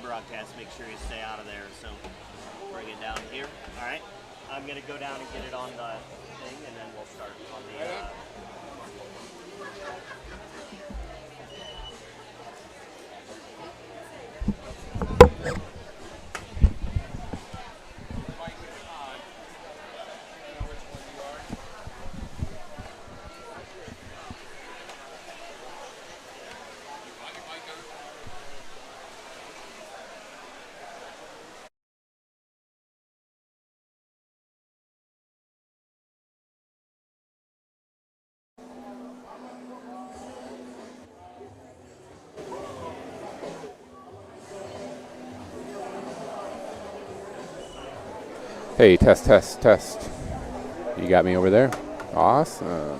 broadcast, make sure you stay out of there. So bring it down here. All right. I'm going to go down and get it on the thing, and then we'll start on the... Hey, test. You got me over there? Awesome.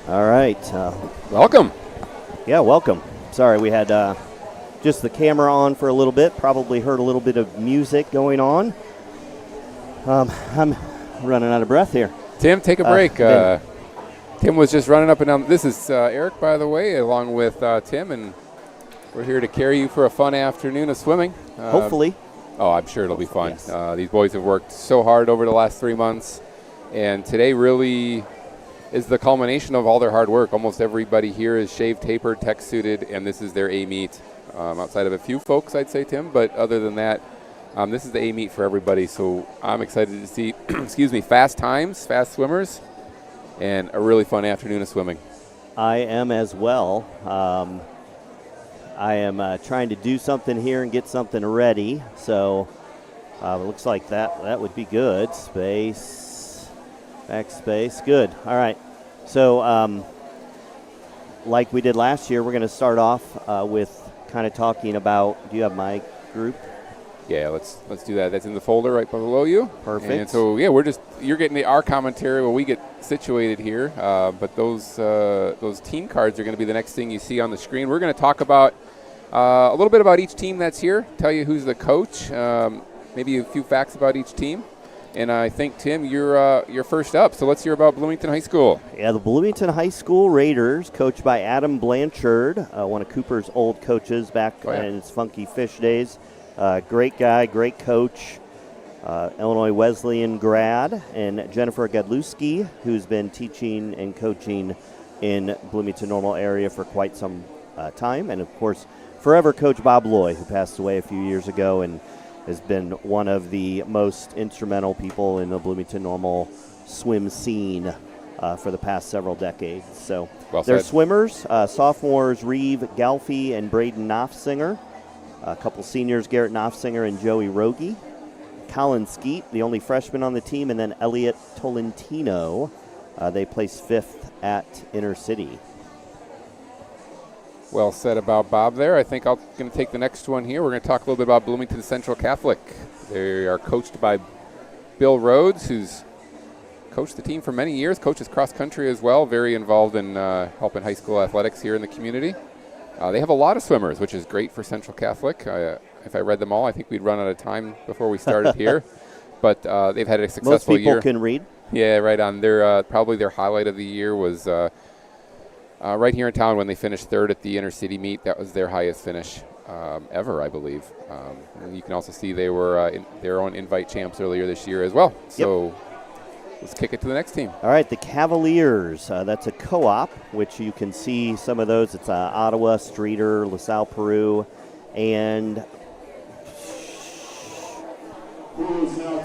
All right. Welcome. Yeah, welcome. Sorry, we had just the camera on for a little bit. Probably heard a little bit of music going on. I'm running out of breath here. Tim, take a break. Tim was just running up and down. This is Eric, by the way, along with Tim, and we're here to carry you for a fun afternoon of swimming. Hopefully. Oh, I'm sure it'll be fun. Yes. These boys have worked so hard over the last 3 months, and today really is the culmination of all their hard work. Almost everybody here is shaved, tapered, tech suited, and this is their A meet. Outside of a few folks, I'd say, Tim, but other than that, this is the A meet for everybody. So I'm excited to see, fast times, fast swimmers, and a really fun afternoon of swimming. I am as well. I am trying to do something here and get something ready. So it looks like that would be good. Space, backspace, good. All right. So like we did last year, we're going to start off with kind of talking about, do you have my group? Yeah, let's do that. That's in the folder right below you. Perfect. And so, yeah, you're getting our commentary while we get situated here. But those team cards are going to be the next thing you see on the screen. We're going to talk about a little bit about each team that's here, tell you who's the coach, maybe a few facts about each team. And I think, Tim, you're first up. So let's hear about Bloomington High School. Yeah, the Bloomington High School Raiders, coached by Adam Blanchard, one of Cooper's old coaches back in his Funky Fish days. Great guy, great coach, Illinois Wesleyan grad, and Jennifer Godlewski, who's been teaching and coaching in Bloomington Normal area for quite some time. And, of course, forever Coach Bob Loy, who passed away a few years ago and has been one of the most instrumental people in the Bloomington Normal swim scene for the past several decades. So they're swimmers, sophomores Reeve Galfie and Braden Knopfsinger. A couple seniors, Garrett Knopfsinger and Joey Rogie. Colin Skeet, the only freshman on the team, and then Elliot Tolentino. They placed fifth at Inner City. Well said about Bob there. I think I'm going to take the next one here. We're going to talk a little bit about Bloomington Central Catholic. They are coached by Bill Rhodes, who's coached the team for many years, coaches cross country as well, very involved in helping high school athletics here in the community. They have a lot of swimmers, which is great for Central Catholic. If I read them all, I think we'd run out of time before we started here. But they've had a successful year. Most people can read. Yeah, right on. Their probably their highlight of the year was right here in town when they finished third at the intercity meet. That was their highest finish ever, I believe. And you can also see they were their own invite champs earlier this year as well. So let's kick it to the next team. All right, the Cavaliers. That's a co-op, which you can see some of those. It's Ottawa, Streeter, LaSalle, Peru, and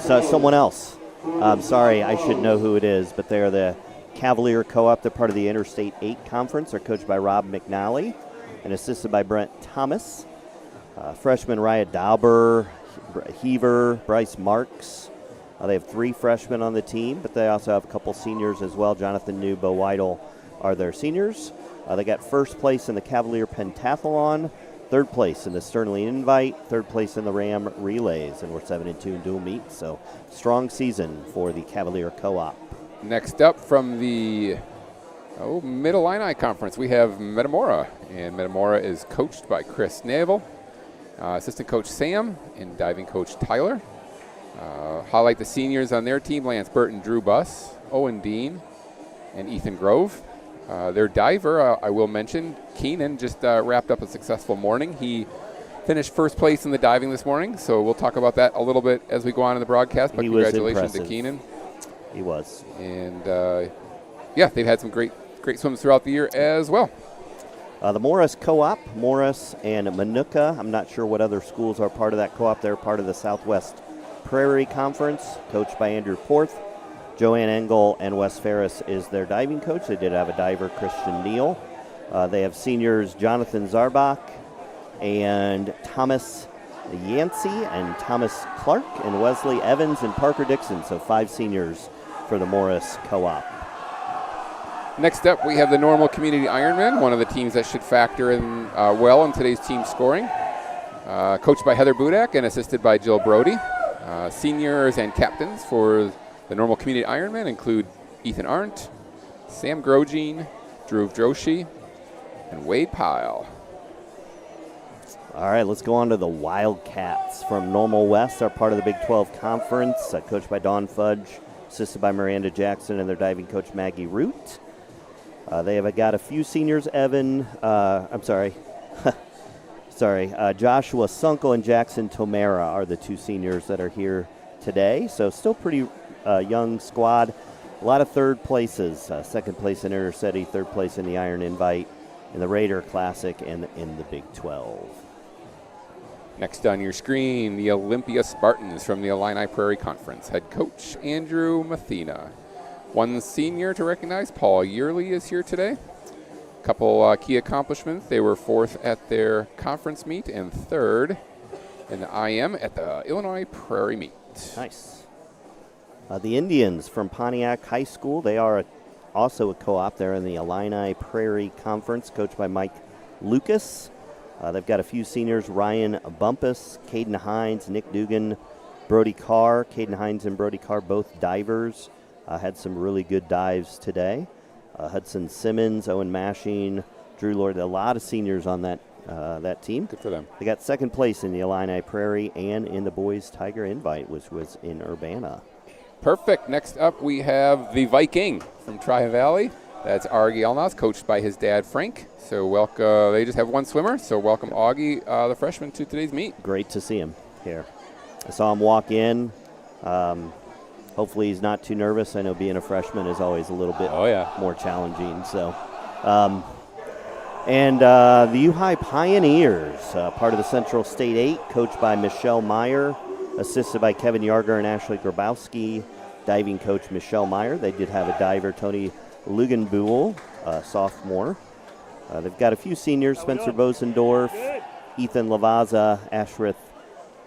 someone else. I'm sorry, I should know who it is, but they're the Cavalier Co-op. They're part of the Interstate 8 Conference. They're coached by Rob McNally and assisted by Brent Thomas. Freshman Raya Dauber, Heaver, Bryce Marks. They have 3 freshmen on the team, but they also have a couple seniors as well. Jonathan New, Bo Weidel are their seniors. They got first place in the Cavalier Pentathlon, third place in the Sternly Invite, third place in the Ram Relays, and we're 7-2 in dual meets. So strong season for the Cavalier Co-op. Next up from the Mid-Illini Conference, we have Metamora, and Metamora is coached by Chris Navel, assistant coach Sam, and diving coach Tyler. Highlight the seniors on their team: Lance Burton, Drew Buss, Owen Dean, and Ethan Grove. Their diver, I will mention, Keenan, just wrapped up a successful morning. He finished first place in the diving this morning, so we'll talk about that a little bit as we go on in the broadcast, but congratulations to Keenan. He was. And, they've had some great swims throughout the year as well. The Morris Co-op, Morris and Manuka. I'm not sure what other schools are part of that co-op. They're part of the Southwest Prairie Conference, coached by Andrew Porth. Joanne Engel and Wes Ferris is their diving coach. They did have a diver, Christian Neal. They have seniors Jonathan Zarbach and Thomas Yancey and Thomas Clark and Wesley Evans and Parker Dixon. So 5 seniors for the Morris Co-op. Next up, we have the Normal Community Ironman, one of the teams that should factor in well in today's team scoring. Coached by Heather Budak and assisted by Jill Brody. Seniors and captains for the Normal Community Ironman include Ethan Arndt, Sam Grogine, Drew Droshi, and Wade Pyle. All right, let's go on to the Wildcats from Normal West. They're part of the Big 12 Conference, coached by Dawn Fudge, assisted by Miranda Jackson, and their diving coach Maggie Root. They have got a few seniors, Joshua Sunkel and Jackson Tomera are the 2 seniors that are here today. So still pretty young squad. A lot of third places, second place in Intercity, third place in the Iron Invite, in the Raider Classic, and in the Big 12. Next on your screen, the Olympia Spartans from the Illini Prairie Conference. Head coach Andrew Mathena. 1 senior to recognize, Paul Yearley, is here today. Couple key accomplishments. They were 4th at their conference meet and 3rd in the IM at the Illinois Prairie meet. Nice. The Indians from Pontiac High School, they are also a co-op. They're in the Illini Prairie Conference, coached by Mike Lucas. They've got a few seniors: Ryan Bumpus, Caden Hines, Nick Dugan, Brody Carr. Caden Hines and Brody Carr, both divers, had some really good dives today. Hudson Simmons, Owen Mashing, Drew Lord, a lot of seniors on that team. Good for them. They got second place in the Illini Prairie and in the Boys Tiger Invite, which was in Urbana. Perfect. Next up, we have the Viking from Tri-Valley. That's Augie Elnas, coached by his dad, Frank. So welcome. They just have 1 swimmer, so welcome Augie, the freshman, to today's meet. Great to see him here. I saw him walk in. Hopefully he's not too nervous. I know being a freshman is always a little bit more challenging. So, the U-High Pioneers, part of the Central State 8, coached by Michelle Meyer, assisted by Kevin Yarger and Ashley Grabowski, diving coach Michelle Meyer. They did have a diver, Tony Lugenbuhl, sophomore. They've got a few seniors, Spencer Bosendorf, Ethan Lavaza, Ashrith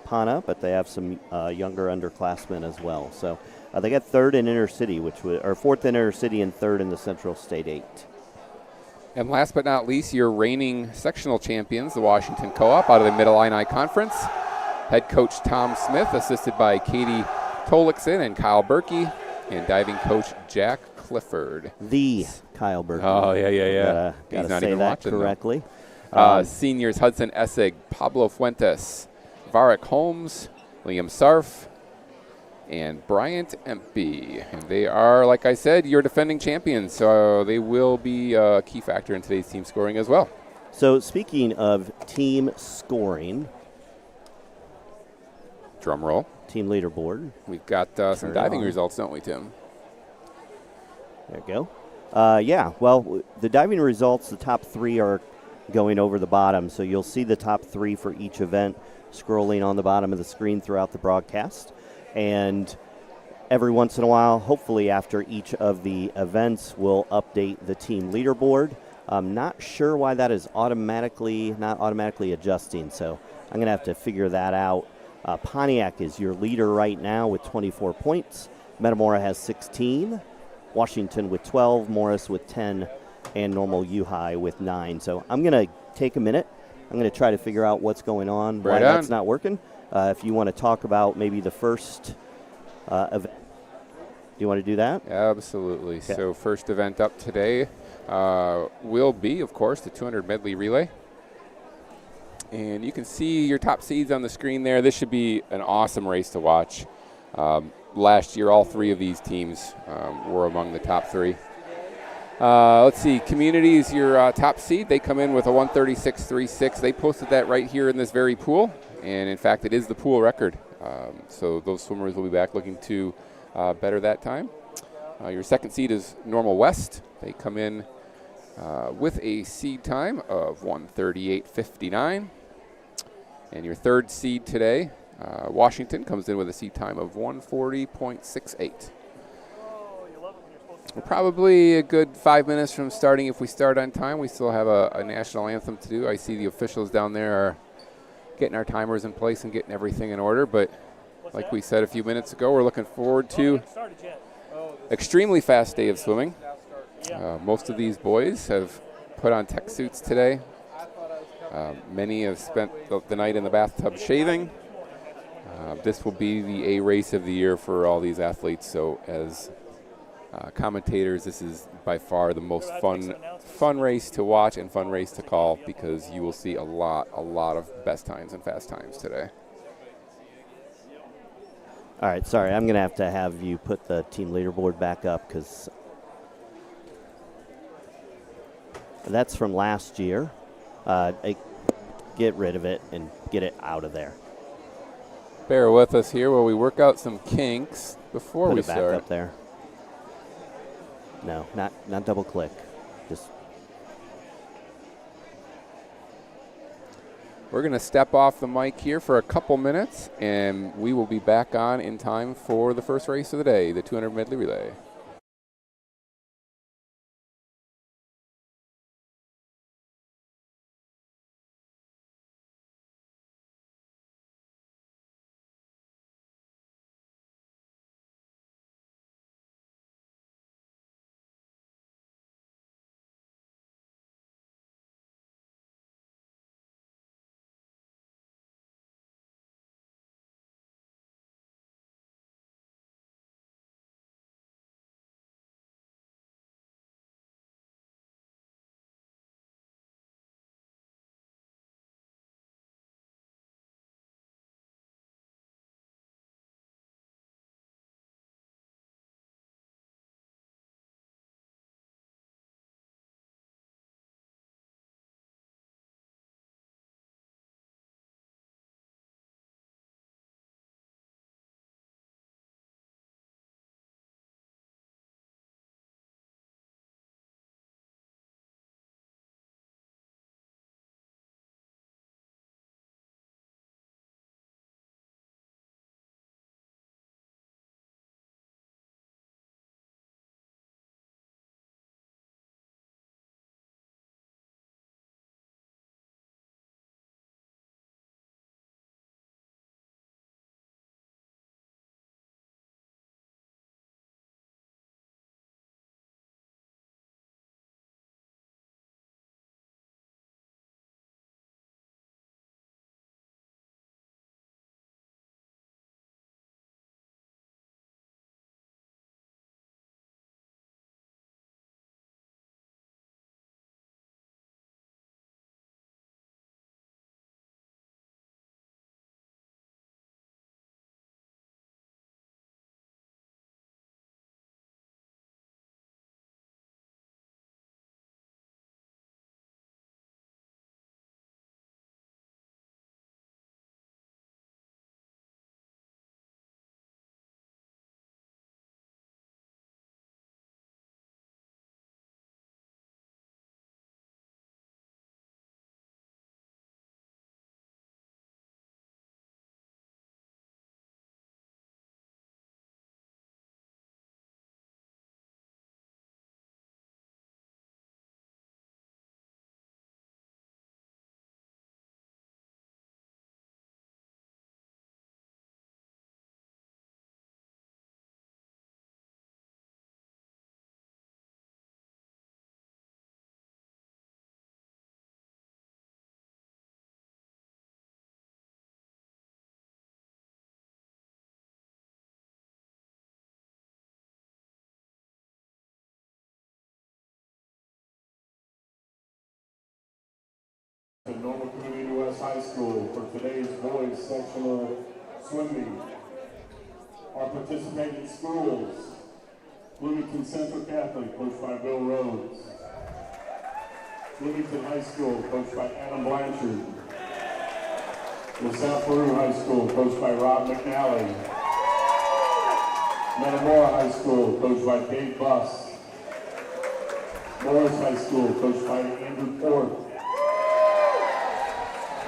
Pana, but they have some younger underclassmen as well. So they got 3rd in Intercity, or 4th in Intercity and 3rd in the Central State 8. And last but not least, your reigning sectional champions, the Washington Co-op out of the Mid-Illini Conference. Head coach Tom Smith, assisted by Katie Tolikson and Kyle Berkey, and diving coach Jack Clifford. The Kyle Berkey. Oh, yeah. Gotta say that correctly. Seniors Hudson Essig, Pablo Fuentes, Varric Holmes, Liam Sarf, and Bryant Empey. And they are, like I said, your defending champions, so they will be a key factor in today's team scoring as well. So speaking of team scoring, drum roll, team leaderboard. We've got some diving results, don't we, Tim? There you go. Yeah, well, the diving results, the top 3 are going over the bottom, so you'll see the top 3 for each event scrolling on the bottom of the screen throughout the broadcast. And every once in a while, hopefully after each of the events, we'll update the team leaderboard. I'm not sure why that is not automatically adjusting, so I'm going to have to figure that out. Pontiac is your leader right now with 24 points. Metamora has 16. Washington with 12. Morris with 10. And Normal U-High with 9. So I'm going to take a minute. I'm going to try to figure out what's going on, why that's not working. If you want to talk about maybe the first event. Do you want to do that? Absolutely. Okay. So first event up today will be, of course, the 200 medley relay. And you can see your top seeds on the screen there. This should be an awesome race to watch. Last year, all 3 of these teams were among the top 3. Let's see, Community is your top seed. They come in with a 136.36. They posted that right here in this very pool. And in fact, it is the pool record. So those swimmers will be back looking to better that time. Your second seed is Normal West. They come in with a seed time of 138.59. And your third seed today, Washington, comes in with a seed time of 140.68. We're probably a good 5 minutes from starting if we start on time. We still have a national anthem to do. I see the officials down there are getting our timers in place and getting everything in order. But like we said a few minutes ago, we're looking forward to extremely fast day of swimming. Most of these boys have put on tech suits today. Many have spent the night in the bathtub shaving. This will be the A race of the year for all these athletes. So as commentators, this is by far the most fun race to watch and fun race to call, because you will see a lot of best times and fast times today. All right, sorry, I'm going to have you put the team leaderboard back up because that's from last year. Get rid of it and get it out of there. Bear with us here while we work out some kinks before we start. Put it back up there. No, not double click. Just. We're going to step off the mic here for a couple minutes, and we will be back on in time for the first race of the day, the 200 medley relay. Normal Community West High School for today's boys sectional swim meet. Our participating schools: Bloomington Central Catholic, coached by Bill Rhodes. Bloomington High School, coached by Adam Blanchard. LaSalle Peru High School, coached by Rob McNally. Metamora High School, coached by Dave Buss. Morris High School, coached by Andrew Ford.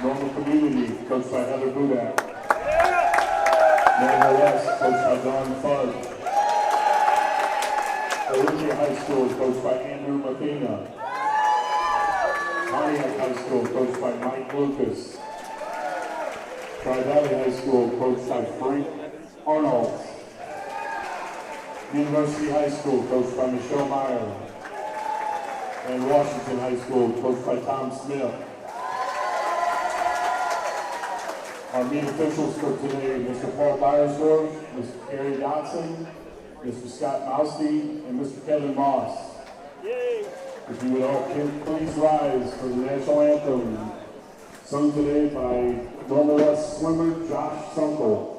Normal Community, coached by Heather Budak. Normal West, coached by Don Fudge. Olympia High School, coached by Andrew Mapina. Pontiac High School, coached by Mike Lucas. Tri-Valley High School, coached by Frank Arnold. University High School, coached by Michelle Meyer. And Washington High School, coached by Tom Smith. Our meet officials for today: Mr. Paul Byersdorf, Mr. Gary Dotson, Mr. Scott Mousty, and Mr. Kevin Moss. Yay. If you would all please rise for the national anthem, sung today by Normal West swimmer Josh Sunkel.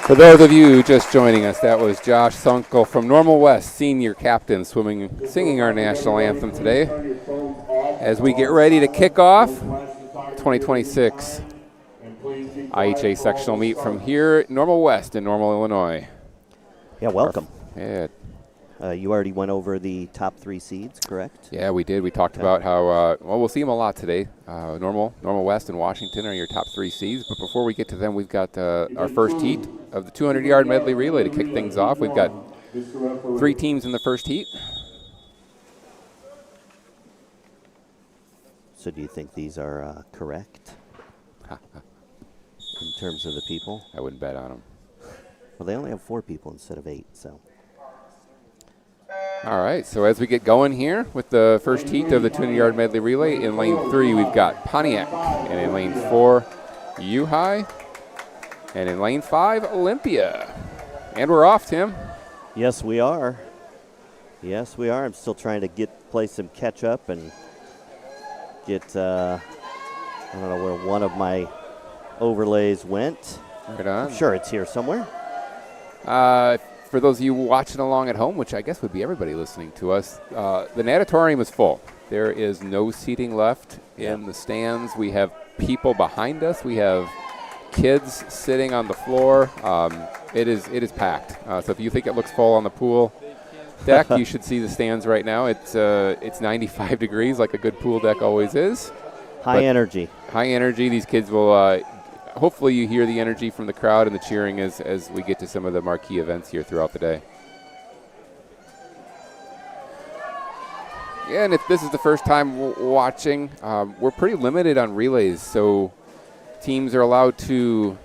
For those of you just joining us, that was Josh Sunkel from Normal West, senior captain, singing our national anthem today as we get ready to kick off 2026 IHSA sectional meet from here at Normal West in Normal, Illinois. Yeah, welcome. Yeah. You already went over the top 3 seeds, correct? Yeah, we did. We talked about how, well, we'll see them a lot today. Normal West and Washington are your top 3 seeds. But before we get to them, we've got our first heat of the 200-yard medley relay to kick things off. We've got 3 teams in the first heat. So do you think these are correct in terms of the people? I wouldn't bet on them. Well, they only have 4 people instead of 8, so. All right, so as we get going here with the first heat of the 200-yard medley relay, in lane 3 we've got Pontiac, and in lane 4 U-High, and in lane 5 Olympia. And we're off, Tim. Yes, we are. Yes, we are. I'm still trying to play some catch up and get I don't know where one of my overlays went. Right on. I'm sure it's here somewhere. For those of you watching along at home, which I guess would be everybody listening to us, the natatorium is full. There is no seating left in the stands. We have people behind us. We have kids sitting on the floor. It is packed. So if you think it looks full on the pool deck, you should see the stands right now. It's 95 degrees like a good pool deck always is. High energy. High energy. These kids will hopefully you hear the energy from the crowd and the cheering as we get to some of the marquee events here throughout the day. Yeah, and if this is the first time watching, we're pretty limited on relays, so teams are allowed to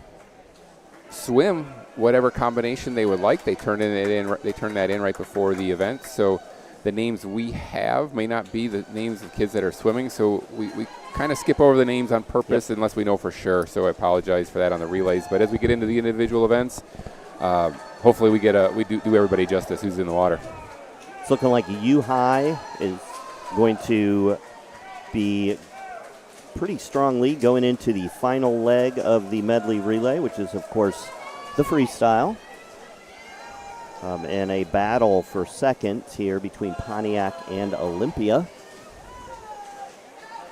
swim whatever combination they would like. They turn that in right before the event, so the names we have may not be the names of kids that are swimming, so we kind of skip over the names on purpose unless we know for sure, so I apologize for that on the relays. But as we get into the individual events, hopefully we do everybody justice who's in the water. It's looking like U High is going to be pretty strong lead going into the final leg of the medley relay, which is, of course, the freestyle. And a battle for second here between Pontiac and Olympia.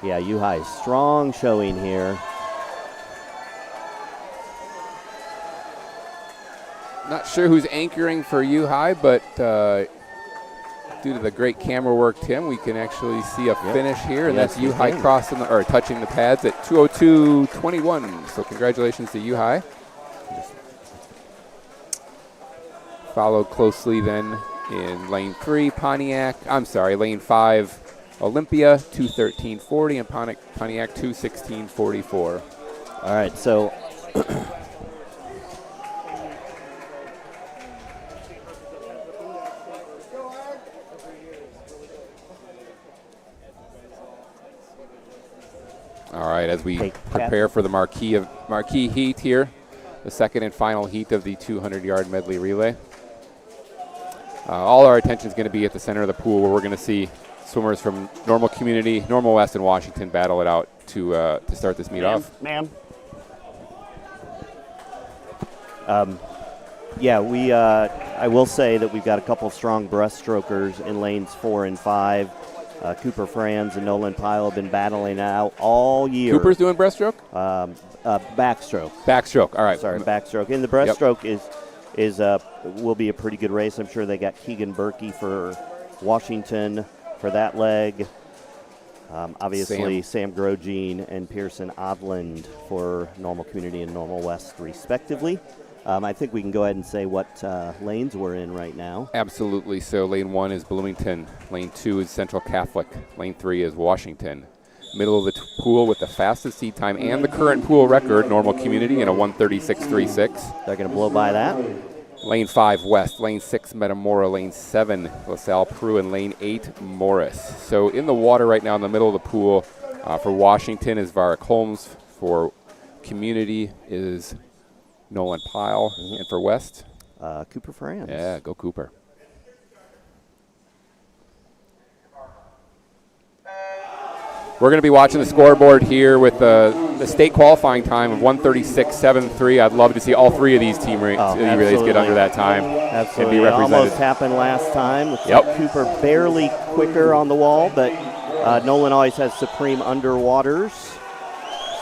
Yeah, U High, strong showing here. Not sure who's anchoring for U High, but due to the great camera work, Tim, we can actually see a finish here, and that's U High crossing or touching the pads at 2:02:21. So congratulations to U High. Followed closely then in lane 3, lane 5, Olympia 2:13:40, and Pontiac 2:16:44. All right, so all right, as we prepare for the marquee heat here, the second and final heat of the 200-yard medley relay. All our attention is going to be at the center of the pool, where we're going to see swimmers from Normal Community, Normal West, and Washington battle it out to start this meet off. Ma'am. I will say that we've got a couple strong breaststrokers in lanes 4 and 5. Cooper Franz and Nolan Pyle have been battling out all year. Cooper's doing breaststroke? Backstroke. Backstroke, all right. Sorry, backstroke. And the breaststroke will be a pretty good race. I'm sure they got Keegan Berkey for Washington for that leg. Obviously, Sam Grogine and Pearson Odland for Normal Community and Normal West, respectively. I think we can go ahead and say what lanes we're in right now. Absolutely. So lane 1 is Bloomington. Lane 2 is Central Catholic. Lane 3 is Washington. Middle of the pool with the fastest seed time and the current pool record, Normal Community, in a 1:36.36. They're going to blow by that. Lane 5, West. Lane 6, Metamora. Lane 7, LaSalle Prue. And lane 8, Morris. So in the water right now in the middle of the pool for Washington is Varric Holmes. For Community is Nolan Pyle. And for West? Cooper Franz. Yeah, go Cooper. We're going to be watching the scoreboard here with the state qualifying time of 1:36.73. I'd love to see all three of these team relays get under that time. Absolutely. And be represented. Almost happened last time. Looks like Cooper barely quicker on the wall, but Nolan always has supreme underwaters.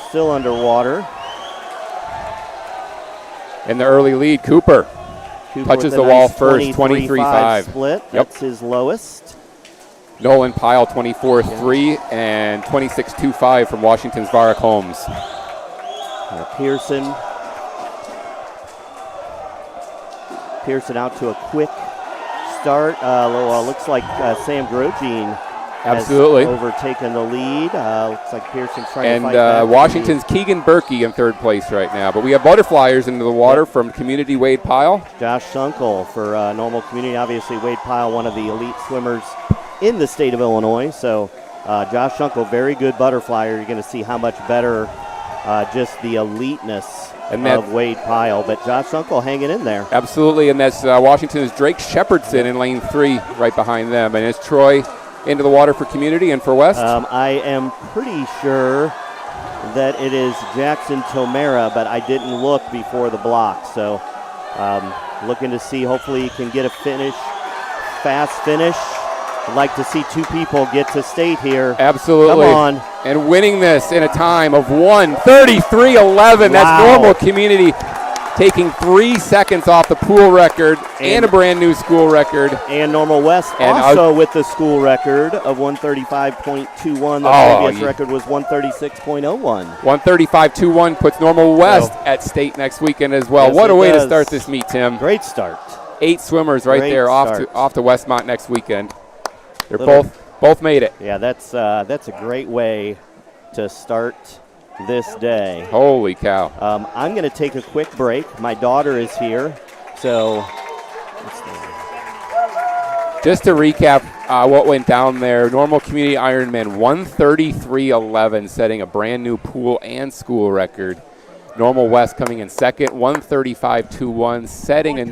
Still underwater. In the early lead, Cooper touches the wall first, 23.5. Split. That's his lowest. Nolan Pyle, 24.3, and 26.25 from Washington's Varric Holmes. Pearson out to a quick start. Looks like Sam Grogine has overtaken the lead. Looks like Pearson's trying to fight back. And Washington's Keegan Berkey in third place right now. But we have butterfliers into the water from Community, Wade Pyle. Josh Sunkel for Normal Community. Obviously, Wade Pyle, one of the elite swimmers in the state of Illinois. So Josh Sunkel, very good butterflyer. You're going to see how much better just the eliteness of Wade Pyle. But Josh Sunkel hanging in there. Absolutely, and that's Washington's Drake Shepherdson in lane 3 right behind them. And it's Troy into the water for Community and for West. I am pretty sure that it is Jackson Tomera, but I didn't look before the block. So looking to see, hopefully he can get a finish, fast finish. I'd like to see two people get to state here. Absolutely. Come on. And winning this in a time of 1:33.11. Wow. That's Normal Community taking 3 seconds off the pool record and a brand new school record. And Normal West and also with the school record of 135.21. The previous record was 136.01. 135.21 puts Normal West at state next weekend as well. Yes, what a way to start this meet, Tim. Great start. 8 swimmers right there off to Westmont next weekend. They're both made it. Yeah, that's a great way to start this day. Holy cow. I'm going to take a quick break. My daughter is here, so. Just to recap what went down there, Normal Community Ironman 1:33.11, setting a brand new pool and school record. Normal West coming in second, 135.21, setting a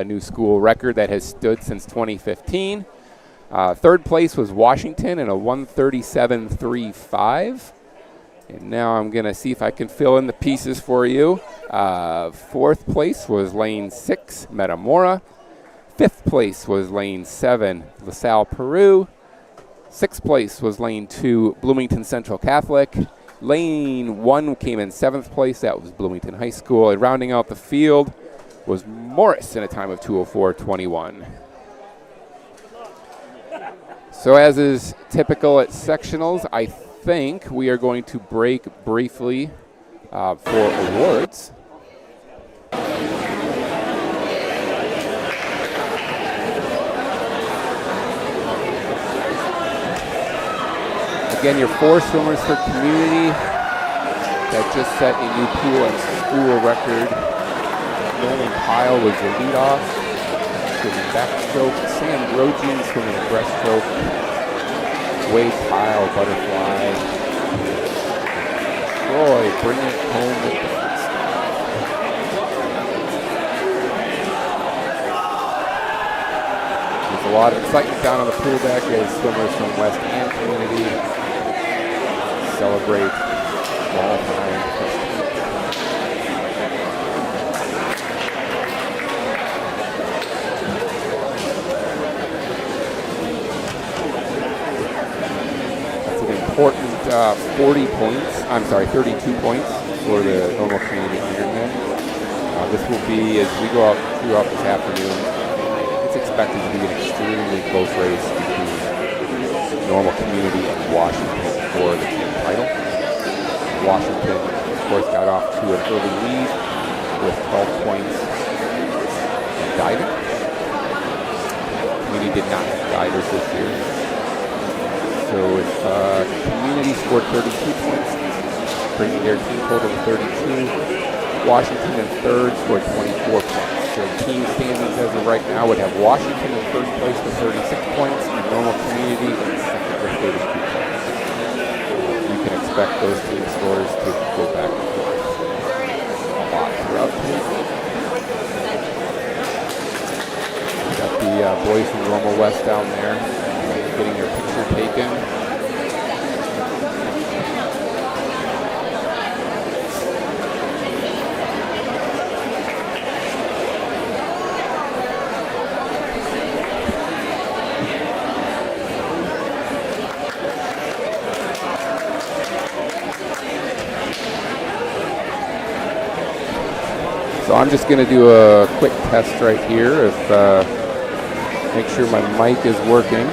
new school record that has stood since 2015. Third place was Washington in a 137.35. And now I'm going to see if I can fill in the pieces for you. Fourth place was lane 6, Metamora. Fifth place was lane 7, LaSalle, Peru. Sixth place was lane 2, Bloomington Central Catholic. Lane 1 came in 7th place. That was Bloomington High School. And rounding out the field was Morris in a time of 2:04.21. So as is typical at sectionals, I think we are going to break briefly for awards. Again, your 4 swimmers for community that just set a new pool and school record. Nolan Pyle was the leadoff, swimming backstroke. Sam Grogin swimming breaststroke. Wade Pyle, butterfly. Troy bringing it home with the freestyle. There's a lot of excitement down on the pool deck as swimmers from West and community celebrate ball time. That's an important 32 points for the normal community Ironman. This will be, as we go out throughout this afternoon, it's expected to be an extremely close race between normal community and Washington for the team title. Washington, of course, got off to an early lead with 12 points in diving. Community did not have divers this year. So if community scored 32 points, bringing their team total to 32, Washington in third scored 24 points. So team standings as of right now would have Washington in first place with 36 points and normal community in second with 32 points. You can expect those team scores to go back and forth a lot throughout the week. We've got the boys from Normal West down there getting their picture taken. So I'm just going to do a quick test right here. Make sure my mic is working.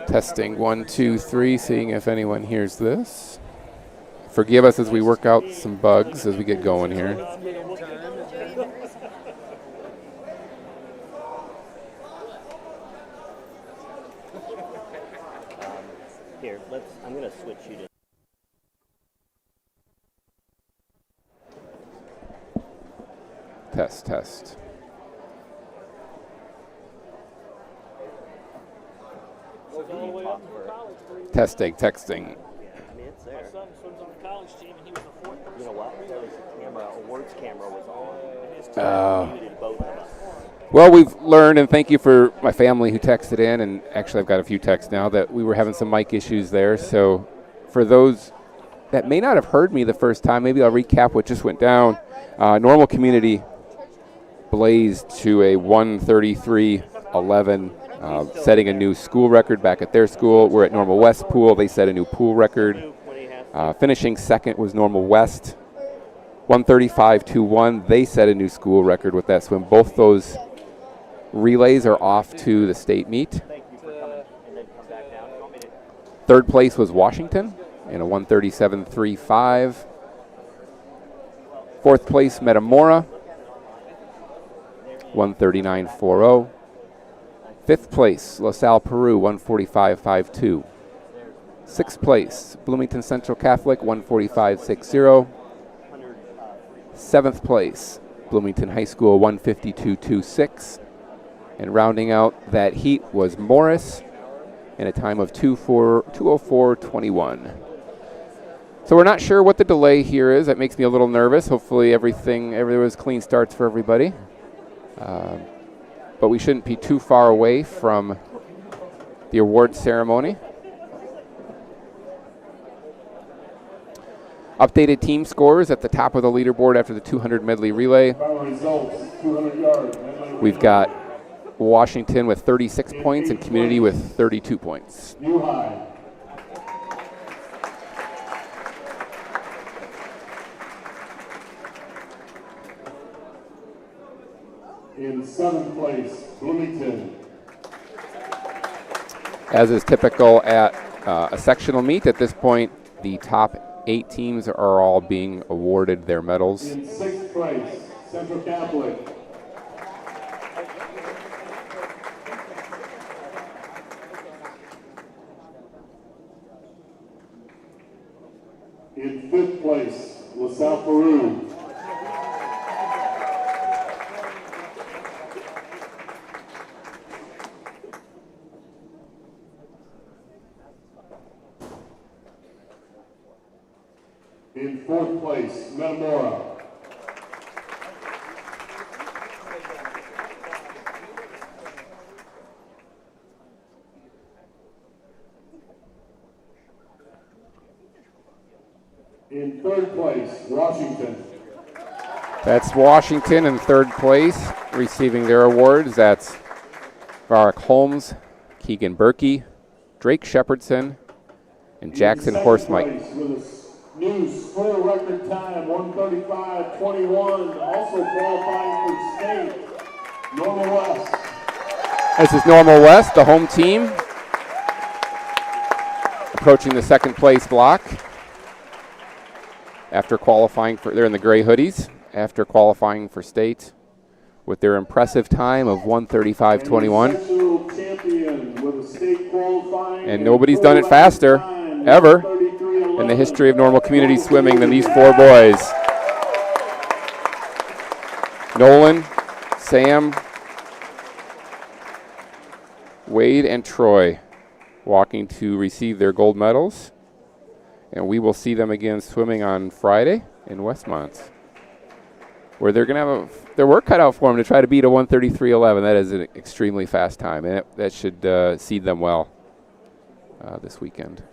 Testing 1, 2, 3, seeing if anyone hears this. Forgive us as we work out some bugs as we get going here. Here, I'm going to switch you to. Test. Testing. I mean, it's there. My son swims on the college team, and he was the fourth person. You know what? There was a awards camera was on. Muted both of us. Well, we've learned, and thank you for my family who texted in, and actually I've got a few texts now, that we were having some mic issues there. So for those that may not have heard me the first time, maybe I'll recap what just went down. Normal community blazed to a 133.11, setting a new school record back at their school. We're at Normal West Pool. They set a new pool record. Finishing second was Normal West, 135.21. They set a new school record with that swim. Both those relays are off to the state meet. Third place was Washington in a 137.35. Fourth place, Metamora, 139.40. Fifth place, LaSalle, Peru, 145.52. Sixth place, Bloomington Central Catholic, 145.60. Seventh place, Bloomington High School, 152.26. And rounding out that heat was Morris, and a time of 2:04:21. So we're not sure what the delay here is. That makes me a little nervous. Hopefully there was clean starts for everybody. But we shouldn't be too far away from the award ceremony. Updated team scores at the top of the leaderboard after the 200 medley relay. We've got Washington with 36 points and Community with 32 points. New high. In 7th place, Bloomington. As is typical at a sectional meet, at this point, the top 8 teams are all being awarded their medals. In 6th place, Central Catholic. In 5th place, LaSalle Peru. In 4th place, Metamora. In 3rd place, Washington. That's Washington in 3rd place, receiving their awards. That's Varric Holmes, Keegan Berkey, Drake Shepherdson, and Jackson Horsemite. New school record time, 1:35:21. Also qualifying for state, Normal West. This is Normal West, the home team, approaching the 2nd place block after qualifying for, they're in the gray hoodies, after qualifying for state with their impressive time of 1:35:21. And nobody's done it faster, ever, in the history of Normal Community Swimming than these 4 boys. Nolan, Sam, Wade, and Troy walking to receive their gold medals. And we will see them again swimming on Friday in Westmont, where they're going to have their work cut out for them to try to beat a 1:33:11. That is an extremely fast time, and that should seed them well this weekend.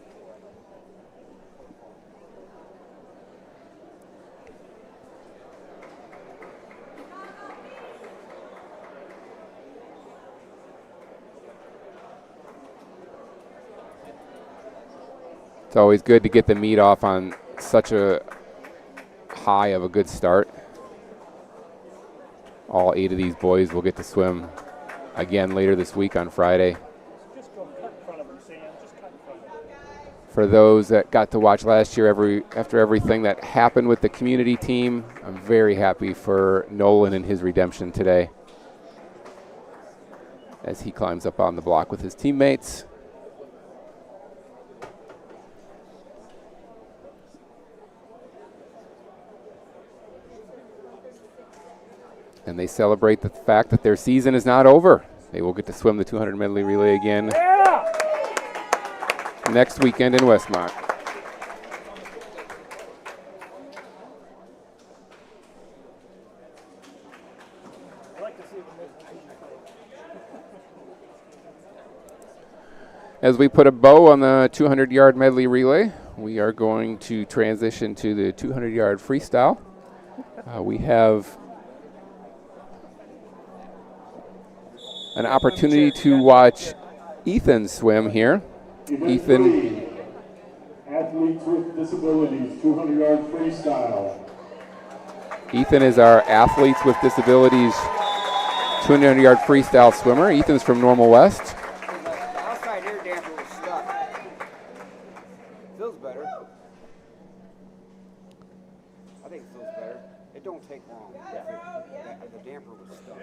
It's always good to get the meet off on such a high of a good start. All 8 of these boys will get to swim again later this week on Friday. For those that got to watch last year, after everything that happened with the community team, I'm very happy for Nolan and his redemption today as he climbs up on the block with his teammates. And they celebrate the fact that their season is not over. They will get to swim the 200 medley relay again next weekend in Westmont. As we put a bow on the 200-yard medley relay, we are going to transition to the 200-yard freestyle. We have an opportunity to watch Ethan swim here. Ethan, athletes with disabilities, 200-yard freestyle. Ethan is our athletes with disabilities 200-yard freestyle swimmer. Ethan's from Normal West. The outside air damper was stuck. Feels better. I think it feels better. It don't take long. The damper was stuck. So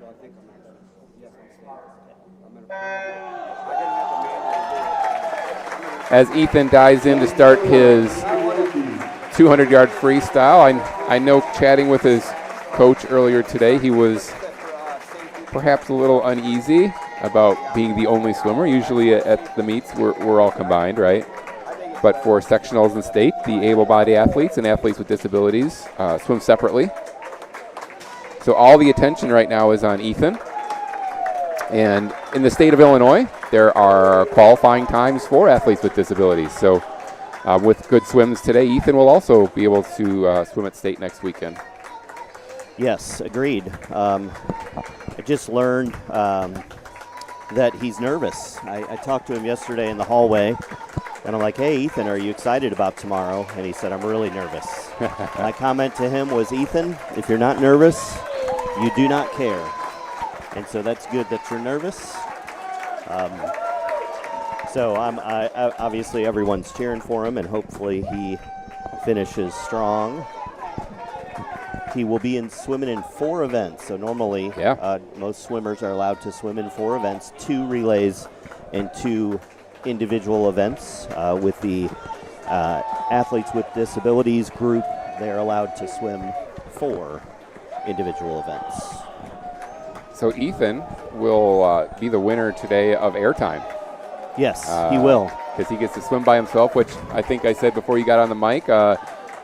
I think I'm actually, yes, I'm going to I didn't have the manual to do it. As Ethan dives in to start his 200-yard freestyle, I know chatting with his coach earlier today, he was perhaps a little uneasy about being the only swimmer. Usually at the meets, we're all combined, right? But for sectionals and state, the able-bodied athletes and athletes with disabilities swim separately. So all the attention right now is on Ethan. And in the state of Illinois, there are qualifying times for athletes with disabilities. So with good swims today, Ethan will also be able to swim at state next weekend. Yes, agreed. I just learned that he's nervous. I talked to him yesterday in the hallway, and I'm like, hey, Ethan, are you excited about tomorrow? And he said, I'm really nervous. My comment to him was, Ethan, if you're not nervous, you do not care. And so that's good that you're nervous. So I obviously everyone's cheering for him, and hopefully he finishes strong. He will be swimming in 4 events. So normally most swimmers are allowed to swim in 4 events, 2 relays and 2 individual events. With the athletes with disabilities group, they're allowed to swim 4 individual events. So Ethan will be the winner today of airtime. Yes, he will. Because he gets to swim by himself, which I think I said before you got on the mic.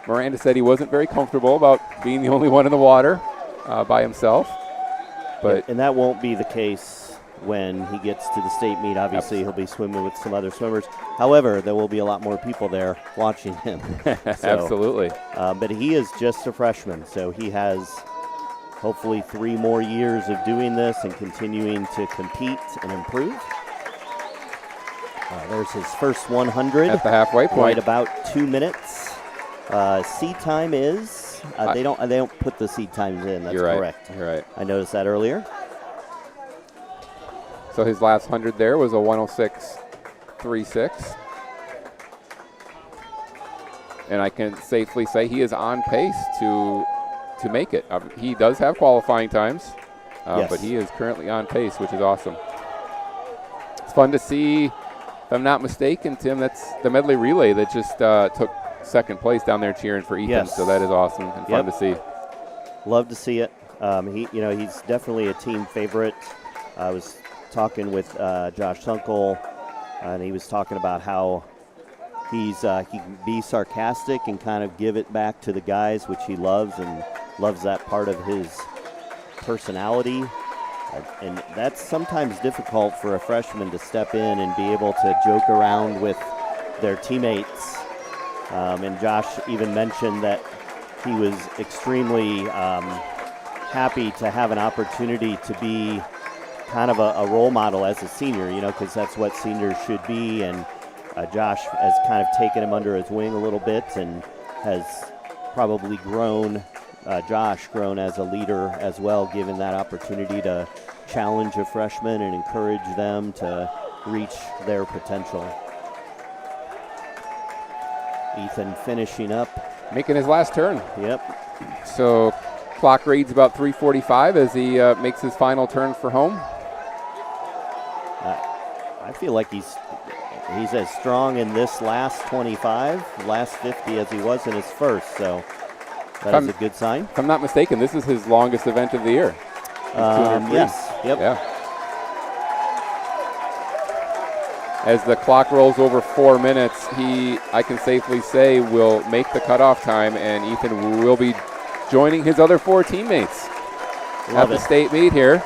Miranda said he wasn't very comfortable about being the only one in the water by himself. But and that won't be the case when he gets to the state meet. Obviously, he'll be swimming with some other swimmers. However, there will be a lot more people there watching him. Absolutely. But he is just a freshman, so he has hopefully 3 more years of doing this and continuing to compete and improve. There's his first 100 at the halfway point. Right about 2 minutes. Seed time is they don't put the seed times in. That's correct. You're right. I noticed that earlier. So his last 100 there was a 106.36. And I can safely say he is on pace to make it. He does have qualifying times, but he is currently on pace, which is awesome. It's fun to see. If I'm not mistaken, Tim, that's the Medley relay that just took second place down there cheering for Ethan. Yes. So that is awesome and fun to see. Love to see it. He's definitely a team favorite. I was talking with Josh Sunkel, and he was talking about how he can be sarcastic and kind of give it back to the guys, which he loves, and loves that part of his personality. And that's sometimes difficult for a freshman to step in and be able to joke around with their teammates. And Josh even mentioned that he was extremely happy to have an opportunity to be kind of a role model as a senior, because that's what seniors should be. And Josh has kind of taken him under his wing a little bit and has probably grown as a leader as well, given that opportunity to challenge a freshman and encourage them to reach their potential. Ethan finishing up. Making his last turn. Yep. So clock reads about 3:45 as he makes his final turn for home. I feel like he's as strong in this last 25, last 50 as he was in his first, so that is a good sign. If I'm not mistaken, this is his longest event of the year. Yes. Yep. Yeah. As the clock rolls over 4 minutes, I can safely say, will make the cutoff time, and Ethan will be joining his other 4 teammates at the state meet here.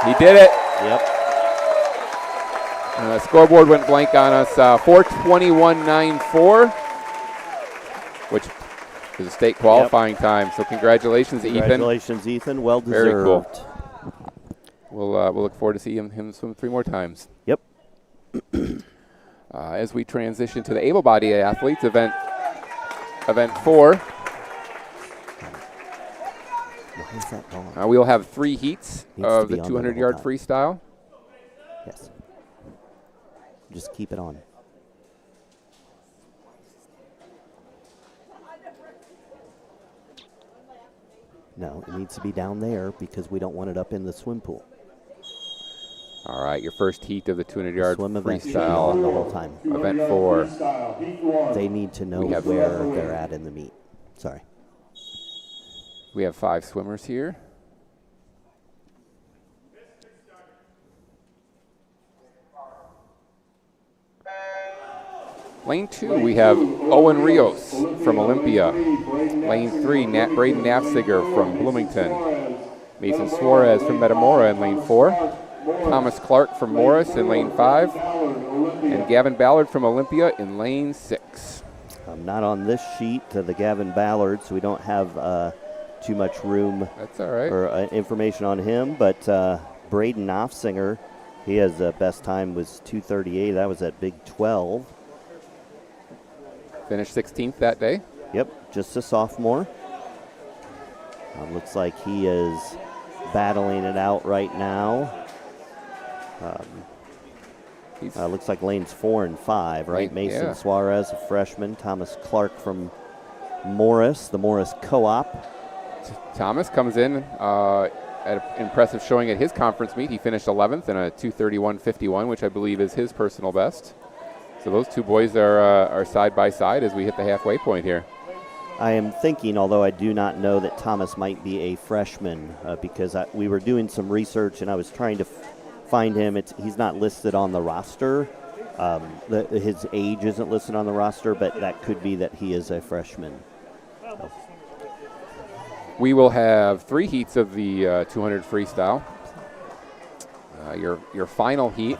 He did it. Yep. Scoreboard went blank on us. 4:21.94, which is a state qualifying time. So congratulations, Ethan. Congratulations, Ethan. Well deserved. Very cool. We'll look forward to seeing him swim 3 more times. Yep. As we transition to the able-bodied athletes, event 4. Why is that going? We'll have 3 heats of the be on 200-yard the freestyle. Yes. Just keep it on. No, it needs to be down there because we don't want it up in the swim pool. All right, your first heat of the 200-yard Swim event should be freestyle. on the whole time. Event 4. They need to know where they're at in the meet. Sorry. We have 5 swimmers here. Lane 2, we have Owen Rios from Olympia. Lane 3, Braden Nafziger from Bloomington. Mason Suarez from Metamora in lane 4. Thomas Clark from Morris in lane 5. And Gavin Ballard from Olympia in lane 6. Not on this sheet, the Gavin Ballard, so we don't have too much room. That's all right. Or information on him, but Braden Nafziger, he has the best time was 2:38. That was at Big 12. Finished 16th that day. Yep, just a sophomore. Looks like he is battling it out right now. Looks like lanes 4 and 5, right? Mason Suarez, a freshman. Thomas Clark from Morris, the Morris Co-op. Thomas comes in at an impressive showing at his conference meet. He finished 11th in a 2:31.51, which I believe is his personal best. So those two boys are side by side as we hit the halfway point here. I am thinking, although I do not know, that Thomas might be a freshman because we were doing some research and I was trying to find him. He's not listed on the roster. His age isn't listed on the roster, but that could be that he is a freshman. So. We will have 3 heats of the 200 freestyle. Your final heat.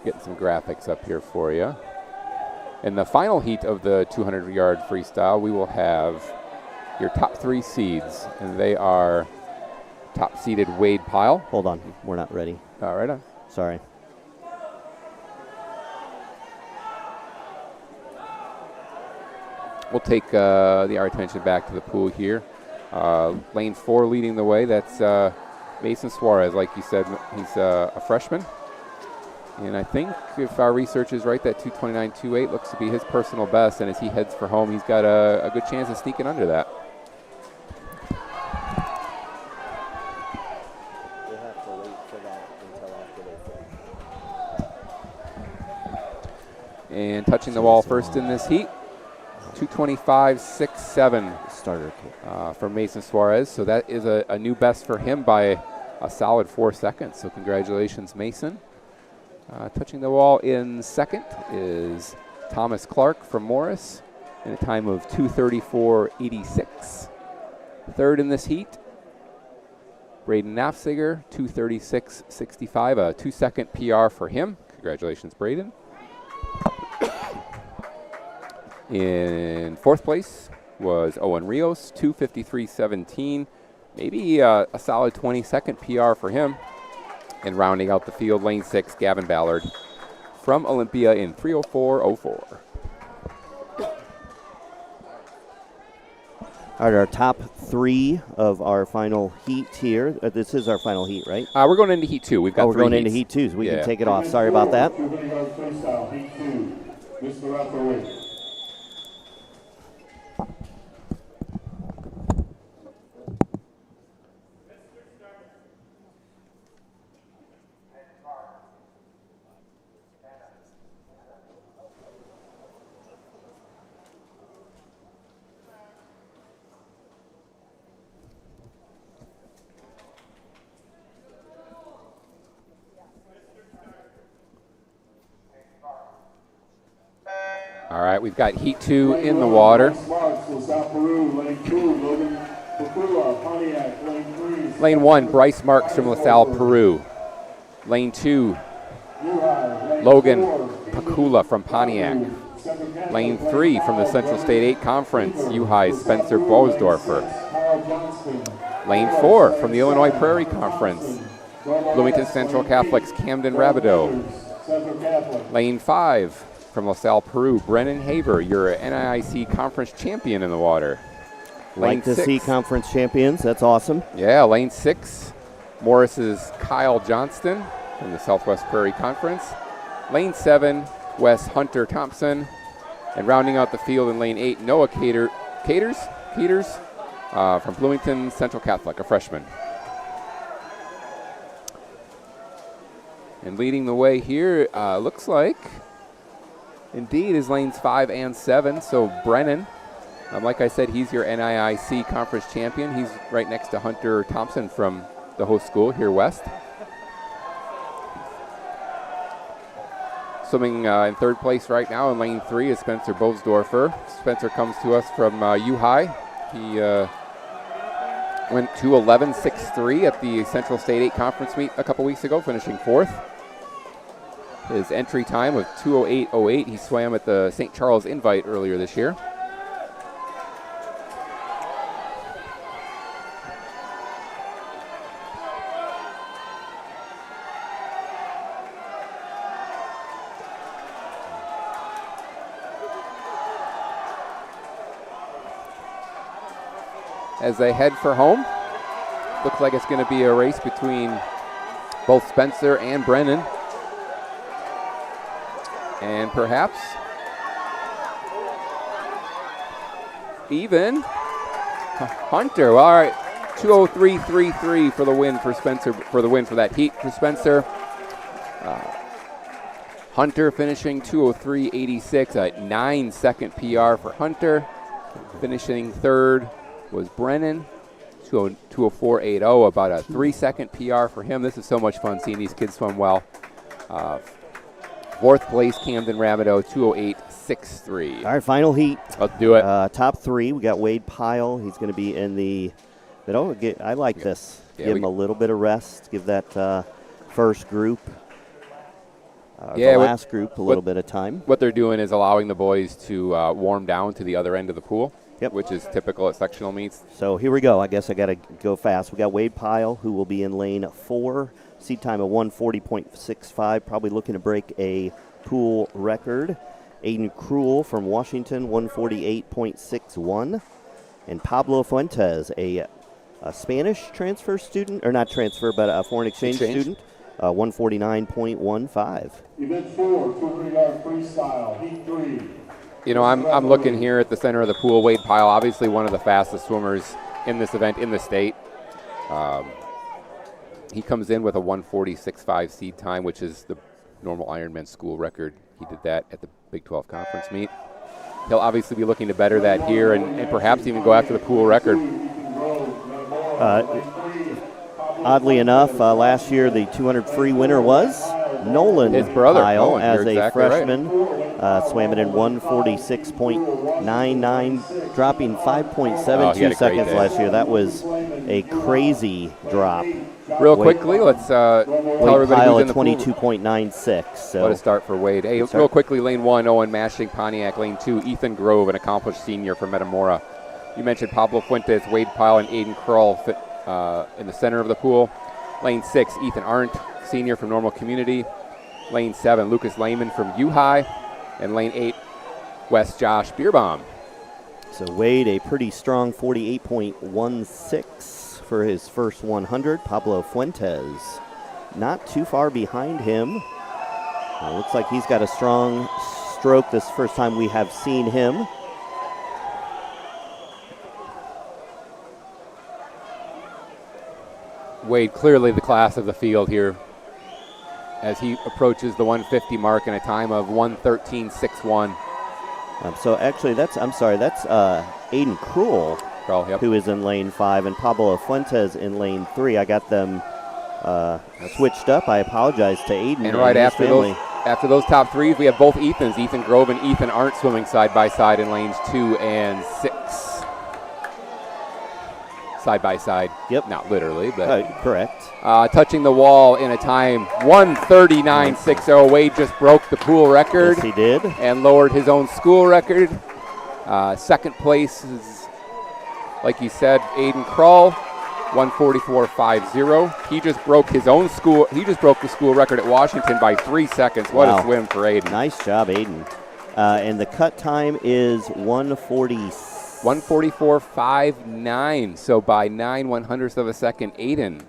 Getting some graphics up here for you. In the final heat of the 200-yard freestyle, we will have your top 3 seeds, and they are top-seeded Wade Pyle. Hold on, we're not ready. Right on. Sorry. We'll take our attention back to the pool here. Lane 4 leading the way. That's Mason Suarez. Like you said, he's a freshman. And I think if our research is right, that 2:29.28 looks to be his personal best. And as he heads for home, he's got a good chance of sneaking under that. We'll have to wait for that until after they finish. And touching the wall first in this heat, 2:25.67 starter from Mason Suarez. So that is a new best for him by a solid 4 seconds. So congratulations, Mason. Touching the wall in second is Thomas Clark from Morris in a time of 2:34.86. Third in this heat, Braden Nafziger, 2:36.65, a 2-second PR for him. Congratulations, Braden. In fourth place was Owen Rios, 2:53.17, maybe a solid 20-second PR for him. And rounding out the field, lane 6, Gavin Ballard from Olympia in 3:04.04. All right, our top 3 of our final heat here. This is our final heat, right? We're going into heat 2. We've got 3 we're going heats. into heat 2, so we can take it off. Sorry about that. Freestyle, heat 2. Mr. Referee. All right, we've got heat 2 in the water. Lane 1, Bryce Marks from LaSalle, Peru. Lane 2, Logan Pakula from Pontiac. Lane 3 from the Central State 8 Conference, U-High's Spencer Bosdorfer. Lane 4 from the Illinois Prairie Conference, Bloomington Central Catholic's Camden Rabideau. Lane 5 from LaSalle, Peru, Brennan Haver, your NIIC conference champion in the water. Like to see conference champions. That's awesome. Yeah, lane 6, Morris's Kyle Johnston from the Southwest Prairie Conference. Lane 7, Wes Hunter Thompson. And rounding out the field in lane 8, Noah Caters from Bloomington Central Catholic, a freshman. And leading the way here, looks like, indeed, is lanes 5 and 7. So Brennan, like I said, he's your NIIC conference champion. He's right next to Hunter Thompson from the host school here west. Swimming in third place right now in lane 3 is Spencer Bovsdorfer. Spencer comes to us from U-High. He went 2:11.63 at the Central State 8 conference meet a couple weeks ago, finishing 4th. His entry time was 2:08.08. He swam at the St. Charles Invite earlier this year. As they head for home, looks like it's going to be a race between both Spencer and Brennan. And perhaps even Hunter. All right, 2:03.33 for the win for Spencer, for the win for that heat for Spencer. Hunter finishing 2:03.86, a 9-second PR for Hunter. Finishing third was Brennan, 2:04.80, about a 3-second PR for him. This is so much fun seeing these kids swim well. Fourth place, Camden Rabideau, 2:08.63. All right, final heat. Let's do it. Top 3, we got Wade Pyle. He's going to be in the I like this. Yeah, give him a little bit of rest. Give that first group, the last group, a little bit of time. What they're doing is allowing the boys to warm down to the other end of the pool. Yep. Which is typical at sectional meets. So here we go. I guess I got to go fast. We got Wade Pyle, who will be in lane 4. Seed time of 1:40.65, probably looking to break a pool record. Aiden Cruel from Washington, 1:48.61. And Pablo Fuentes, a Spanish transfer student, or not transfer, but a foreign exchange student, 1:49.15. Event 4, 200-yard freestyle, heat 3. You know, I'm looking here at the center of the pool. Wade Pyle, obviously one of the fastest swimmers in this event in the state. He comes in with a 1:46.5 seed time, which is the normal Ironman school record. He did that at the Big 12 conference meet. He'll obviously be looking to better that here and perhaps even go after the pool record. Oddly enough, last year the 200 free winner was Nolan His brother, Pyle, Nolan, as you're a exactly freshman. Swam it in 1:46.99, dropping 5.72 seconds last year. That was a crazy drop. Real quickly, let's tell everybody Pyle who's in at the 22.96. So what a start for Wade. Hey, real quickly, lane 1, Owen Mashing, Pontiac. Lane 2, Ethan Grove, an accomplished senior from Metamora. You mentioned Pablo Fuentes, Wade Pyle, and Aiden Krull in the center of the pool. Lane 6, Ethan Arndt, senior from Normal Community. Lane 7, Lucas Lehman from U-High. And lane 8, West Josh Beerbaum. So Wade, a pretty strong 48.16 for his first 100. Pablo Fuentes not too far behind him. Looks like he's got a strong stroke this first time we have seen him. Wade clearly the class of the field here as he approaches the 150 mark in a time of 1:13.61. So actually that's Aiden Cruel, Yep. who is in lane 5, and Pablo Fuentes in lane 3. I got them switched up. I apologize to Aiden and right his after family. those top threes, we have both Ethans, Ethan Grove and Ethan Arndt, swimming side by side in lanes 2 and 6. Side by side. Yep. Not literally, but correct. touching the wall in a time 1:39.60. Wade just broke the pool record. Yes, he did. And lowered his own school record. Second place is, like you said, Aiden Krull, 1:44.50. He just broke his own school. He just broke the school record at Washington by 3 seconds. What a swim for Aiden. Nice job, Aiden. And the cut time is 1:44.59. So by 9/100ths of a second, Aiden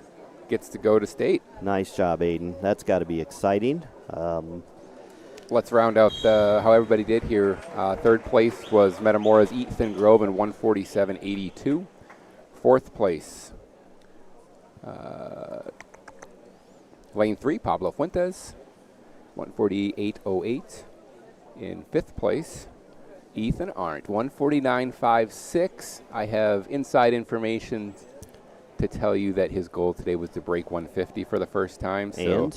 gets to go to state. Nice job, Aiden. That's got to be exciting. Let's round out how everybody did here. Third place was Metamora's Ethan Grove in 1:47.82. Fourth place, Lane 3, Pablo Fuentes, 148.08. In 5th place, Ethan Arndt, 149.56. I have inside information to tell you that his goal today was to break 150 for the first time. So,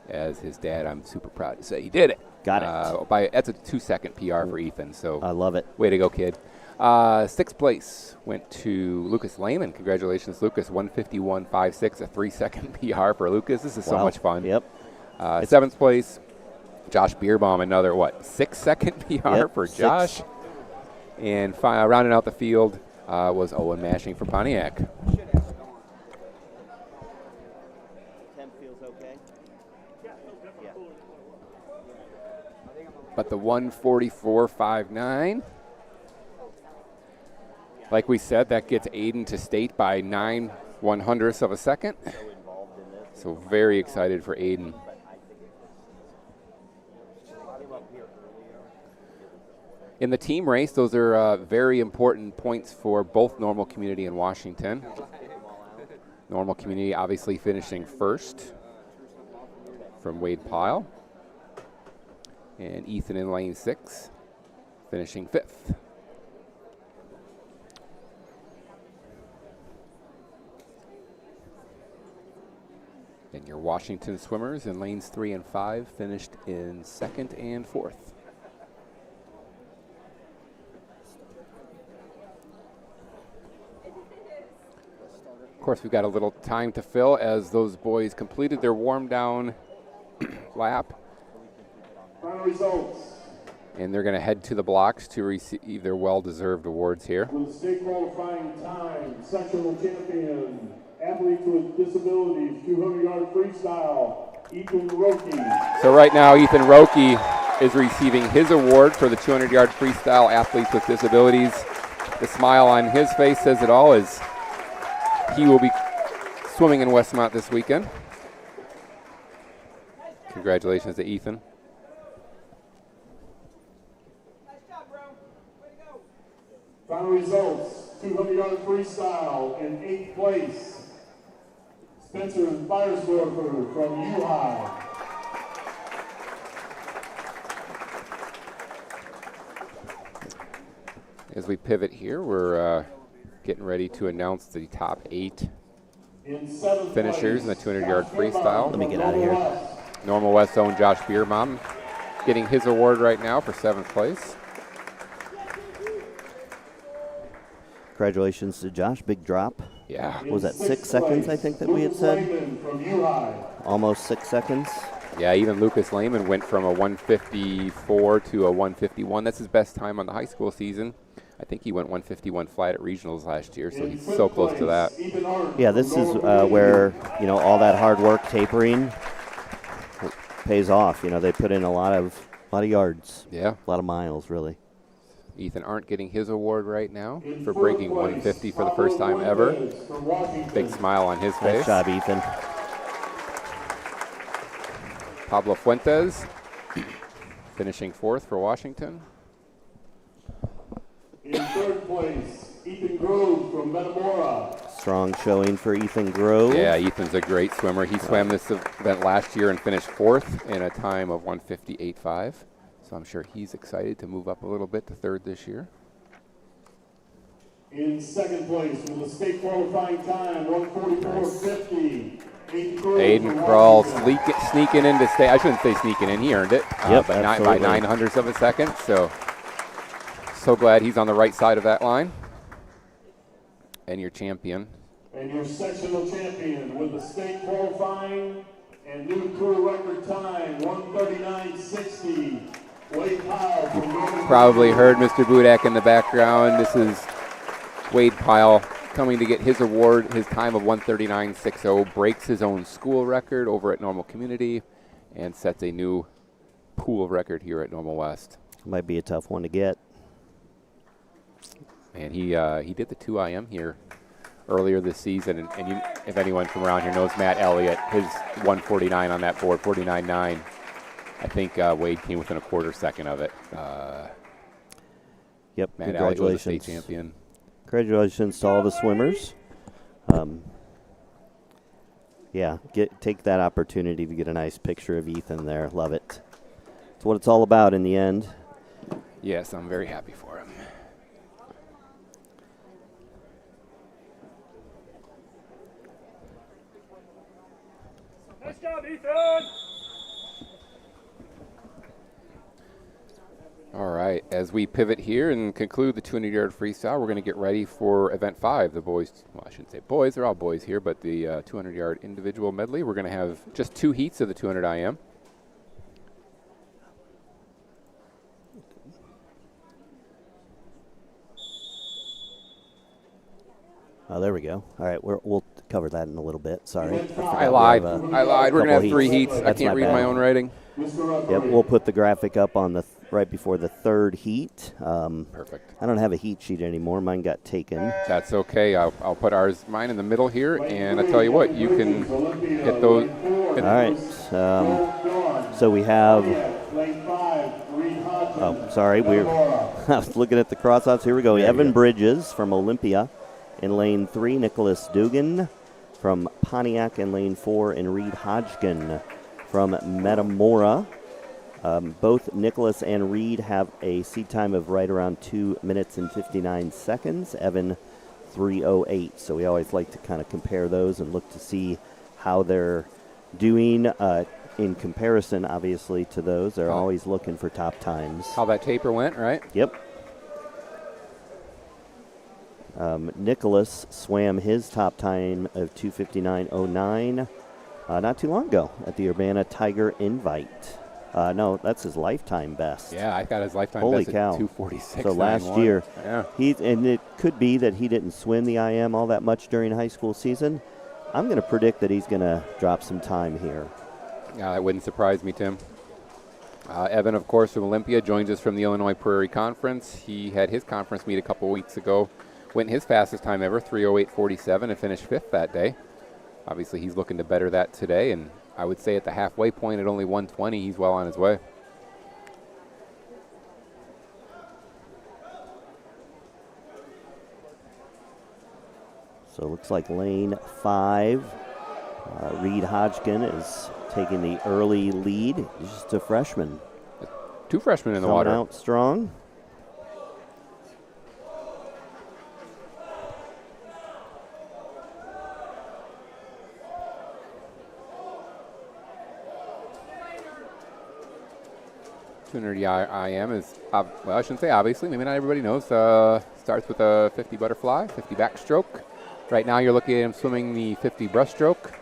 as his dad, I'm super proud to say he did it. Got it. That's a 2-second PR for Ethan. So I love it. Way to go, kid. 6th place went to Lucas Lehman. Congratulations, Lucas. 151.56, a 3-second PR for Lucas. This is so much fun. Yep. 7th place, Josh Beerbaum, another 6-second PR for Josh. And rounding out the field was Owen Mashing from Pontiac. But the 144.59, like we said, that gets Aiden to state by 9/100ths of a second. So very excited for Aiden. In the team race, those are very important points for both Normal Community and Washington. Normal Community obviously finishing first from Wade Pyle. And Ethan in lane 6, finishing 5th. And your Washington swimmers in lanes 3 and 5 finished in 2nd and 4th. Of course, we've got a little time to fill as those boys completed their warm down lap. Final results. And they're going to head to the blocks to receive their well-deserved awards here. With state qualifying time, sectional champion, athlete with disabilities, 200-yard freestyle, Ethan Roki. So right now, Ethan Roki is receiving his award for the 200-yard freestyle athletes with disabilities. The smile on his face says it all, as he will be swimming in Westmont this weekend. Congratulations to Ethan. Final results, 200-yard freestyle in 8th place, Spencer Firestorfer from U-High. As we pivot here, we're getting ready to announce the top 8 finishers in the 200-yard freestyle. Let me get out of here. Normal West own Josh Beerbaum getting his award right now for 7th place. Congratulations to Josh. Big drop. Yeah. What was that 6 seconds, I think, that we had said? Almost 6 seconds. Yeah, even Lucas Lehman went from a 154 to a 151. That's his best time on the high school season. I think he went 151 flat at regionals last year, so he's so close to that. Yeah, this is where, all that hard work tapering pays off. They put in a lot of yards. Yeah. A lot of miles, really. Ethan Arndt getting his award right now for breaking 150 for the first time ever. Big smile on his face. Nice job, Ethan. Pablo Fuentes finishing 4th for Washington. In 3rd place, Ethan Grove from Metamora. Strong showing for Ethan Grove. Yeah, Ethan's a great swimmer. He swam this event last year and finished 4th in a time of 158.5. So I'm sure he's excited to move up a little bit to 3rd this year. In 2nd place with a state qualifying time, 144.50. Aiden Kroll sneaking into state. I shouldn't say sneaking in. He earned it Yep, by 9/100ths of a second. So glad he's on the right side of that line. And your champion. And your sectional champion with a state qualifying and new career record time, 139.60. Wade Pyle from Northern Probably heard Mr. Budak in the background. This is Wade Pyle coming to get his award. His time of 139.60 breaks his own school record over at Normal Community and sets a new pool record here at Normal West. Might be a tough one to get. And he did the 2IM here earlier this season. And if anyone from around here knows Matt Elliott, his 149 on that board, 49.9. I think Wade came within a quarter second of it. Yep, Matt Elliott was a state champion. Congratulations to all the swimmers. Yeah, take that opportunity to get a nice picture of Ethan there. Love it. It's what it's all about in the end. Yes, I'm very happy for him. Nice job, Ethan! All right, as we pivot here and conclude the 200-yard freestyle, we're going to get ready for event 5. The boys, well, I shouldn't say boys, they're all boys here, but the 200-yard individual medley. We're going to have just 2 heats of the 200 IM. Oh, there we go. All right, we'll cover that in a little bit. Sorry. I lied. We're going to have 3 heats. I can't read my own writing. Yep, we'll put the graphic up on the right before the 3rd heat. Perfect. I don't have a heat sheet anymore. Mine got taken. That's okay. I'll put mine in the middle here, and I tell you what, you can hit those. All right. So we have. Oh, sorry. I was looking at the crossouts. Here we go. Evan Bridges from Olympia in lane 3. Nicholas Dugan from Pontiac in lane 4, and Reed Hodgkin from Metamora. Both Nicholas and Reed have a seat time of right around 2 minutes and 59 seconds. Evan 3:08. So we always like to kind of compare those and look to see how they're doing in comparison, obviously, to those. They're always looking for top times. How that taper went, right? Yep. Nicholas swam his top time of 2:59.09 not too long ago at the Urbana Tiger Invite. No, that's his lifetime best. Yeah, I got his lifetime Holy best cow. at 2:46. So last year, yeah. and it could be that he didn't swim the IM all that much during high school season. I'm going to predict that he's going to drop some time here. Yeah, that wouldn't surprise me, Tim. Evan, of course, from Olympia, joins us from the Illinois Prairie Conference. He had his conference meet a couple weeks ago. Went his fastest time ever, 3:08.47, and finished 5th that day. Obviously, he's looking to better that today, and I would say at the halfway point at only 1:20, he's well on his way. So it looks like lane 5, Reed Hodgkin is taking the early lead. He's just a freshman. 2 freshmen in the Coming water. out strong. IM is, well, I shouldn't say obviously, maybe not everybody knows. Starts with a 50 butterfly, 50 backstroke. Right now you're looking at him swimming the 50 breaststroke.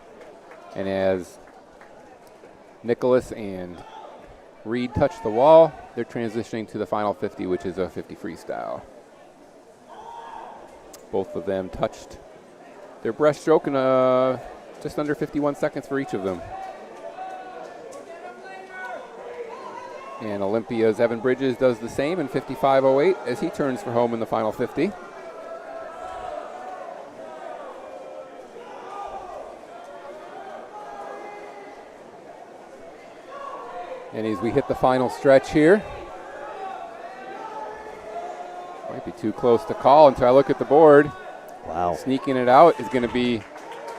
And as Nicholas and Reed touch the wall, they're transitioning to the final 50, which is a 50 freestyle. Both of them touched their breaststroke in just under 51 seconds for each of them. And Olympia's Evan Bridges does the same in 55:08 as he turns for home in the final 50. And as we hit the final stretch here, might be too close to call until I look at the board. Wow. Sneaking it out is going to be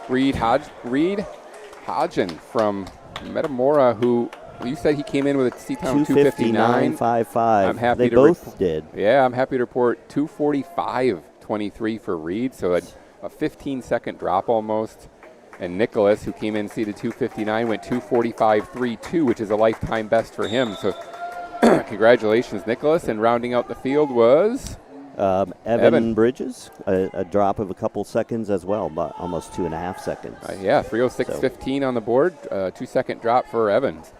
Reed Hodgkin from Metamora, who you said he came in with a seat time of 2:59.55. I'm happy they to both did. Yeah, I'm happy to report 2:45.23 for Reed, so a 15-second drop almost. And Nicholas, who came in seated 2:59, went 2:45.32, which is a lifetime best for him. So congratulations, Nicholas. And rounding out the field was Evan Bridges, a drop of a couple seconds as well, but almost 2.5 seconds. Yeah, 3:06.15 on the board, 2-second drop for Evans.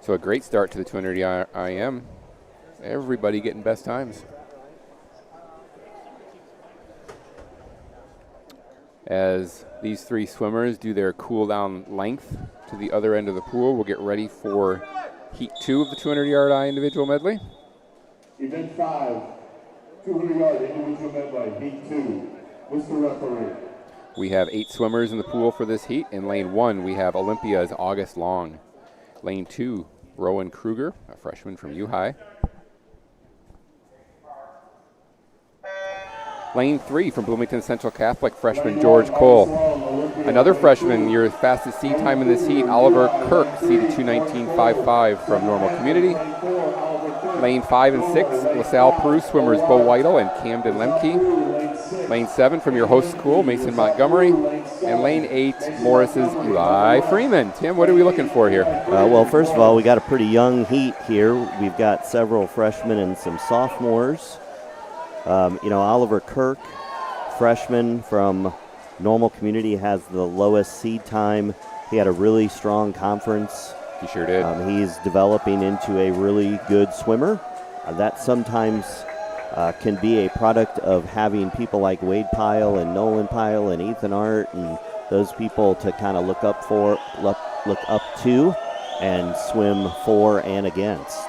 So a great start to the 200 IM. Everybody getting best times. As these 3 swimmers do their cool down length to the other end of the pool, we'll get ready for Heat 2 of the 200-yard individual medley. Event 5, 200-yard individual medley, Heat 2. Mr. Referee. We have 8 swimmers in the pool for this heat. In lane 1, we have Olympia's August Long. Lane 2, Rowan Kruger, a freshman from U-High. Lane 3 from Bloomington Central Catholic, freshman George Cole. Another freshman, your fastest seed time in this heat, Oliver Kirk, seeded 2:19.55 from Normal Community. Lane 5 and 6, LaSalle Peru swimmers Bo Weidel and Camden Lemke. Lane 7 from your host school, Mason Montgomery. And lane 8, Morris's Eli Freeman. Tim, what are we looking for here? Well, first of all, we got a pretty young heat here. We've got several freshmen and some sophomores. Oliver Kirk, freshman from Normal Community, has the lowest seed time. He had a really strong conference. He sure did. He's developing into a really good swimmer. That sometimes can be a product of having people like Wade Pyle and Nolan Pyle and Ethan Art and those people to kind of look up to and swim for and against.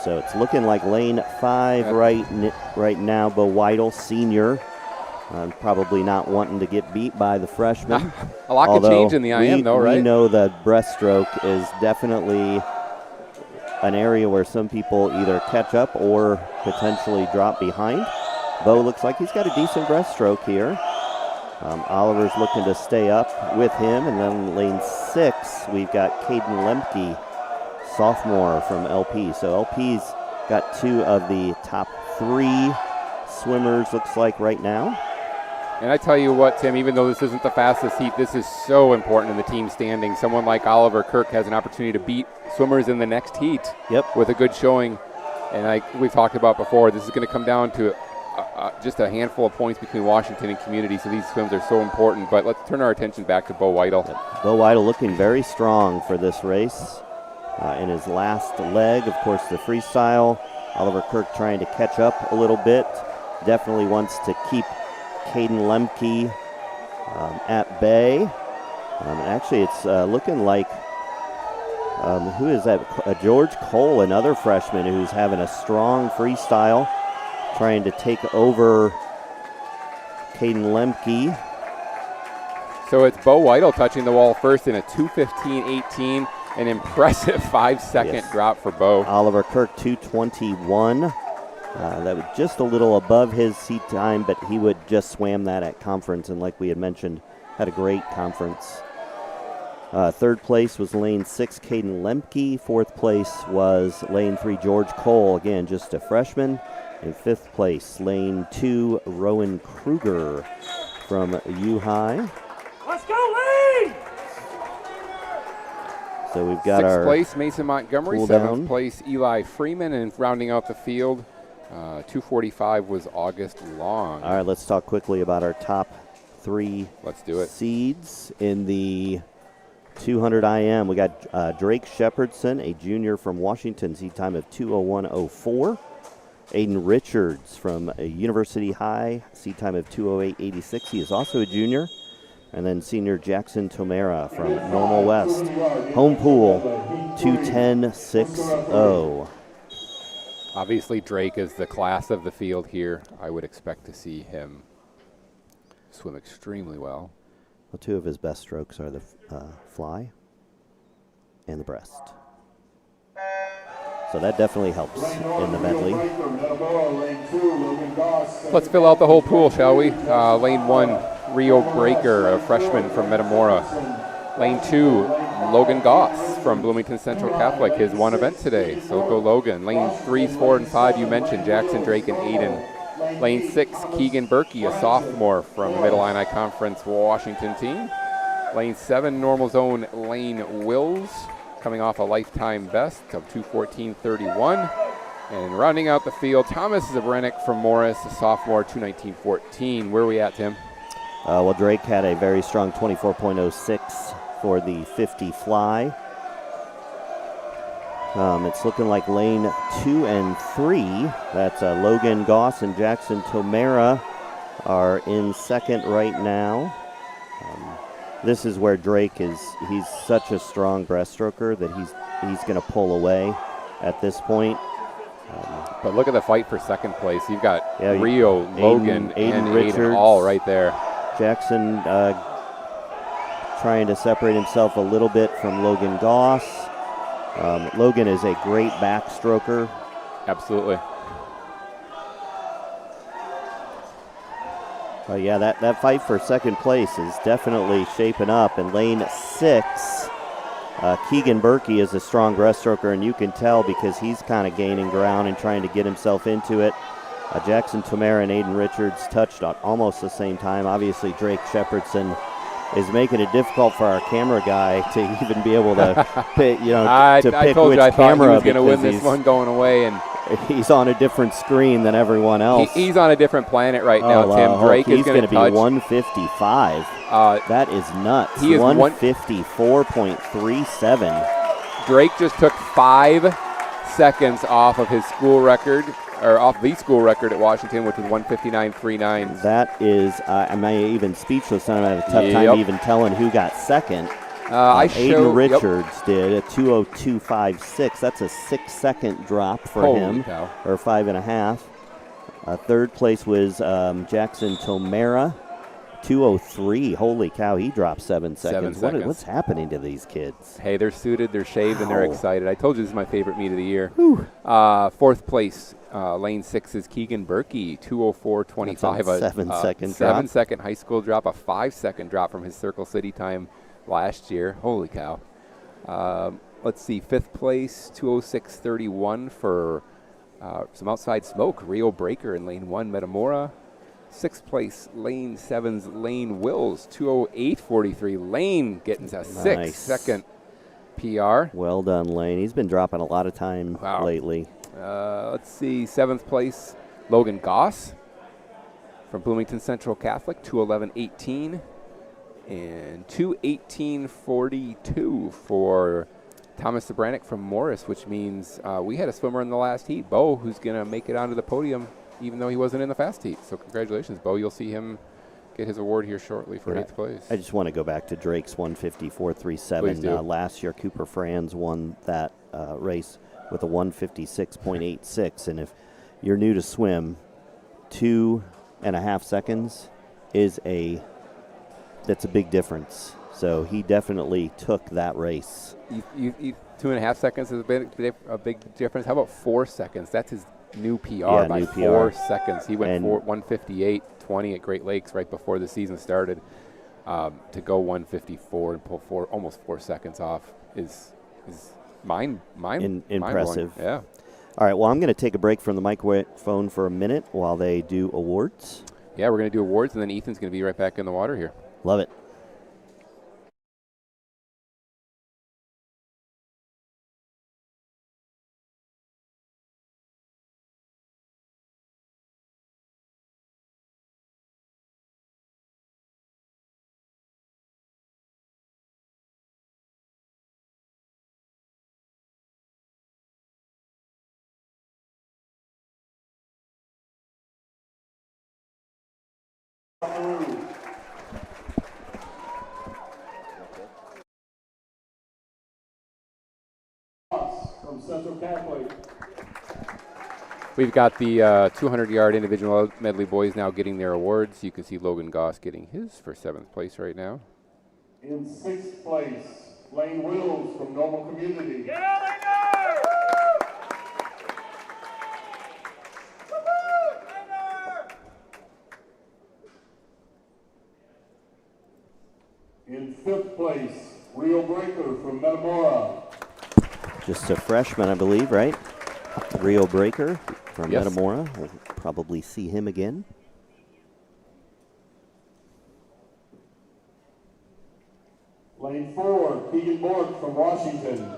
So it's looking like lane 5 right now. Bo Weidel, senior, probably not wanting to get beat by the freshman. A lot could change in the IM, though, right? We know that breaststroke is definitely an area where some people either catch up or potentially drop behind. Bo looks like he's got a decent breaststroke here. Oliver's looking to stay up with him. And then lane 6, we've got Caden Lemke, sophomore from LP. So LP's got 2 of the top 3 swimmers, looks like, right now. And I tell you what, Tim, even though this isn't the fastest heat, this is so important in the team standing. Someone like Oliver Kirk has an opportunity to beat swimmers in the next heat with a good showing. And like we've talked about before, this is going to come down to just a handful of points between Washington and Community, so these swims are so important. But let's turn our attention back to Bo Weidel. Bo Weidel looking very strong for this race. In his last leg, of course, the freestyle. Oliver Kirk trying to catch up a little bit. Definitely wants to keep Caden Lemke at bay. Actually, it's looking like, who is that? George Cole, another freshman who's having a strong freestyle, trying to take over Caden Lemke. So it's Bo Weidel touching the wall first in a 2:15.18. An impressive 5-second drop for Bo. Oliver Kirk, 2:21. That was just a little above his seat time, but he would just swam that at conference, and like we had mentioned, had a great conference. Third place was lane 6, Caden Lemke. Fourth place was lane 3, George Cole, again, just a freshman. In fifth place, lane 2, Rowan Kruger from U-High. Let's go, Lee! So we've got our 6th place, Mason Montgomery. cool 7th down. place, Eli Freeman. And rounding out the field, 2:45 was August Long. All right, let's talk quickly about our top 3 Let's do it. seeds in the 200 IM. We got Drake Shepherdson, a junior from Washington, seed time of 2:01.04. Aiden Richards from University High, seed time of 2:08.86. He is also a junior. And then senior Jackson Tomera from Normal West. Home pool, 2:10.60. Obviously, Drake is the class of the field here. I would expect to see him swim extremely well. Well, 2 of his best strokes are the fly and the breast. So that definitely helps in the medley. Let's fill out the whole pool, shall we? Lane 1, Rio Breaker, a freshman from Metamora. Lane 2, Logan Goss from Bloomington Central Catholic, his one event today. So go Logan. Lane 3, 4, and 5, you mentioned Jackson, Drake, and Aiden. Lane 6, Keegan Berkey, a sophomore from the Mid-Illini Conference Washington team. Lane 7, Normal Zone, Lane Wills, coming off a lifetime best of 2:14.31. And rounding out the field, Thomas Zabrenick from Morris, a sophomore, 2:19.14. Where are we at, Tim? Well, Drake had a very strong 24.06 for the 50 fly. It's looking like lane 2 and 3. That's Logan Goss and Jackson Tomera are in second right now. This is where Drake is. He's such a strong breaststroker that he's going to pull away at this point. But look at the fight for second place. You've got Yeah, Rio, Logan, and Richards. Aiden all right there. Jackson trying to separate himself a little bit from Logan Goss. Logan is a great backstroker. Absolutely. Oh, yeah, that fight for second place is definitely shaping up. In lane 6, Keegan Berkey is a strong breaststroker, and you can tell because he's kind of gaining ground and trying to get himself into it. Jackson Tomera and Aiden Richards touched at almost the same time. Obviously, Drake Shepherdson is making it difficult for our camera guy to even be able to pick, I pick told which you I thought camera he was going to win because this one going away, and he's on a different screen than everyone else. he's on a different planet right now, Tim. Drake is going to be 155. That is nuts. He is 154.37. Drake just took 5 seconds off of his school record, or off the school record at Washington, which was 159.39. That is, I'm even speechless. I have a tough time even telling who got second. Aiden Richards did a 2:02.56. That's a 6-second drop for him, cow. Or 5.5. Third place was Jackson Tomera, 2:03. Holy cow, he dropped 7 seconds. What's happening to these kids? Hey, they're suited, they're shaved, and they're excited. I told you this is my favorite meet of the year. Fourth place, lane 6 is Keegan Berkey, 2:04.25. A 7-second drop. 7-second high school drop, a 5-second drop from his Circle City time last year. Holy cow. Let's see, 5th place, 2:06.31 for some outside smoke. Rio Breaker in lane 1, Metamora. 6th place, lane 7's Lane Wills, 2:08.43. Lane getting a 6-second PR. Well done, Lane. He's been dropping a lot of time lately. Let's see, 7th place, Logan Goss from Bloomington Central Catholic, 2:11.18. And 2:18.42 for Thomas Zabranik from Morris, which means we had a swimmer in the last heat, Bo, who's going to make it onto the podium even though he wasn't in the fast heat. So congratulations, Bo. You'll see him get his award here shortly for 8th place. I just want to go back to Drake's 154.37. Last year, Cooper Franz won that race with a 156.86. And if you're new to swim, 2.5 seconds is that's a big difference. So he definitely took that race. 2.5 seconds is a big difference. How about 4 seconds? That's his new PR by 4 seconds. He went 158.20 at Great Lakes right before the season started. To go 154 and pull almost 4 seconds off is impressive. Yeah. All right, well, I'm going to take a break from the microphone for a minute while they do awards. Yeah, we're going to do awards, and then Ethan's going to be right back in the water here. Love it. From Central Catholic. We've got the 200-yard individual medley boys now getting their awards. You can see Logan Goss getting his for 7th place right now. In 6th place, Lane Wills from Normal Community. In 5th place, Rio Breaker from Metamora. Just a freshman, I believe, right? Rio Breaker from Metamora. We'll probably see him again. Lane 4, Keegan Bork from Washington.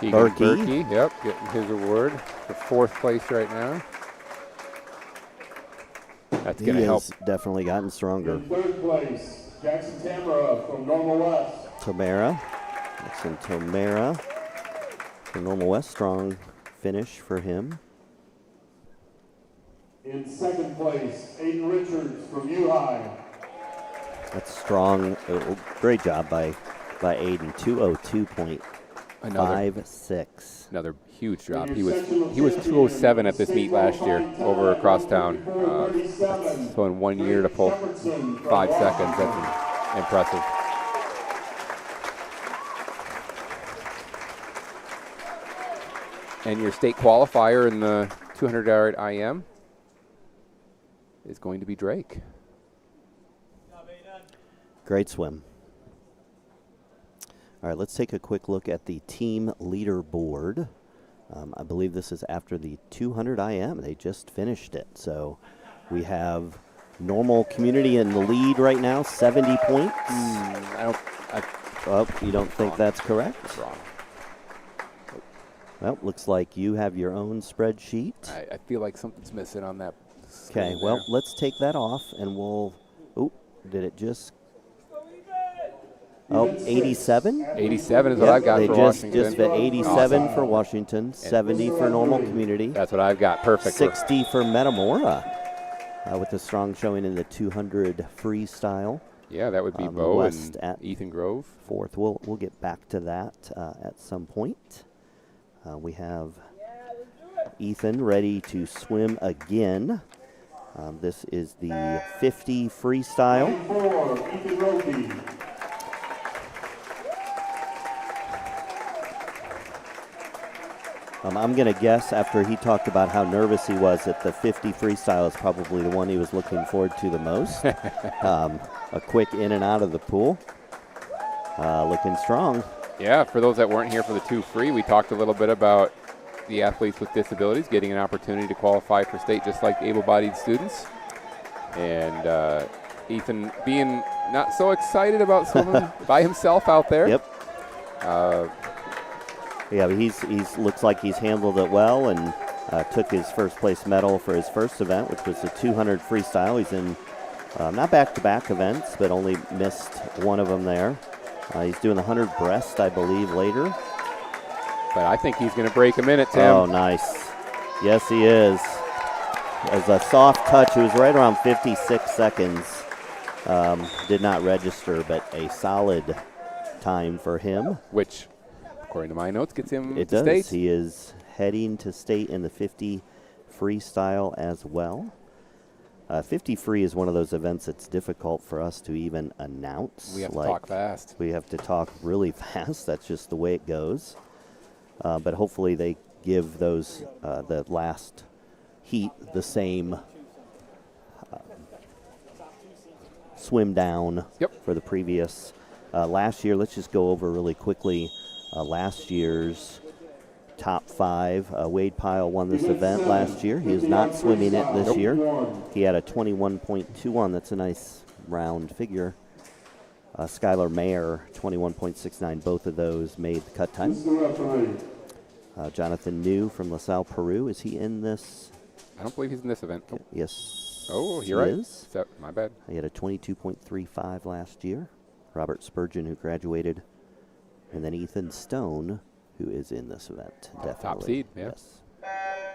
Keegan Berkey, getting his award for 4th place right now. That's going to help. Definitely gotten stronger. In 3rd place, Jackson Tamara from Normal West. Jackson Tomera from Normal West. Strong finish for him. In 2nd place, Aiden Richards from U-High. That's strong. Great job by Aiden. 2:02.56. Another huge drop. He was 2:07 at this meet last year over across town. So in 1 year to pull 5 seconds, that's impressive. And your state qualifier in the 200-yard IM is going to be Drake. Great swim. All right, let's take a quick look at the team leaderboard. I believe this is after the 200 IM. They just finished it. So we have Normal Community in the lead right now, 70 points. You don't think that's correct? That's wrong. Well, looks like you have your own spreadsheet. I feel like something's missing on that. Okay, well, let's take that off and we'll, did it just, 87? 87 is what I've got they for just Washington. fit 87 for Washington, 70 for Normal Community. That's what I've got. Perfect. 60 for Metamora, with a strong showing in the 200 freestyle. Yeah, that would be Bo West and at Ethan Grove. Fourth. We'll get back to that at some point. We have Ethan ready to swim again. This is the 50 freestyle. I'm going to guess after he talked about how nervous he was that the 50 freestyle is probably the one he was looking forward to the most. A quick in and out of the pool. Looking strong. Yeah, for those that weren't here for the 2 free, we talked a little bit about the athletes with disabilities getting an opportunity to qualify for state just like able-bodied students. And Ethan being not so excited about swimming by himself out there. Yep. Yeah, but he's looks like he's handled it well and took his first place medal for his first event, which was the 200 freestyle. He's in not back-to-back events, but only missed one of them there. He's doing the 100 breast, I believe, later. But I think he's going to break a minute, Tim. Oh, nice. Yes, he is. As a soft touch, it was right around 56 seconds. Did not register, but a solid time for him. Which, according to my notes, gets him It to does. state. He is heading to state in the 50 freestyle as well. 50 free is one of those events that's difficult for us to even announce. We have to talk fast. We have to talk really fast. That's just the way it goes. But hopefully they give those the last heat the same swim down for the previous. Last year, let's just go over really quickly last year's top 5. Wade Pyle won this event last year. He is not swimming it this year. He had a 21.21. That's a nice round figure. Skylar Mayer, 21.69. Both of those made the cut time. Jonathan New from LaSalle, Peru. Is he in this? I don't believe he's in this event. Yes. Oh, you're right. Is. So, my bad. He had a 22.35 last year. Robert Spurgeon, who graduated. And then Ethan Stone, who is in this event. Definitely. Top seed, yeah. Yes.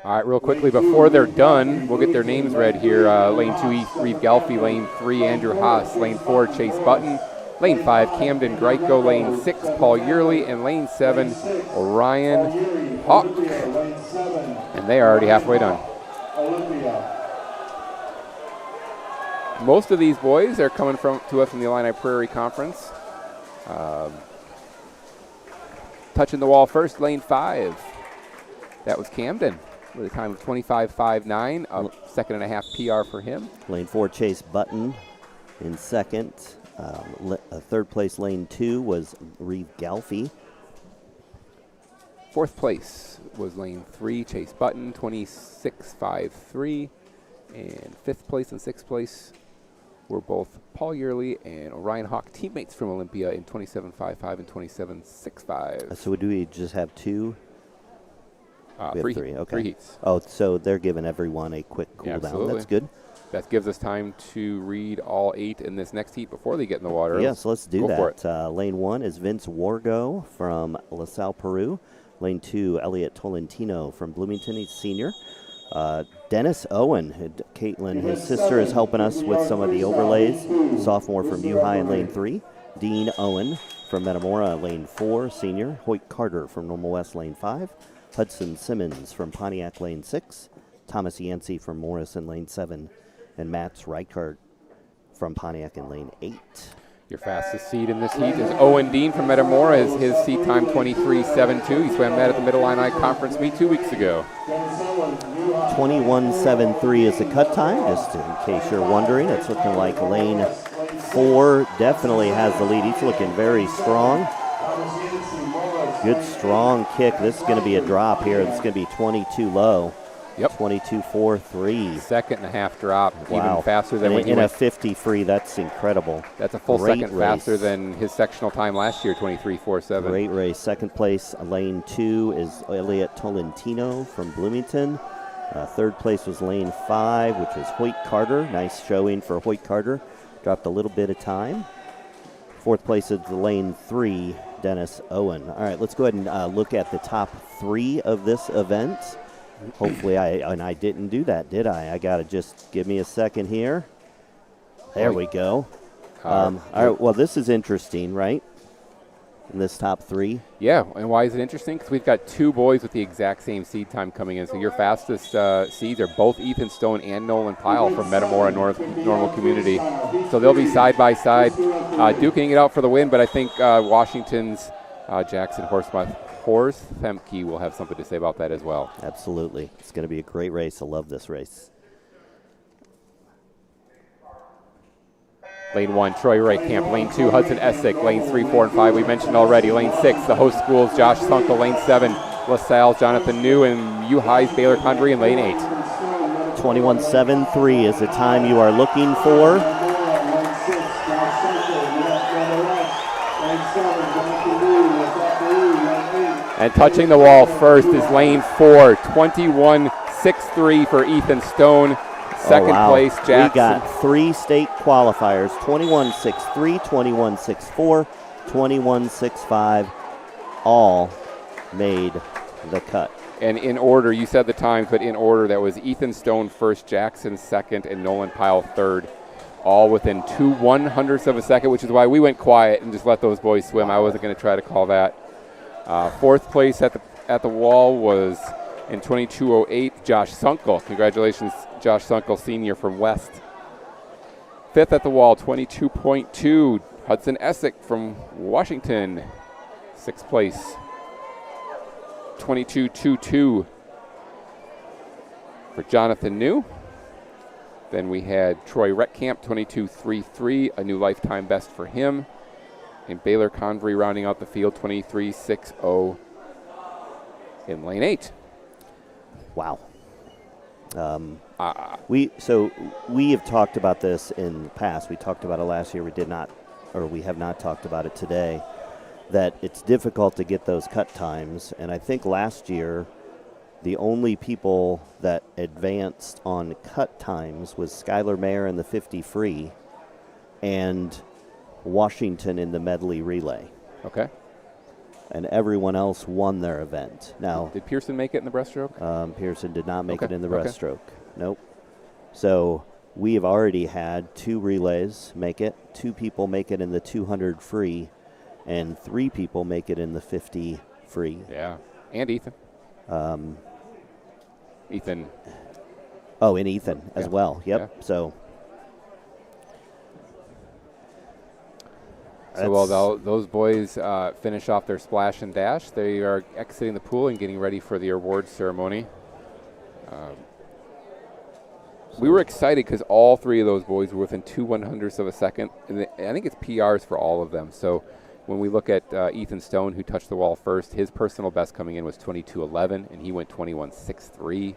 All right, real quickly, before they're done, we'll get their names read here. Lane 2, Reeve Galfie. Lane 3, Andrew Haas. Lane 4, Chase Button. Lane 5, Camden Greiko. Lane 6, Paul Yearley. And Lane 7, Orion Hawk. And they are already halfway done. Most of these boys are coming to us from the Illini Prairie Conference. Touching the wall first, lane 5. That was Camden with a time of 25.59, a second and a half PR for him. Lane 4, Chase Button in second. Third place, lane 2, was Reeve Galfie. Fourth place was lane 3, Chase Button, 26.53. And fifth place and sixth place were both Paul Yearley and Orion Hawk, teammates from Olympia, in 27.55 and 27.65. So do we just have 2? We have 3, okay. 3 heats. Oh, so they're giving everyone a quick cool down. Absolutely. That's good. That gives us time to read all 8 in this next heat before they get in the water. Yes, let's do Go that. for it. Lane 1 is Vince Wargo from LaSalle, Peru. Lane 2, Elliot Tolentino from Bloomington. He's senior. Dennis Owen, Caitlin, his sister, is helping us with some of the overlays. Sophomore from U-High in lane 3. Dean Owen from Metamora, lane 4, senior. Hoyt Carter from Normal West, lane 5. Hudson Simmons from Pontiac, lane 6. Thomas Yancey from Morrison, lane 7. And Matt Reichart from Pontiac in lane 8. Your fastest seed in this heat is Owen Dean from Metamora. His seed time 23.72. He swam that at the Mid-Illini Conference meet 2 weeks ago. 21.73 is the cut time, just in case you're wondering. It's looking like lane 22-4, definitely has the lead. He's looking very strong. Good strong kick. This is going to be a drop here. This is going to be 22 low. Yep. 22-4-3. Second and a half drop, Wow. even faster than when he in a went. 50 free. That's incredible. That's a full Great second race. faster than his sectional time last year, 23.47. Great race. Second place, lane 2, is Elliot Tolentino from Bloomington. Third place was lane 5, which is Hoyt Carter. Nice showing for Hoyt Carter. Dropped a little bit of time. Fourth place is lane 3, Dennis Owen. All right, let's go ahead and look at the top 3 of this event. Hopefully, I didn't do that, did I? I got to just give me a second here. There we go. All right, well, this is interesting, right? In this top 3. Yeah, and why is it interesting? Because we've got 2 boys with the exact same seed time coming in. So your fastest seeds are both Ethan Stone and Nolan Pyle from Metamora Normal Community. So they'll be side by side, duking it out for the win. But I think Washington's Jackson Horse-Themke will have something to say about that as well. Absolutely. It's going to be a great race. I love this race. Lane 1, Troy Camp. Lane 2, Hudson Essick. Lane 3, 4, and 5, we mentioned already. Lane 6, the host schools, Josh Sunkel. Lane 7, LaSalle, Jonathan New, and U-High's Baylor Condrey in lane 8. 21-7-3 is the time you are looking for. And touching the wall first is lane 4, 21-6-3 for Ethan Stone. Second place, Jackson. We got 3 state qualifiers, 21-6-3, 21-6-4, 21-6-5, all made the cut. And in order, you said the times, but in order, that was Ethan Stone first, Jackson second, and Nolan Pyle third, all within 2 100ths of a second, which is why we went quiet and just let those boys swim. I wasn't going to try to call that. Fourth place at the wall was in 22:08, Josh Sunkel. Congratulations, Josh Sunkel, senior from West. Fifth at the wall, 22.2, Hudson Essick from Washington. Sixth place, 22.22 for Jonathan New. Then we had Troy Retkamp, 22.33, a new lifetime best for him. And Baylor Convery rounding out the field, 23.60 in lane 8. Wow. We have talked about this in the past. We talked about it last year. We have not talked about it today. That it's difficult to get those cut times, and I think last year the only people that advanced on cut times was Skylar Mayer in the 50 free, and Washington in the medley relay. Okay. And everyone else won their event. Now, did Pearson make it in the breaststroke? Pearson did not make it in the breaststroke. Nope. So we have already had 2 relays make it, 2 people make it in the 200 free, and 3 people make it in the 50 free. Yeah, and Ethan. Ethan. Oh, and Ethan as well. Yep. Yeah. So well, those boys finish off their splash and dash. They are exiting the pool and getting ready for the awards ceremony. We were excited because all 3 of those boys were within 2 100ths of a second. And I think it's PRs for all of them. So when we look at Ethan Stone, who touched the wall first, his personal best coming in was 22.11, and he went 21.63.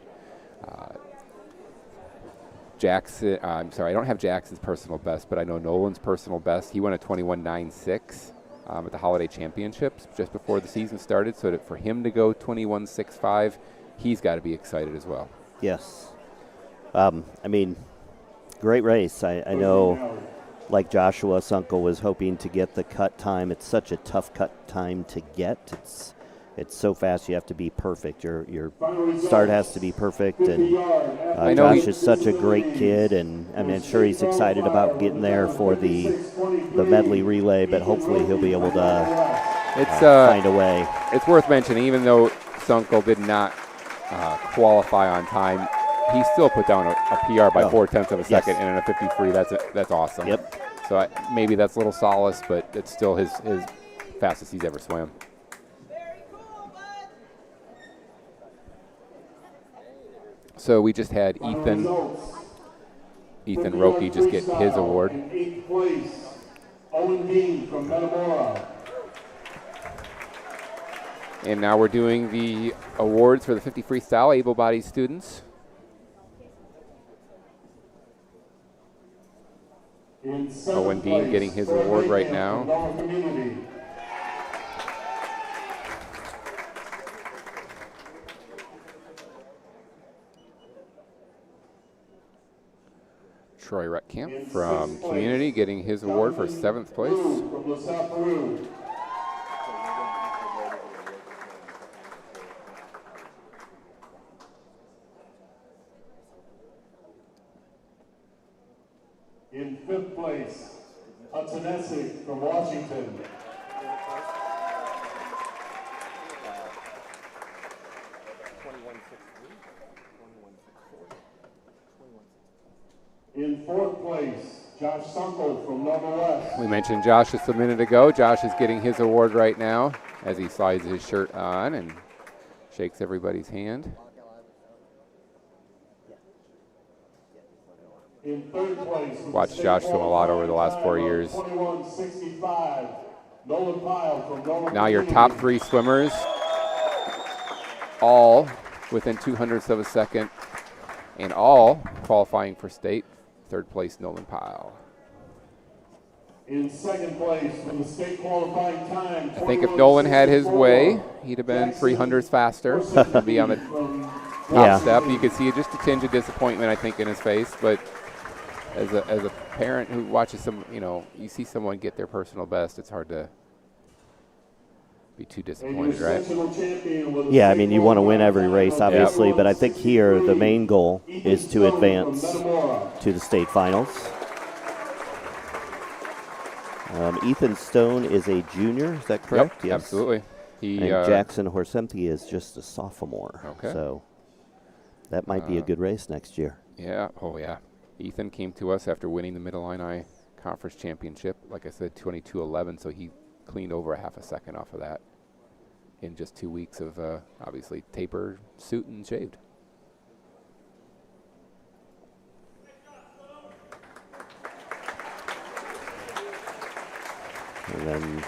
Jackson, I'm sorry, I don't have Jackson's personal best, but I know Nolan's personal best. He went a 21.96 at the Holiday Championships just before the season started. So for him to go 21.65, he's got to be excited as well. yes. I mean, great race. I know, like Joshua Sunkel was hoping to get the cut time. It's such a tough cut time to get. It's so fast. You have to be perfect. Your start has to be perfect. And Josh is such a great kid, and I'm sure he's excited about getting there for the medley relay. But hopefully he'll be able to find a way. It's worth mentioning, even though Sunkel did not qualify on time, he still put down a PR by 0.4 of a second, and in a 50 free. That's awesome. Yep. So maybe that's a little solace, but it's still his fastest he's ever swam. So we just had Ethan Ethan Roki just get his award. In 8th place, Owen Dean from Metamora. And now we're doing the awards for the 50 freestyle able-bodied students. In 7th Owen Dean place, getting his Fred award right Mayhem now. from Normal Community. Troy Retkamp In from 6th Community place, getting his award for Jonathan 7th place. Blue from LaSalle, Peru. In 5th place, Hudson Essig from Washington. In 4th place, Josh Sunkel from Nova West. We mentioned Josh just a minute ago. Josh is getting his award right now as he slides his shirt on and shakes everybody's hand. In 3rd place, Watched Josh swim a lot over the last 4 years. 21:65, Nolan Pyle from Normal Now your Community. top 3 swimmers, all within 200ths of a second, and all qualifying for state. 3rd place, Nolan Pyle. In 2nd place from the state qualifying time. I think if Nolan had his way, he'd have been 300ths faster and be on the top step. You could see just a tinge of disappointment, I think, in his face. But as a parent who watches some, you see someone get their personal best, it's hard to be too disappointed, right? Yeah, I mean, you want to win every race, obviously, but I think here the main goal is to advance to the state finals. Ethan Stone is a junior, is that correct? Yep, yes, absolutely. And Jackson Horsempty is just a sophomore. Okay. So that might be a good race next year. Yeah, oh yeah. Ethan came to us after winning the Mid-Illini Conference Championship, like I said, 22:11, so he cleaned over a half a second off of that in just 2 weeks of obviously tapered, suit, and shaved. And then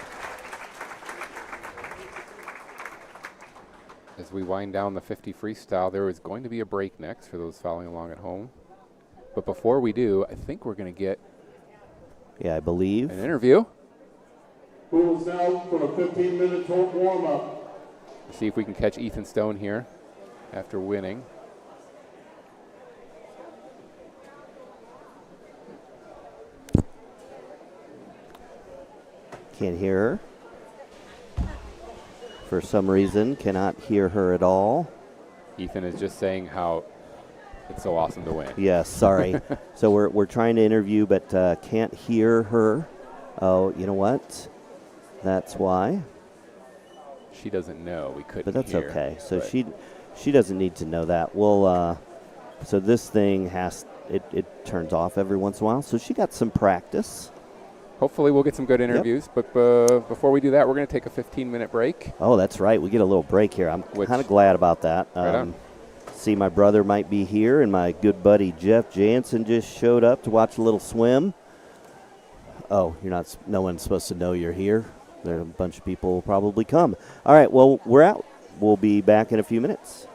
as we wind down the 50 freestyle, there is going to be a break next for those following along at home. But before we do, I think we're going to get I believe an interview. Pools now for a 15-minute warm-up. See if we can catch Ethan Stone here after winning. Can't hear her. For some reason, cannot hear her at all. Ethan is just saying how it's so awesome to win. Yes, sorry. So we're trying to interview, but can't hear her. Oh, you know what? That's why. She doesn't know. We couldn't. But that's hear, okay. So but she doesn't need to know that. We'll so this thing it turns off every once in a while. So she got some practice. hopefully we'll get some good interviews. But before we do that, we're going to take a 15-minute break. Oh, that's right. We get a little break here. I'm kind of glad about that. Right on. See, my brother might be here, and my good buddy Jeff Jansen just showed up to watch a little swim. Oh, you're not. No one's supposed to know you're here. There are a bunch of people will probably come. All right. Well, we're out. We'll be back in a few minutes.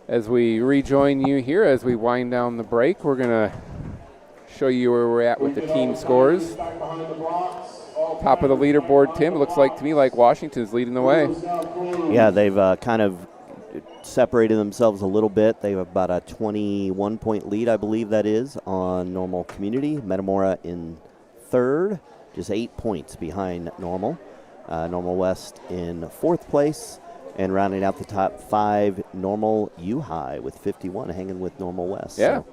As we rejoin you here, as we wind down the break, we're going to show you where we're at with the team scores. Top of the leaderboard, Tim, it looks like to me like Washington's leading the way. Yeah, they've kind of separated themselves a little bit. They have about a 21-point lead, I believe that is, on Normal Community. Metamora in third, just 8 points behind Normal. Normal West in fourth place. And rounding out the top 5, Normal U-High with 51, hanging with Normal West. Yeah. So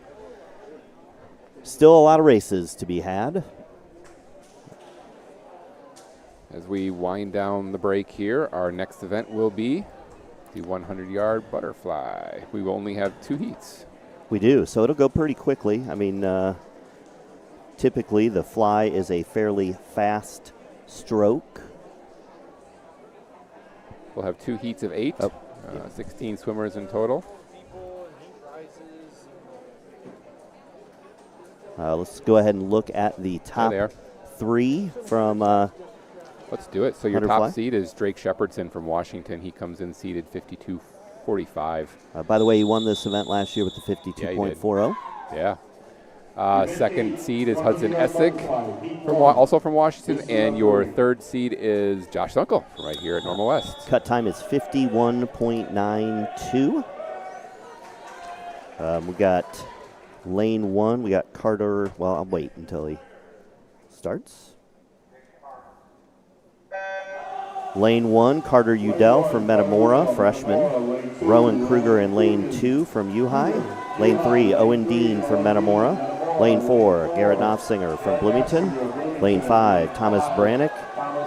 still a lot of races to be had. As we wind down the break here, our next event will be the 100-yard butterfly. We will only have 2 heats. We do, so it'll go pretty quickly. I mean, typically the fly is a fairly fast stroke. We'll have 2 heats of 8, 16 swimmers in total. Let's go ahead and look at the top 3 from Let's do it. So your top fly. seed is Drake Shepherdson from Washington. He comes in seeded 52.45. By the way, he won this event last year with the 52.40. Yeah. Second seed is Hudson Essig, also from Washington, and your third seed is Josh Sunkel from right here at Normal West. Cut time is 51.92. We got lane 1. We got Carter. Well, I'll wait until he starts. Lane 1, Carter Udell from Metamora, freshman. Rowan Kruger in lane 2 from U-High. Lane 3, Owen Dean from Metamora. Lane 4, Garrett Knopfsinger from Bloomington. Lane 5, Thomas Brannick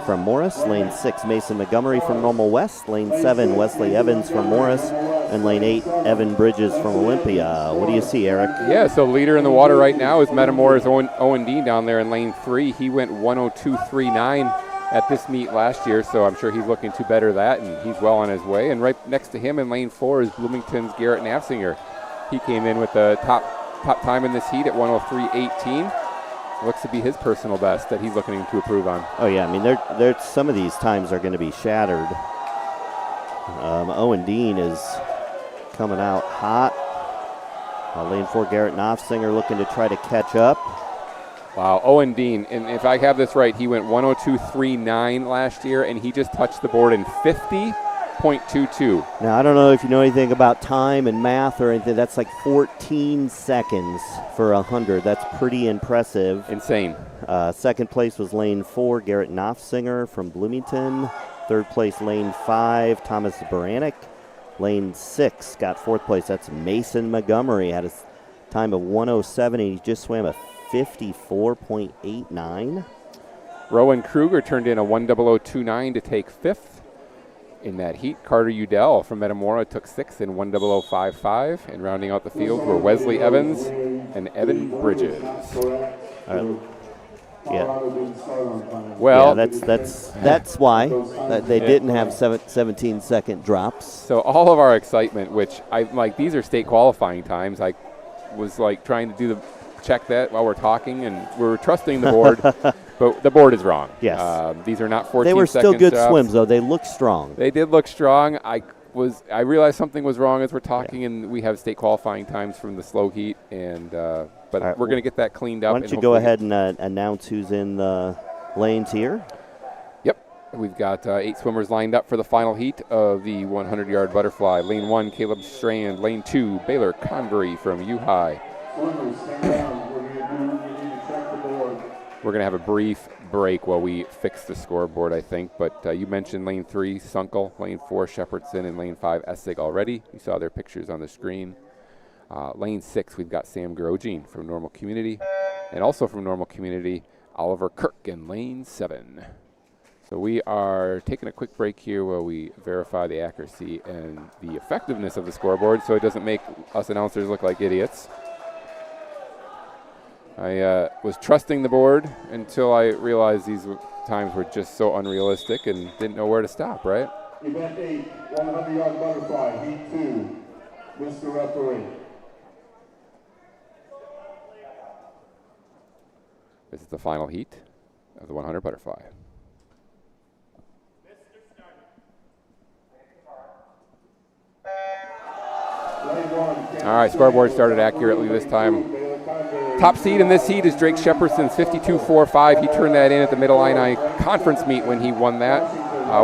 from Morris. Lane 6, Mason Montgomery from Normal West. Lane 7, Wesley Evans from Morris. And lane 8, Evan Bridges from Olympia. What do you see, Eric? Yeah, so leader in the water right now is Metamora's Owen Dean down there in lane 3. He went 102.39 at this meet last year, so I'm sure he's looking to better that, and he's well on his way. And right next to him in lane 4 is Bloomington's Garrett Knapsinger. He came in with the top time in this heat at 103.18. Looks to be his personal best that he's looking to improve on. Oh yeah, I mean, there's some of these times are going to be shattered. Owen Dean is coming out hot. Lane 4, Garrett Knopfsinger looking to try to catch up. Wow, Owen Dean, and if I have this right, he went 102.39 last year, and he just touched the board in 50.22. Now, I don't know if you know anything about time and math or anything. That's like 14 seconds for 100. That's pretty impressive. Insane. Second place was lane 4, Garrett Knopfsinger from Bloomington. Third place, lane 5, Thomas Baranek. Lane 6 got fourth place. That's Mason Montgomery. Had a time of 107, and he just swam a 54.89. Rowan Kruger turned in a 100.29 to take 5th in that heat. Carter Udell from Metamora took 6th in 100.55. And rounding out the field were Wesley Evans and Evan Bridges. Yeah. Well, yeah, that's why they didn't have 17-second drops. So all of our excitement, which these are state qualifying times. I was trying to check that while we're talking, and we're trusting the board, but the board is wrong. Yes. These are not 14 They were still good drops. swims, though. They looked strong. They did look strong. I realized something was wrong as we're talking, and we have state qualifying times from the slow heat, and but right, we're going to get that cleaned up. Why don't you go ahead and announce who's in the lanes here? Yep. We've got 8 swimmers lined up for the final heat of the 100-yard butterfly. Lane 1, Caleb Strand. Lane 2, Baylor Convery from U-High. We're going to have a brief break while we fix the scoreboard, I think. But you mentioned lane 3, Sunkel, lane 4, Shepherdson, and lane 5, Essig already. You saw their pictures on the screen. Lane 6, we've got Sam Grogine from Normal Community. And also from Normal Community, Oliver Kirk in lane 7. So we are taking a quick break here while we verify the accuracy and the effectiveness of the scoreboard so it doesn't make us announcers look like idiots. I was trusting the board until I realized these times were just so unrealistic and didn't know where to stop, right? Event 8, 100-yard butterfly, heat 2, Mr. Referee. This is the final heat of the 100 butterfly. All right, scoreboard started accurately this time. Top seed in this heat is Drake Shepherdson's 52.45. He turned that in at the Mid-Illini Conference meet when he won that.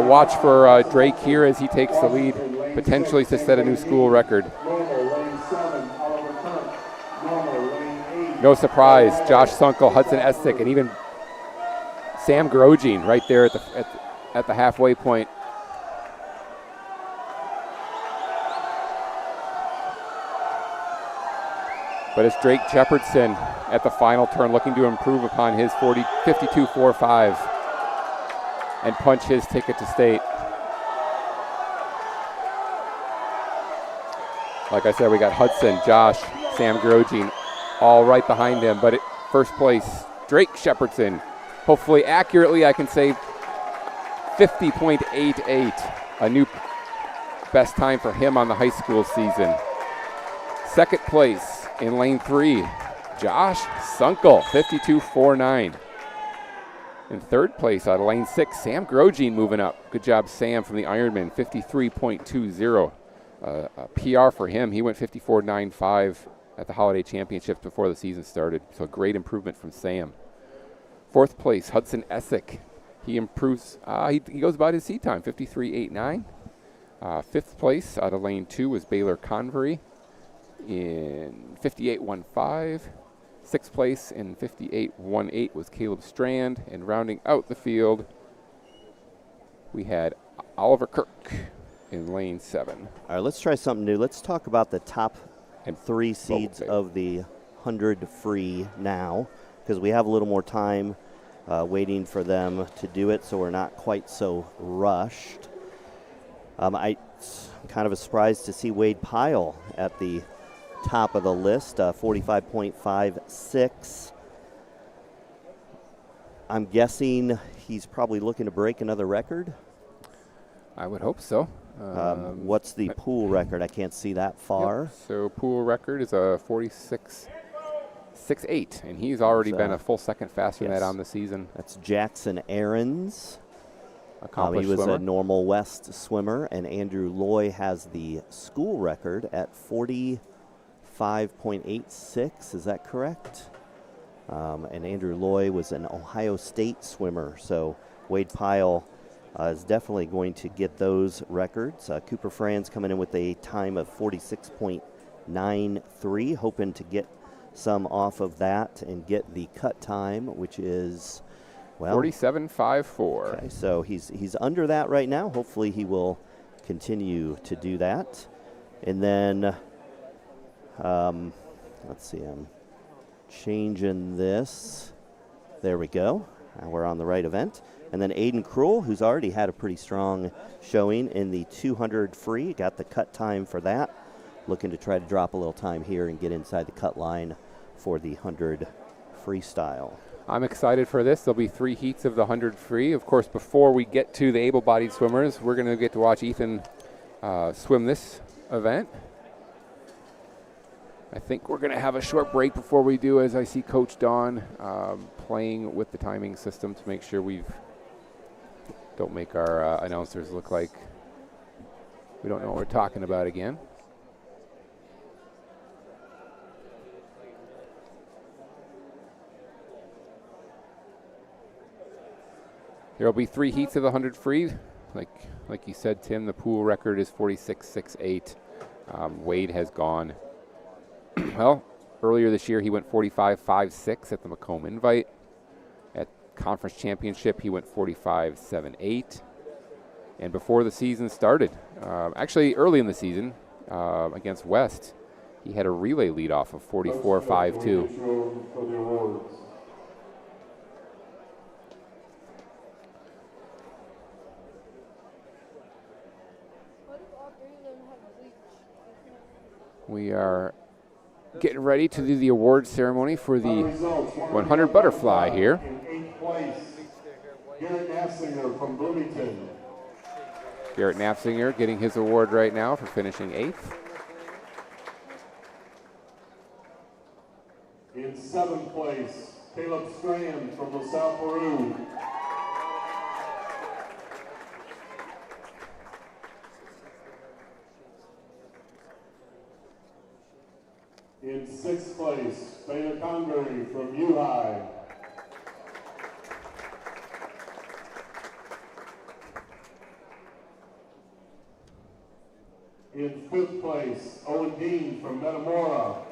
Watch for Drake here as he takes the lead, potentially to set a new school record. No surprise, Josh Sunkel, Hudson Estick, and even Sam Grogine right there at the halfway point. But it's Drake Shepardson at the final turn, looking to improve upon his 52.45 and punch his ticket to state. Like I said, we got Hudson, Josh, Sam Grogine, all right behind him. But at first place, Drake Shepardson. Hopefully accurately, I can say 50.88, a new best time for him on the high school season. Second place in lane 3, Josh Sunkel, 52.49. In third place out of lane 6, Sam Grogine moving up. Good job, Sam, from the Ironman, 53.20. A PR for him. He went 54.95 at the Holiday Championships before the season started. So great improvement from Sam. Fourth place, Hudson Essick. He improves. He goes about his seat time, 53.89. Fifth place out of lane 2 was Baylor Convery in 58.15. Sixth place in 58.18 was Caleb Strand. And rounding out the field, we had Oliver Kirk in lane 7. All right, let's try something new. Let's talk about the top 3 seeds of the 100 free now, because we have a little more time waiting for them to do it, so we're not quite so rushed. I'm kind of a surprise to see Wade Pyle at the top of the list, 45.56. I'm guessing he's probably looking to break another record. I would hope so. What's the pool record? I can't see that far. Yep. So pool record is a 46.68, and he's already been a full second faster than that on the season. That's Jackson Aarons. Accomplished he was swimmer. a normal West swimmer, and Andrew Loy has the school record at 45.86. Is that correct? And Andrew Loy was an Ohio State swimmer, so Wade Pyle is definitely going to get those records. Cooper Franz coming in with a time of 46.93, hoping to get some off of that and get the cut time, which is, well, 47.54. Okay, so he's under that right now. Hopefully he will continue to do that. And then, let's see, I'm changing this. There we go. Now we're on the right event. And then Aiden Krull, who's already had a pretty strong showing in the 200 free, got the cut time for that. Looking to try to drop a little time here and get inside the cut line for the 100 freestyle. I'm excited for this. There'll be 3 heats of the 100 free. Of course, before we get to the able-bodied swimmers, we're going to get to watch Ethan swim this event. I think we're going to have a short break before we do, as I see Coach Don playing with the timing system to make sure don't make our announcers look like we don't know what we're talking about again. There will be 3 heats of the 100 free. Like you said, Tim, the pool record is 46.68. Wade has gone, well, earlier this year he went 45.56 at the Macomb Invite. At Conference Championship, he went 45.78. And before the season started, actually early in the season against West, he had a relay leadoff of 44.52. We are getting ready to do the award ceremony for the 100 butterfly here. In 8th place, Garrett Nafsinger from Bloomington. Garrett Nafsinger getting his award right now for finishing 8th. In 7th place, Caleb Strand from LaSalle, Peru. 6th place, Baylor Conbury from U-High. In 5th place, Owen Dean from Metamora.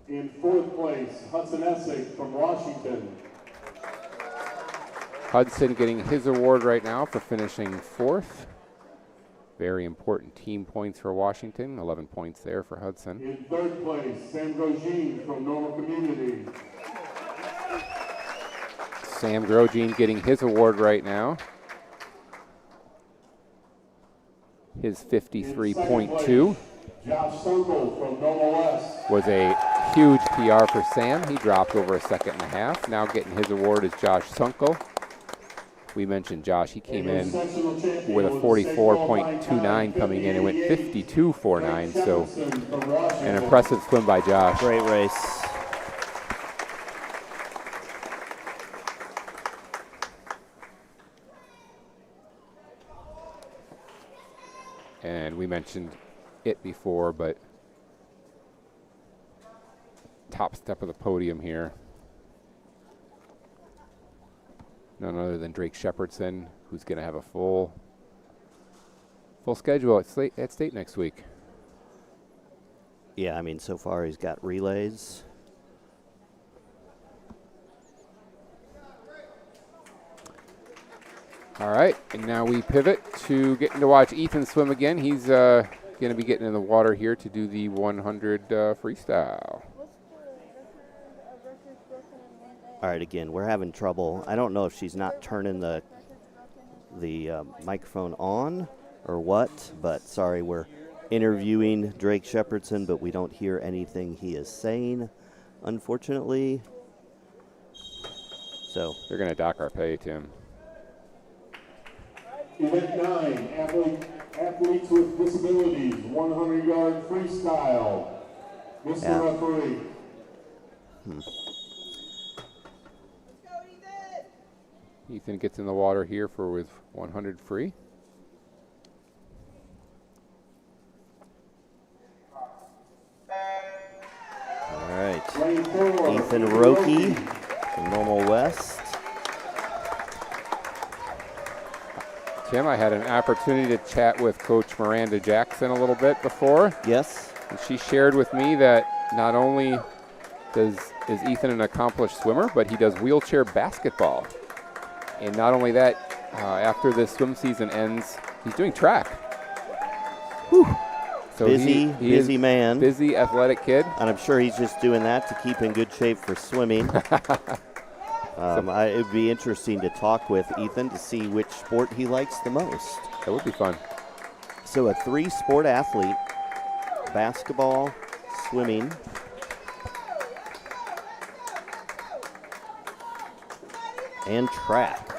In 4th place, Hudson Essig from Washington. Hudson getting his award right now for finishing 4th. Very important team points for Washington. 11 points there for Hudson. In 3rd place, Sam Grosjean from Normal Community. Sam Grosjean getting his award right now. His 53.2 Josh Sunkel from Normal West. was a huge PR for Sam. He dropped over a second and a half. Now getting his award is Josh Sunkel. We mentioned Josh. He came in with a 44.29 coming in and went 52.49. So an impressive swim by Josh. Great race. And we mentioned it before, but top step of the podium here. None other than Drake Shepherdson, who's going to have a full schedule at state next week. Yeah, I mean, so far he's got relays. All right, and now we pivot to getting to watch Ethan swim again. He's going to be getting in the water here to do the 100 freestyle. All right, again, we're having trouble. I don't know if she's not turning the microphone on or what, but sorry, we're interviewing Drake Shepherdson, but we don't hear anything he is saying, unfortunately. So they're going to dock our pay, Tim. Event 9, athletes with disabilities, 100-yard freestyle. Mr. Referee. Ethan gets in the water here with 100 free. all right, Ethan Roki from Normal West. Tim, I had an opportunity to chat with Coach Miranda Jackson a little bit before. Yes. And she shared with me that not only is Ethan an accomplished swimmer, but he does wheelchair basketball. And not only that, after this swim season ends, he's doing track. Whew. So busy man. Busy, athletic kid. And I'm sure he's just doing that to keep in good shape for swimming. It would be interesting to talk with Ethan to see which sport he likes the most. That would be fun. So a 3-sport athlete, basketball, swimming. And track.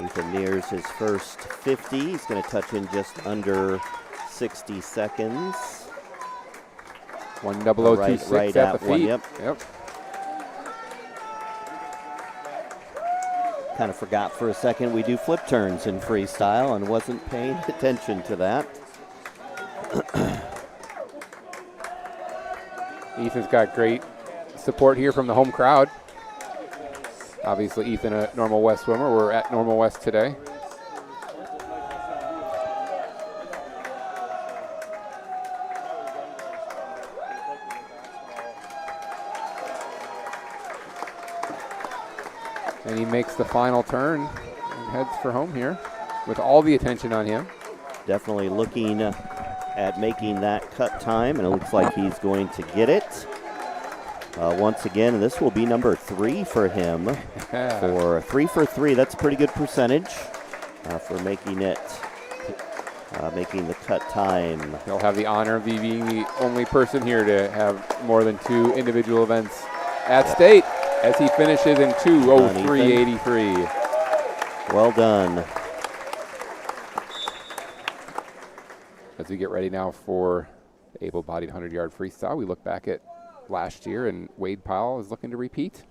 Ethan nears his first 50. He's going to touch in just under 60 seconds. 1:0026 right at the feet. Yep. Kind of forgot for a second we do flip turns in freestyle and wasn't paying attention to that. Ethan's got great support here from the home crowd. Obviously, Ethan, a Normal West swimmer. We're at Normal West today. And he makes the final turn and heads for home here with all the attention on him. Definitely looking at making that cut time, and it looks like he's going to get it. Once again, and this will be number 3 for him. For 3 for 3, that's a pretty good percentage for making it, making the cut time. He'll have the honor of being the only person here to have more than 2 individual events at state as he finishes in 2:03.83. Well done. As we get ready now for the able-bodied 100-yard freestyle, we look back at last year, and Wade Powell is looking to repeat.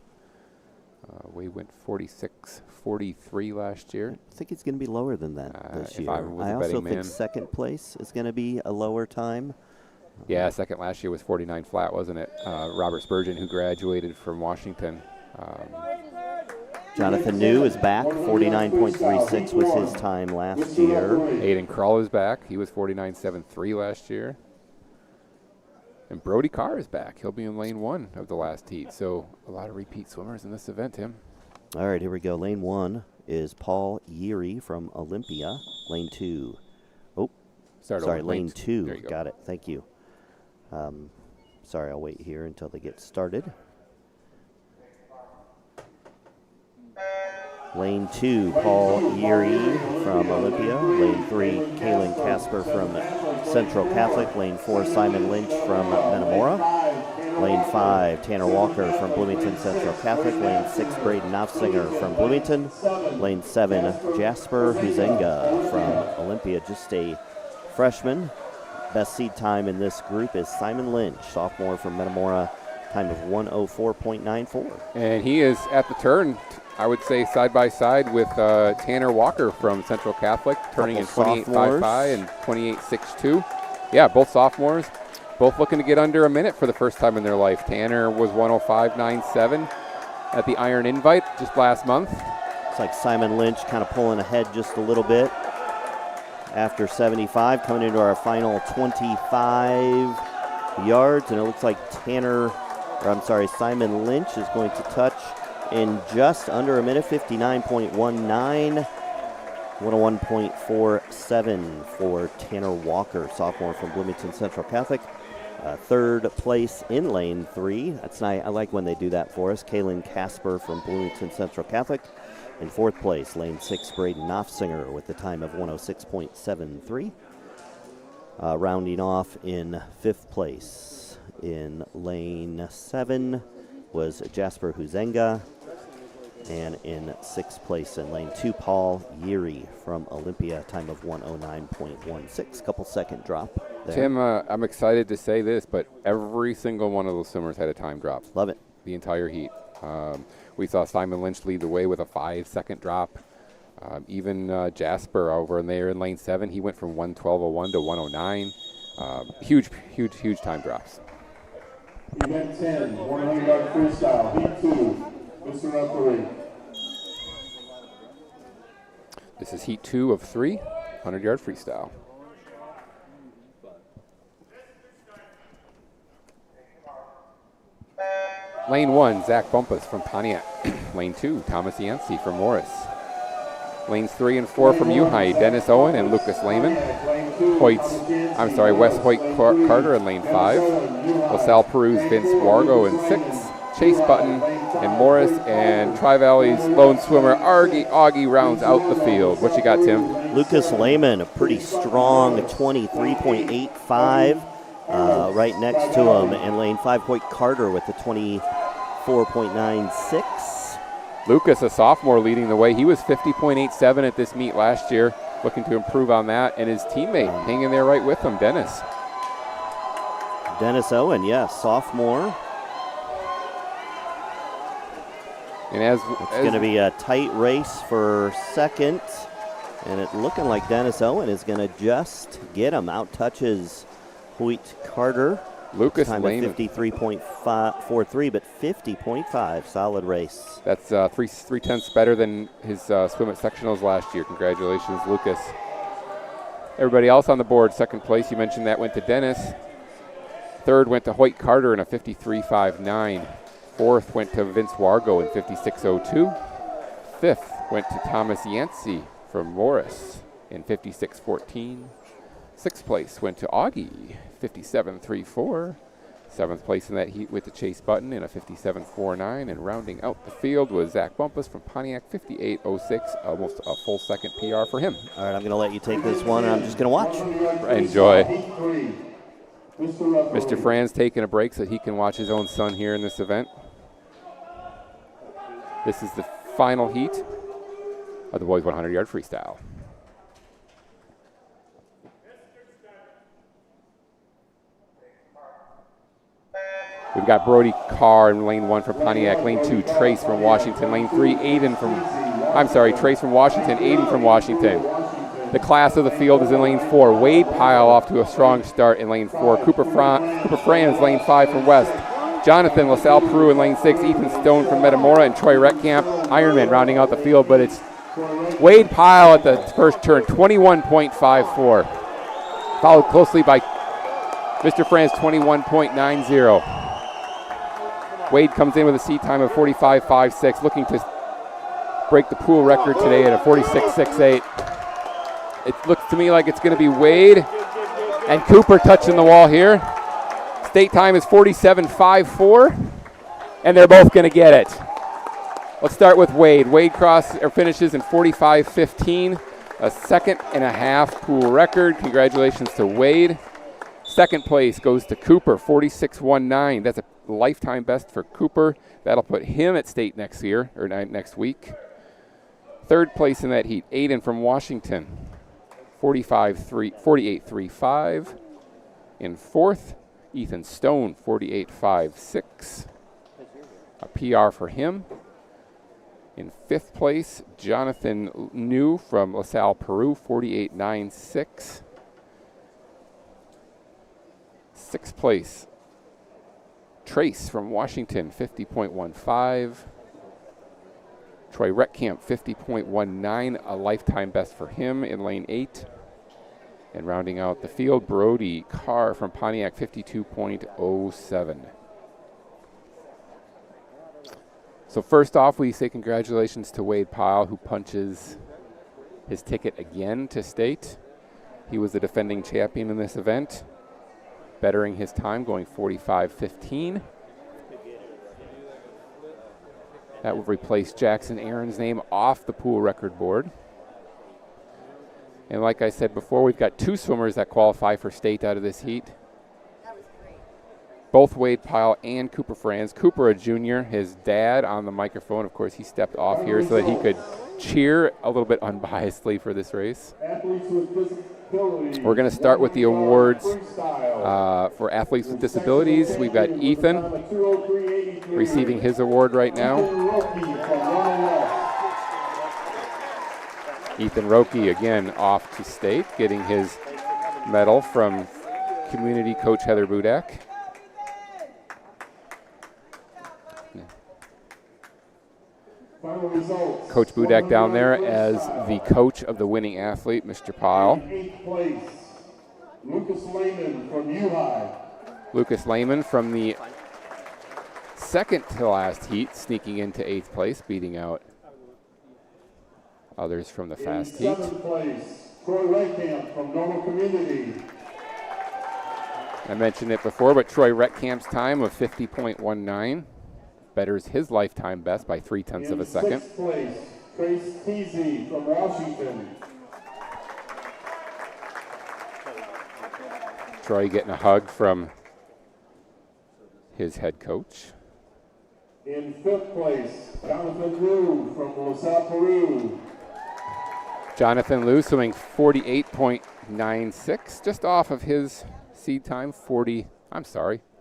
We went 46-43 last year. I think it's going to be lower than that this if year. I was I a also betting think man. second place is going to be a lower time. Yeah, second last year was 49 flat, wasn't it? Robert Spurgeon, who graduated from Washington. Jonathan New is back. 49.36 was his time last year. Aiden Krull is back. He was 49.73 last year. And Brody Carr is back. He'll be in lane 1 of the last heat. So a lot of repeat swimmers in this event, Tim. All right, here we go. Lane 1 is Paul Yeary from Olympia. Lane 2. Oh, sorry, lane 2. There you go. Got it. Thank you. Sorry, I'll wait here until they get started. Lane 2, Paul Yeary from Olympia. Lane 3, Kaylin Casper from Central Catholic. Lane 4, Simon Lynch from Metamora. Lane 5, Tanner Walker from Bloomington Central Catholic. Lane 6, Braden Knopfsinger from Bloomington. Lane 7, Jasper Huzenga from Olympia, just a freshman. Best seed time in this group is Simon Lynch, sophomore from Metamora, time of 1:04.94. And he is at the turn, I would say, side by side with Tanner Walker from Central Catholic, turning in 28.55 and 28.62. Yeah, both sophomores, both looking to get under a minute for the first time in their life. Tanner was 1:05.97 at the Iron Invite just last month. It's like Simon Lynch kind of pulling ahead just a little bit after 75, coming into our final 25 yards, and it looks like Simon Lynch is going to touch in just under a minute, 59.19, 101.47 for Tanner Walker, sophomore from Bloomington Central Catholic. Third place in lane 3. That's nice. I like when they do that for us. Kaylin Casper from Bloomington Central Catholic. In fourth place, lane 6, Braden Knopfsinger with the time of 106.73. Rounding off in fifth place in lane 7 was Jasper Huzenga. And in sixth place in lane 2, Paul Yeary from Olympia, time of 109.16. Couple second drop there. Tim, I'm excited to say this, but every single one of those swimmers had a time drop. Love it. The entire heat. We saw Simon Lynch lead the way with a 5-second drop. Even Jasper over in there in lane 7, he went from 1:12.01 to 1:09. Huge time drops. Event 10, 100-yard freestyle, heat 2. Mr. Referee. This is heat 2 of 3, 100-yard freestyle. Lane 1, Zach Bumpus from Pontiac. Lane 2, Thomas Yancey from Morris. Lanes 3 and 4 from Uhi, Dennis Owen and Lucas Lehman. Wes Hoyt Carter in lane 5. LaSalle Peru's Vince Wargo in 6. Chase Button and Morris, and Tri-Valley's lone swimmer Augie rounds out the field. What you got, Tim? Lucas Lehman, a pretty strong 23.85. Right next to him, and lane 5, Hoyt Carter with the 24.96. Lucas, a sophomore, leading the way. He was 50.87 at this meet last year, looking to improve on that, and his teammate hanging there right with him, Dennis Owen, sophomore. And it's going to be a tight race for second, and it looking like Dennis Owen is going to just get him. Out touches Hoyt Carter. Lucas time Lehman. of 53.43, but 50.5. Solid race. That's 3/10 better than his swim at sectionals last year. Congratulations, Lucas. Everybody else on the board, second place, you mentioned that, went to Dennis. Third went to Hoyt Carter in a 53.59. Fourth went to Vince Wargo in 56.02. Fifth went to Thomas Yancey from Morris in 56.14. Sixth place went to Augie, 57.34. Seventh place in that heat with the Chase Button in a 57.49. And rounding out the field was Zach Bumpus from Pontiac, 58.06. Almost a full second PR for him. All right, I'm going to let you take this one, and I'm just going to watch. Enjoy. Mr. Fran's taking a break so he can watch his own son here in this event. This is the final heat of the boys 100-yard freestyle. We've got Brody Carr in lane 1 from Pontiac, lane 2, Trace from Washington, lane 3, Trace from Washington, Aiden from Washington. The class of the field is in lane 4. Wade Pyle off to a strong start in lane 4. Cooper Franz, lane 5 from West. Jonathan LaSalle Peru in lane 6. Ethan Stone from Metamora and Troy Retkamp, Ironman, rounding out the field. But it's Wade Pyle at the first turn, 21.54. Followed closely by Mr. Franz, 21.90. Wade comes in with a seat time of 45.56, looking to break the pool record today at a 46.68. It looks to me like it's going to be Wade and Cooper touching the wall here. State time is 47.54, and they're both going to get it. Let's start with Wade. Wade finishes in 45.15, a second and a half pool record. Congratulations to Wade. Second place goes to Cooper, 46.19. That's a lifetime best for Cooper. That'll put him at state next week. Third place in that heat, Aiden from Washington, 48.35. In fourth, Ethan Stone, 48.56. A PR for him. In fifth place, Jonathan New from LaSalle, Peru, 48.96. Sixth place, Trace from Washington, 50.15. Troy Retkamp, 50.19, a lifetime best for him in lane 8. And rounding out the field, Brody Carr from Pontiac, 52.07. So first off, we say congratulations to Wade Pyle, who punches his ticket again to state. He was the defending champion in this event, bettering his time, going 45.15. That will replace Jackson Aaron's name off the pool record board. And like I said before, we've got 2 swimmers that qualify for state out of this heat. Both Wade Pyle and Cooper Franz. Cooper, a junior, his dad on the microphone. Of course, he stepped off here so that he could cheer a little bit unbiasedly for this race. We're going to start with the awards for athletes with disabilities. We've got Ethan receiving his award right now. Ethan Roki again off to state, getting his medal from community coach Heather Budak. Coach Budak down there as the coach of the winning athlete, Mr. Pyle. Lucas Lehman from U-High. Lucas Lehman from the second to last heat, sneaking into 8th place, beating out others from the fast heat. 7th place, Troy Retkamp from Normal Community. I mentioned it before, but Troy Retkamp's time of 50.19 betters his lifetime best by 0.3 of a second. 6th place, Trace Teasy from Washington. Troy getting a hug from his head coach. In 5th place, Jonathan Liu from LaSalle, Peru. Jonathan Liu swimming 48.96, just off of his seed time,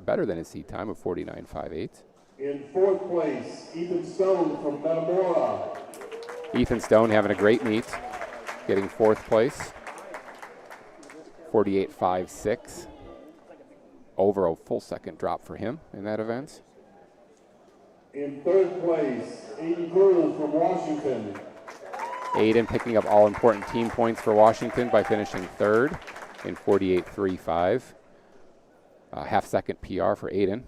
better than his seed time of 49.58. In 4th place, Ethan Stone from Metamora. Ethan Stone having a great meet, getting 4th place, 48.56. Over a full second drop for him in that event. In 3rd place, Aiden Cruz from Washington. Aiden picking up all important team points for Washington by finishing 3rd in 48.35. Half-second PR for Aiden.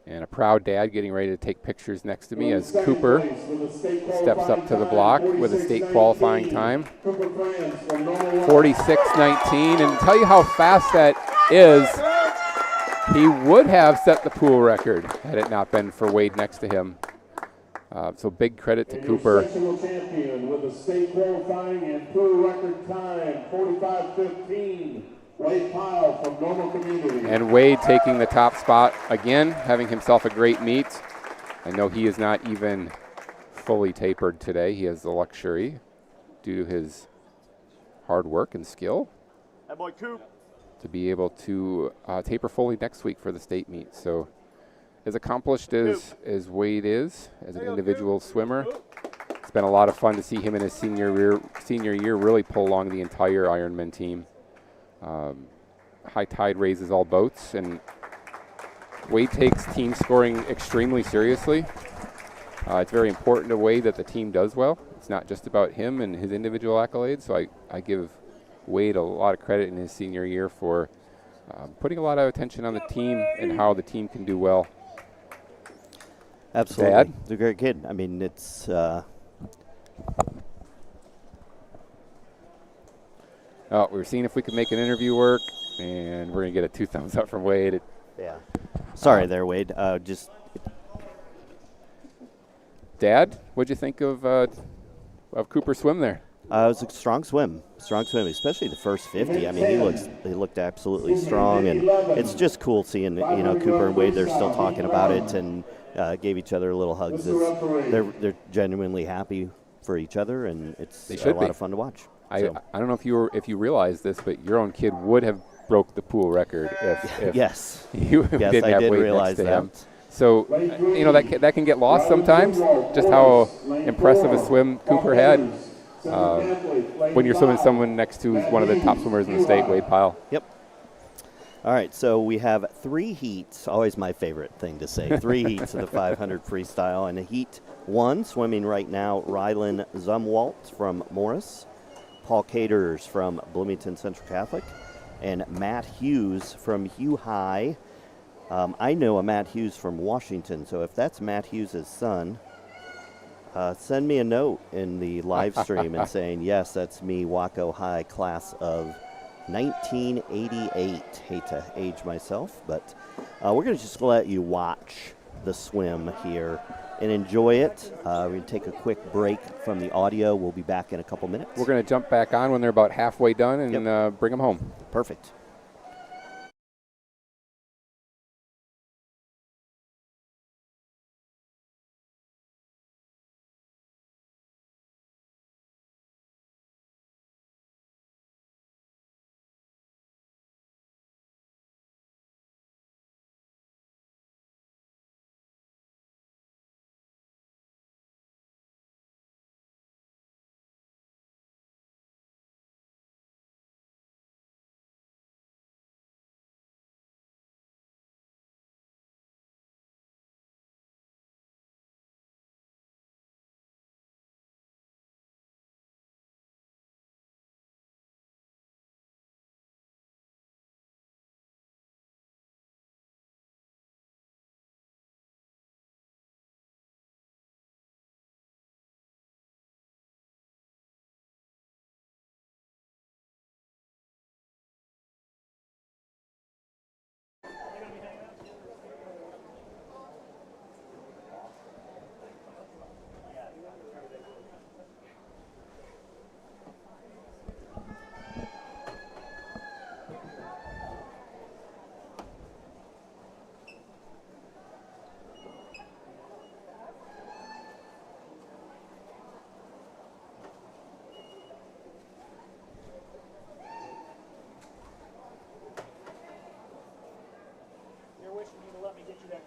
And a proud dad getting ready to take pictures next to me as Cooper steps up to the block with a state qualifying time. 46.19. And to tell you how fast that is, he would have set the pool record had it not been for Wade next to him. So big credit to Cooper. Sectional champion with a state qualifying and pool record time, 45.15. Wade Pyle from Normal Community. And Wade taking the top spot again, having himself a great meet. I know he is not even fully tapered today. He has the luxury due to his hard work and skill. That boy Coop. to be able to taper fully next week for the state meet. So as accomplished as Wade is as an individual swimmer, it's been a lot of fun to see him in his senior year really pull along the entire Ironman team. High tide raises all boats, and Wade takes team scoring extremely seriously. It's very important to Wade that the team does well. It's not just about him and his individual accolades, so I give Wade a lot of credit in his senior year for putting a lot of attention on the team and how the team can do well. Absolutely. Dad? He's a great kid. I mean, it's... we're seeing if we can make an interview work, and we're going to get a 2 thumbs up from Wade. Yeah. Sorry there, Wade. Dad, what'd you think of Cooper's swim there? It was a strong swim, especially the first 50. I mean, he looked absolutely strong, and it's just cool seeing Cooper and Wade. They're still talking about it and gave each other little hugs. They're genuinely happy for each other, and it's a lot of fun to watch. I don't know if you realize this, but your own kid would have broke the pool record if yes, you didn't I have did Wade realize next to that. him. So that can get lost sometimes. Just how impressive a swim Cooper had when you're swimming someone next to one of the top swimmers in the state, Wade Pyle. Yep. All right, so we have 3 heats. Always my favorite thing to say. 3 heats of the 500 freestyle. And heat 1, swimming right now, Rylan Zumwalt from Morris, Paul Caters from Bloomington Central Catholic, and Matt Hughes from Hugh High. I know a Matt Hughes from Washington, so if that's Matt Hughes' son, send me a note in the live stream and saying, yes, that's me, Waco High, class of 1988. Hate to age myself, but we're going to just let you watch the swim here and enjoy it. We're going to take a quick break from the audio. We'll be back in a couple minutes. We're going to jump back on when they're about halfway done and bring them home. Perfect.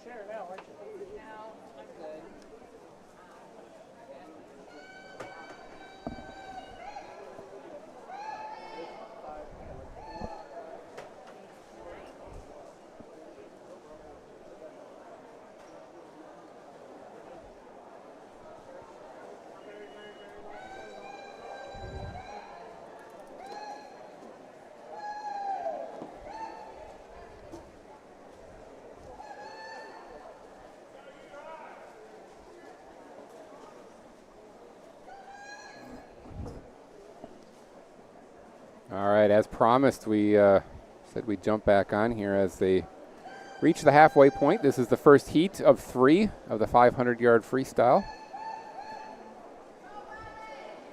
Chair now, aren't you? No, I'm good. All right, as promised, we said we'd jump back on here as they reach the halfway point. This is the first heat of 3 of the 500-yard freestyle.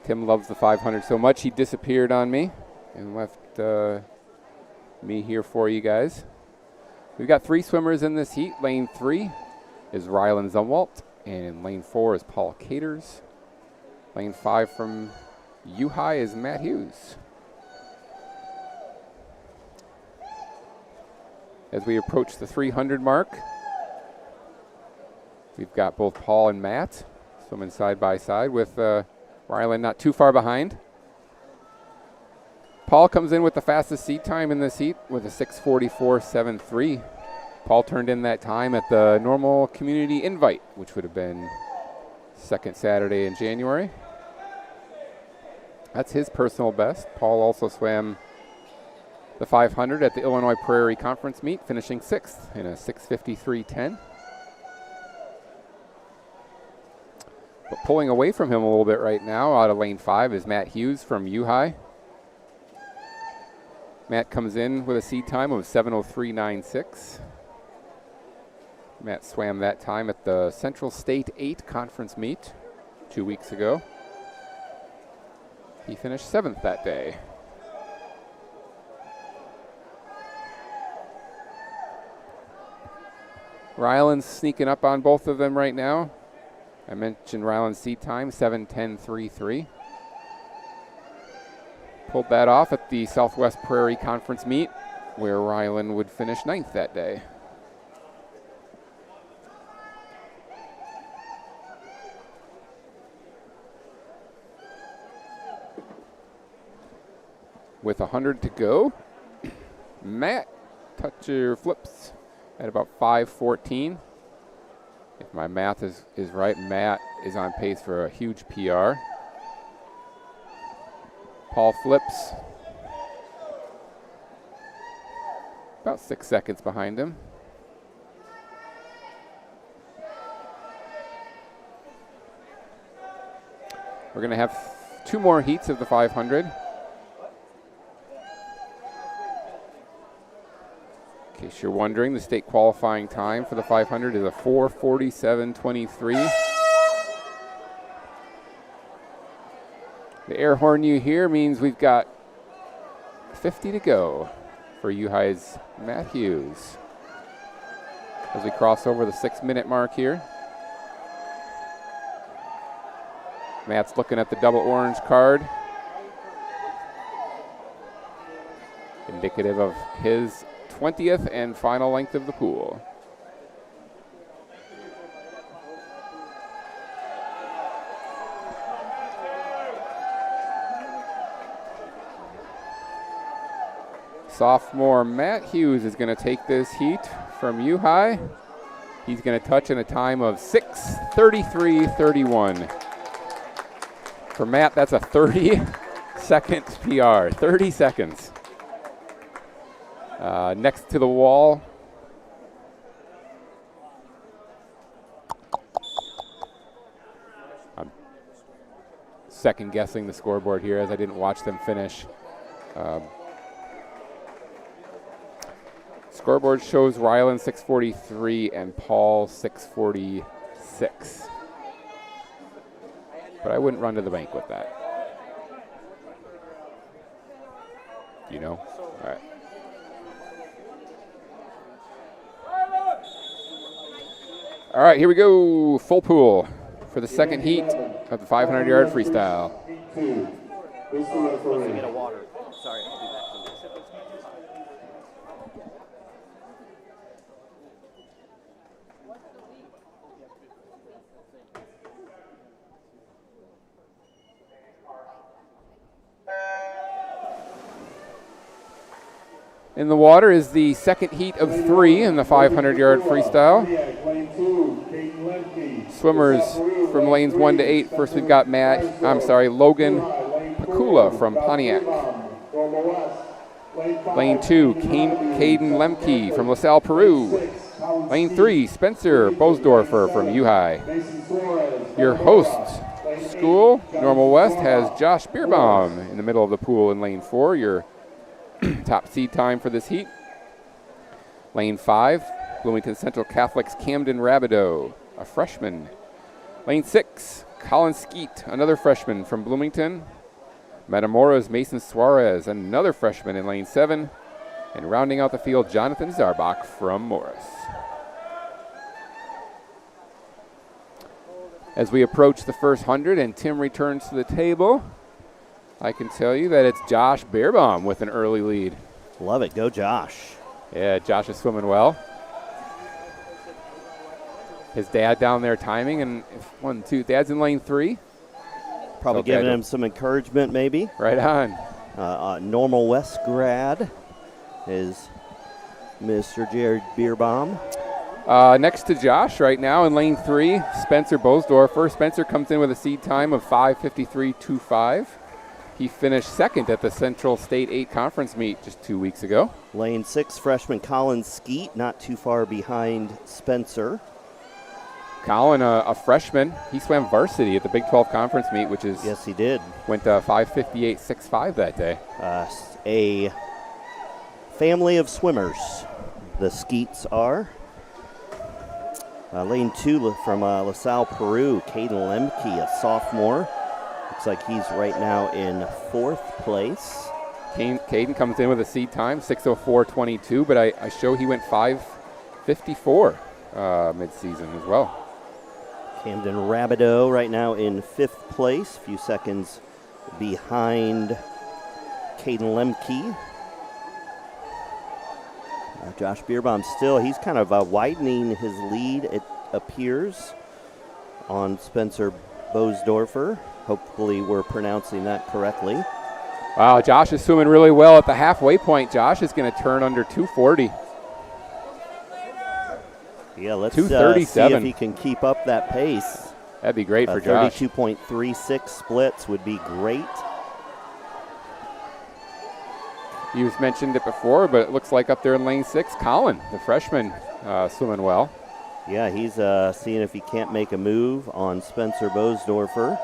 Tim loves the 500 so much he disappeared on me and left me here for you guys. We've got 3 swimmers in this heat. Lane 3 is Rylan Zumwalt, and lane 4 is Paul Caters. Lane 5 from U-High is Matt Hughes. As we approach the 300 mark, we've got both Paul and Matt swimming side by side with Ryland not too far behind. Paul comes in with the fastest seat time in this heat with a 6:44.73. Paul turned in that time at the normal community invite, which would have been second Saturday in January. That's his personal best. Paul also swam the 500 at the Illinois Prairie Conference meet, finishing 6th in a 6:53.10. But pulling away from him a little bit right now out of lane 5 is Matt Hughes from U-High. Matt comes in with a seed time of 7:03.96. Matt swam that time at the Central State 8 conference meet 2 weeks ago. He finished 7th that day. Ryland's sneaking up on both of them right now. I mentioned Ryland's seed time, 7:10.33. Pulled that off at the Southwest Prairie Conference meet, where Ryland would finish 9th that day. With 100 to go, Matt Toucher flips at about 5:14. If my math is right, Matt is on pace for a huge PR. Paul flips about 6 seconds behind him. We're going to have 2 more heats of the 500. In case you're wondering, the state qualifying time for the 500 is a 4:47.23. The air horn you hear means we've got 50 to go for U-High's Matt Hughes. As we cross over the 6-minute mark here. Matt's looking at the double orange card. Indicative of his 20th and final length of the pool. Sophomore Matt Hughes is going to take this heat from U-High. He's going to touch in a time of 6:33.31. For Matt, that's a 30-second PR, 30 seconds. Next to the wall. I'm second guessing the scoreboard here as I didn't watch them finish. Scoreboard shows Ryland 6:43 and Paul 6:46. But I wouldn't run to the bank with that. You know? All right. All right, here we go. Full pool for the second heat of the 500-yard freestyle. Get a water. Sorry, I'll be back. In the water is the second heat of 3 in the 500-yard freestyle. Swimmers from lanes 1 to 8. First we've got Logan Pakula from Pontiac. Lane 2, Caden Lemke from LaSalle, Peru. Lane 3, Spencer Bosdorfer from U-High. Your host school, Normal West, has Josh Bierbaum in the middle of the pool in lane 4. Your top seed time for this heat. Lane 5, Bloomington Central Catholic's Camden Rabideau, a freshman. Lane 6, Colin Skeet, another freshman from Bloomington. Matamora's Mason Suarez, another freshman in lane 7. And rounding out the field, Jonathan Zarbach from Morris. As we approach the first 100 and Tim returns to the table, I can tell you that it's Josh Beerbaum with an early lead. Love it. Go, Josh. Yeah, Josh is swimming well. His dad down there timing, and 1, 2, Dad's in lane 3. Probably Okay, giving him some encouragement, maybe. Right on. Normal West grad is Mr. Jared Bierbaum. Next to Josh right now in lane 3, Spencer Bosdorfer. Spencer comes in with a seed time of 5:53.25. He finished second at the Central State 8 conference meet just 2 weeks ago. Lane 6, freshman Colin Skeet, not too far behind Spencer. Colin, a freshman, he swam varsity at the Big 12 conference meet, which is Yes, he did. went 5:58.65 that day. A family of swimmers, the Skeets are. Lane 2 from LaSalle, Peru, Caden Lemke, a sophomore. Looks like he's right now in 4th place. Caden comes in with a seed time, 6:04.22, but I show he went 5:54 mid-season as well. Camden Rabideau right now in 5th place, a few seconds behind Caden Lemke. Josh Bierbaum still, he's kind of widening his lead, it appears, on Spencer Bosdorfer. Hopefully we're pronouncing that correctly. Wow, Josh is swimming really well at the halfway point. Josh is going to turn under 240. Yeah, let's see 237. if he can keep up that pace. That'd be great for Josh. 32.36 splits would be great. You've mentioned it before, but it looks like up there in lane 6, Colin, the freshman, swimming well. Yeah, he's seeing if he can't make a move on Spencer Bosdorfer.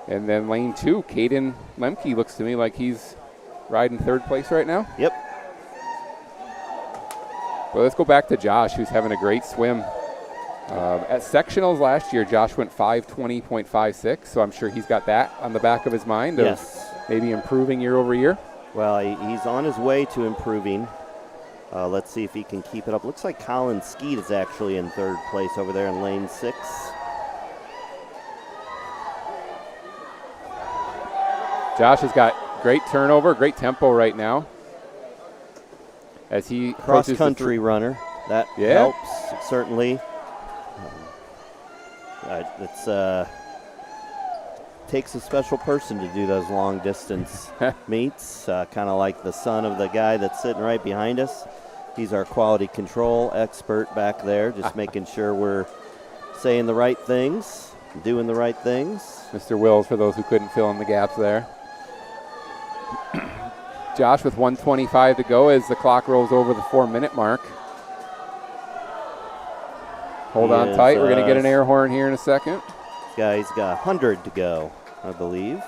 And then lane 2, Caden Lemke looks to me like he's riding 3rd place right now. Yep. Well, let's go back to Josh, who's having a great swim. At sectionals last year, Josh went 5:20.56, so I'm sure he's got that on the back of his mind of maybe improving year over year. Well, he's on his way to improving. Let's see if he can keep it up. Looks like Colin Skeet is actually in 3rd place over there in lane 6. Josh has got great turnover, great tempo right now. As he cross-country runner, that helps certainly. It's takes a special person to do those long distance meets, kind of like the son of the guy that's sitting right behind us. He's our quality control expert back there, just making sure we're saying the right things, doing the right things. Mr. Wills, for those who couldn't fill in the gaps there. Josh with 1:25 to go as the clock rolls over the 4-minute mark. Hold on tight. We're going to get an air horn here in a second. Guy's got 100 to go, I believe,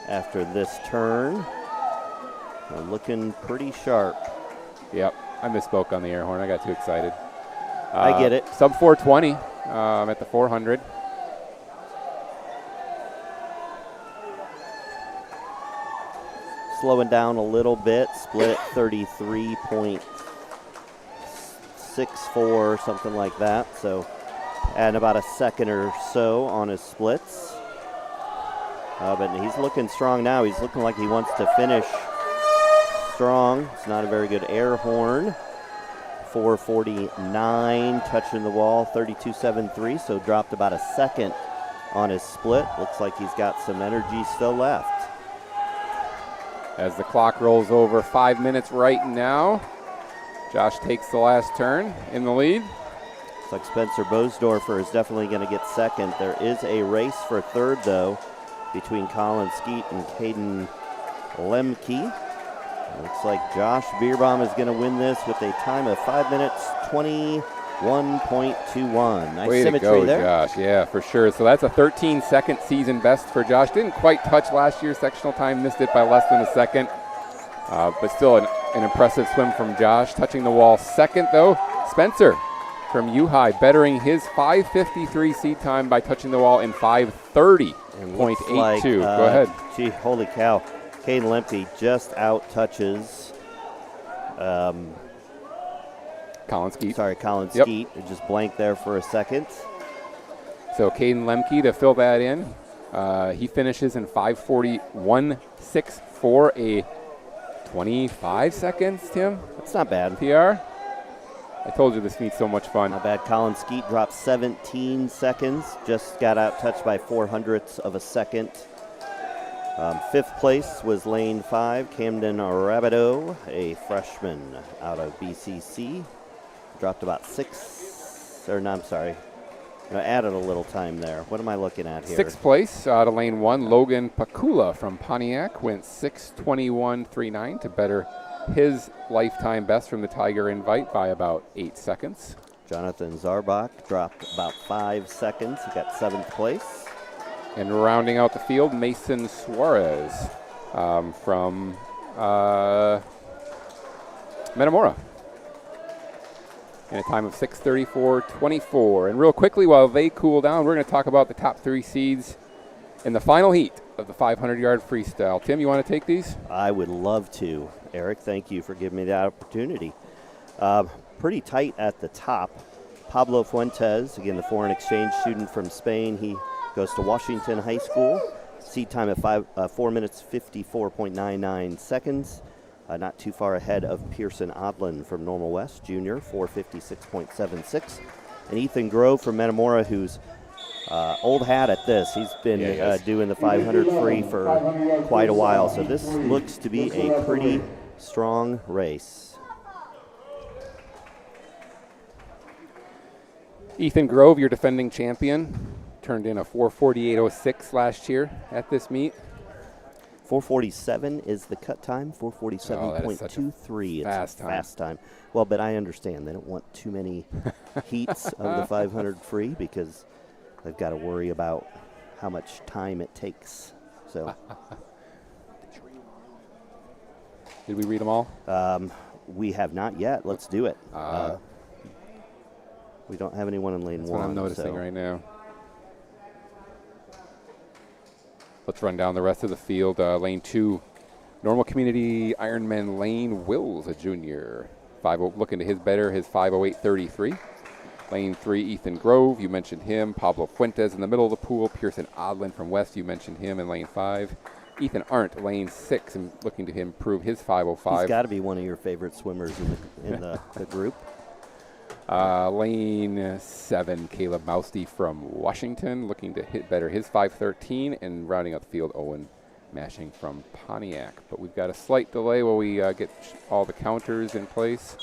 after this turn. Looking pretty sharp. Yep, I misspoke on the air horn. I got too excited. I get it. Sub 420 at the 400. Slowing down a little bit, split 33.64, something like that. So adding about a second or so on his splits. But he's looking strong now. He's looking like he wants to finish strong. It's not a very good air horn. 4:49, touching the wall, 32.73, so dropped about a second on his split. Looks like he's got some energy still left. As the clock rolls over 5 minutes right now, Josh takes the last turn in the lead. Looks like Spencer Bosdorfer is definitely going to get second. There is a race for 3rd, though, between Colin Skeet and Caden Lemke. Looks like Josh Bierbaum is going to win this with a time of 5 minutes, 21.21. Nice Way symmetry to go, there. Josh. Yeah, for sure. So that's a 13-second season best for Josh. Didn't quite touch last year's sectional time, missed it by less than a second. But still an impressive swim from Josh. Touching the wall second, though, Spencer from U-High, bettering his 5:53 seed time by touching the wall in 5:30.82. Go ahead. Gee, holy cow. Caden Lemke just out-touches Colin Skeet. Colin Skeet. It just blanked there for a second. So Caden Lemke to fill that in. He finishes in 5:41.64, a 25 seconds, Tim? That's not bad. PR? I told you this meet's so much fun. Not bad. Colin Skeet dropped 17 seconds. Just got out touched by 0.04 of a second. Fifth place was lane 5, Camden Rabideau, a freshman out of BCC. Dropped about 6, or no, I'm sorry. No, added a little time there. What am I looking at here? Sixth place out of lane 1, Logan Pakula from Pontiac went 6:21.39 to better his lifetime best from the Tiger Invite by about 8 seconds. Jonathan Zarbach dropped about 5 seconds. He got 7th place. And rounding out the field, Mason Suarez from Metamora. In a time of 6:34.24. And real quickly, while they cool down, we're going to talk about the top 3 seeds in the final heat of the 500-yard freestyle. Tim, you want to take these? I would love to. Eric, thank you for giving me that opportunity. Pretty tight at the top. Pablo Fuentes, again, the foreign exchange student from Spain. He goes to Washington High School. Seat time at 4 minutes 54.99 seconds. Not too far ahead of Pearson Odlin from Normal West Junior, 456.76. And Ethan Grove from Metamora, who's old hat at this. He's been doing the 500 free for quite a while. So this looks to be a pretty strong race. Ethan Grove, your defending champion, turned in a 4:48.06 last year at this meet. 4:47 is the cut time. 4:47.23. It's a fast time. Well, but I understand they don't want too many heats of the 500 free because they've got to worry about how much time it takes. So, did we read them all? We have not yet. Let's do it. We don't have anyone in lane 1. That's what I'm noticing right now. Let's run down the rest of the field. Lane 2, Normal Community Ironman Lane Wills, a junior. Looking to his better, his 5:08.33. Lane 3, Ethan Grove, you mentioned him. Pablo Fuentes in the middle of the pool. Pearson Odlin from West, you mentioned him in lane 5. Ethan Arndt, lane 6, and looking to improve his 5:05. He's got to be one of your favorite swimmers in the group. Lane 7, Caleb Mousty from Washington, looking to hit better his 5:13, and rounding out the field, Owen Mashing from Pontiac. But we've got a slight delay while we get all the counters in place.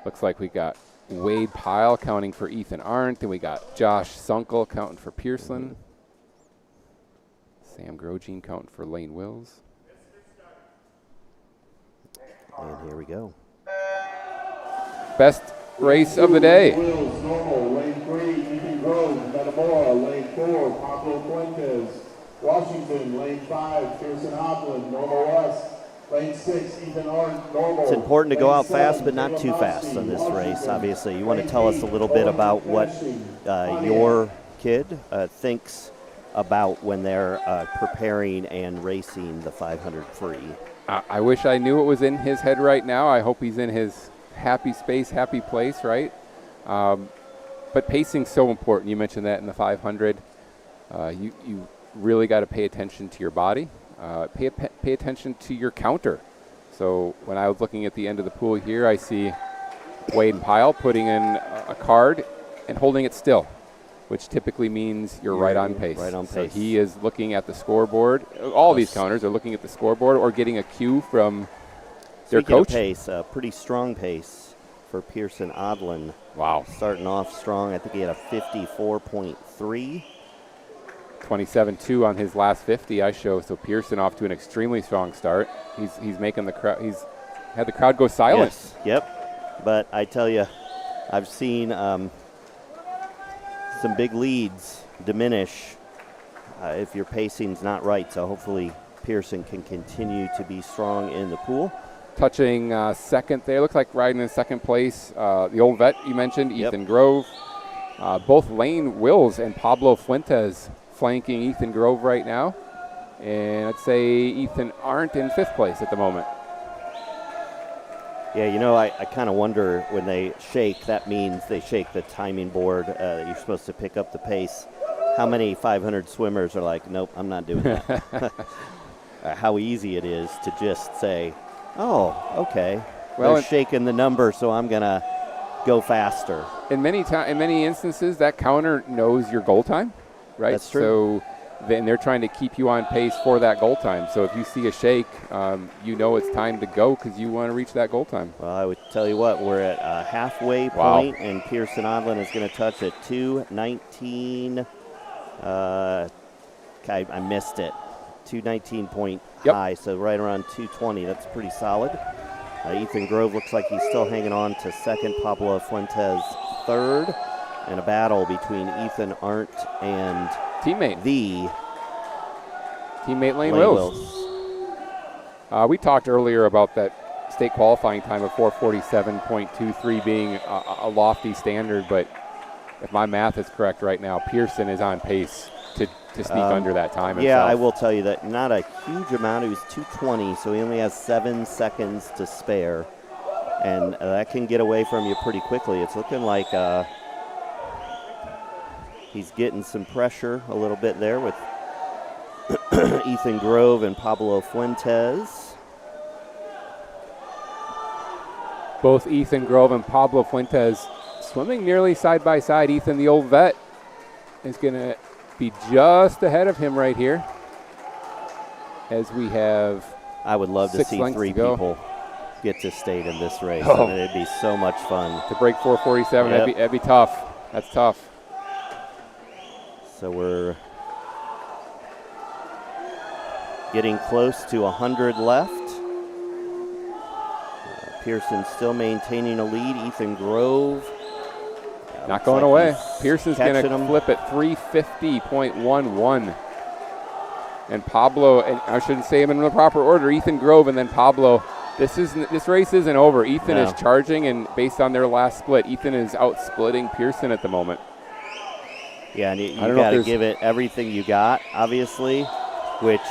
Looks like we got Wade Pyle counting for Ethan Arndt, and we got Josh Sunkel counting for Pearson. Sam Grogine counting for Lane Wills. And here we go. Best race of the day. Wills, Normal, lane 3, Ethan Grove, Metamora, lane 4, Pablo Fuentes, Washington, lane 5, Pearson Odlin, Normal West, lane 6, Ethan Arndt, Normal. It's important to go out fast, but not too fast on this race, obviously. You want to tell us a little bit about what your kid thinks about when they're preparing and racing the 500 free. I wish I knew what was in his head right now. I hope he's in his happy space, happy place, right? But pacing's so important. You mentioned that in the 500. You really got to pay attention to your body. Pay attention to your counter. So when I was looking at the end of the pool here, I see Wade Pyle putting in a card and holding it still, which typically means you're right on pace. Right on So pace. he is looking at the scoreboard. All these counters are looking at the scoreboard or getting a cue from their Speaking coach. of pace, pretty strong pace for Pearson Odlin. Wow. Starting off strong. I think he had a 54.3. 27.2 on his last 50 I show. So Pearson off to an extremely strong start. He's making the crowd. He's had the crowd go silent. Yes, yep. But I tell you, I've seen some big leads diminish if your pacing's not right. So hopefully Pearson can continue to be strong in the pool. Touching second there. Looks like riding in second place. The old vet you mentioned, Yep. Ethan Grove. Both Lane Wills and Pablo Fuentes flanking Ethan Grove right now. And I'd say Ethan Arndt in fifth place at the moment. Yeah, you know, I kind of wonder when they shake, that means they shake the timing board. You're supposed to pick up the pace. How many 500 swimmers are like, nope, I'm not doing that? how easy it is to just say, oh, okay, Well, they're shaking the number, so I'm going to go faster. In many instances, that counter knows your goal time, right? That's true. So then they're trying to keep you on pace for that goal time. So if you see a shake, you know it's time to go because you want to reach that goal time. Well, I would tell you what, we're at a halfway point, and Pearson Odlin is going to touch at 2:19. I missed it. 2:19 point high, so right around 2:20. That's pretty solid. Ethan Grove looks like he's still hanging on to second. Pablo Fuentes third. And a battle between Ethan Arndt and teammate Lane Wills. We talked earlier about that state qualifying time of 4:47.23 being a lofty standard, but if my math is correct right now, Pearson is on pace to sneak under that time Yeah, himself. I will tell you that not a huge amount. He was 2:20, so he only has 7 seconds to spare. And that can get away from you pretty quickly. It's looking like he's getting some pressure a little bit there with Ethan Grove and Pablo Fuentes. Both Ethan Grove and Pablo Fuentes swimming nearly side by side. Ethan, the old vet, is going to be just ahead of him right here. As we have, I would love to see 3 people get to state in this race. I mean, it'd be so much fun. To break 4:47, that'd be tough. That's tough. So we're getting close to 100 left. Pearson still maintaining a lead. Ethan Grove not going away. Pearson's going to flip at 3:50.11. And Pablo, and I shouldn't say him in the proper order, Ethan Grove and then Pablo. This race isn't over. Ethan is charging, and based on their last split, Ethan is out-splitting Pearson at the moment. Yeah, and you got to give it everything you got, obviously, which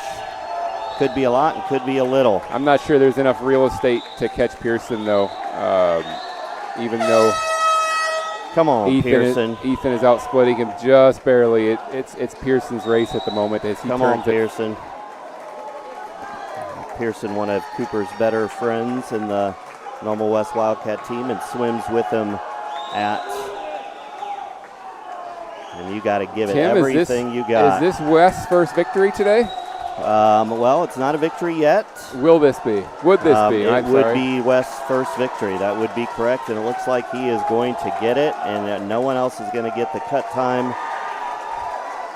could be a lot and could be a little. I'm not sure there's enough real estate to catch Pearson, though, even though come on, Pearson. Ethan is out-splitting him just barely. It's Pearson's race at the moment as he turns on, Pearson. Pearson, one of Cooper's better friends in the Normal West Wildcat team, and swims with him and you got to give it everything you got. Is this West's first victory today? Well, it's not a victory yet. Will this be? Would this be? It would be West's first victory. That would be correct, and it looks like he is going to get it, and no one else is going to get the cut time.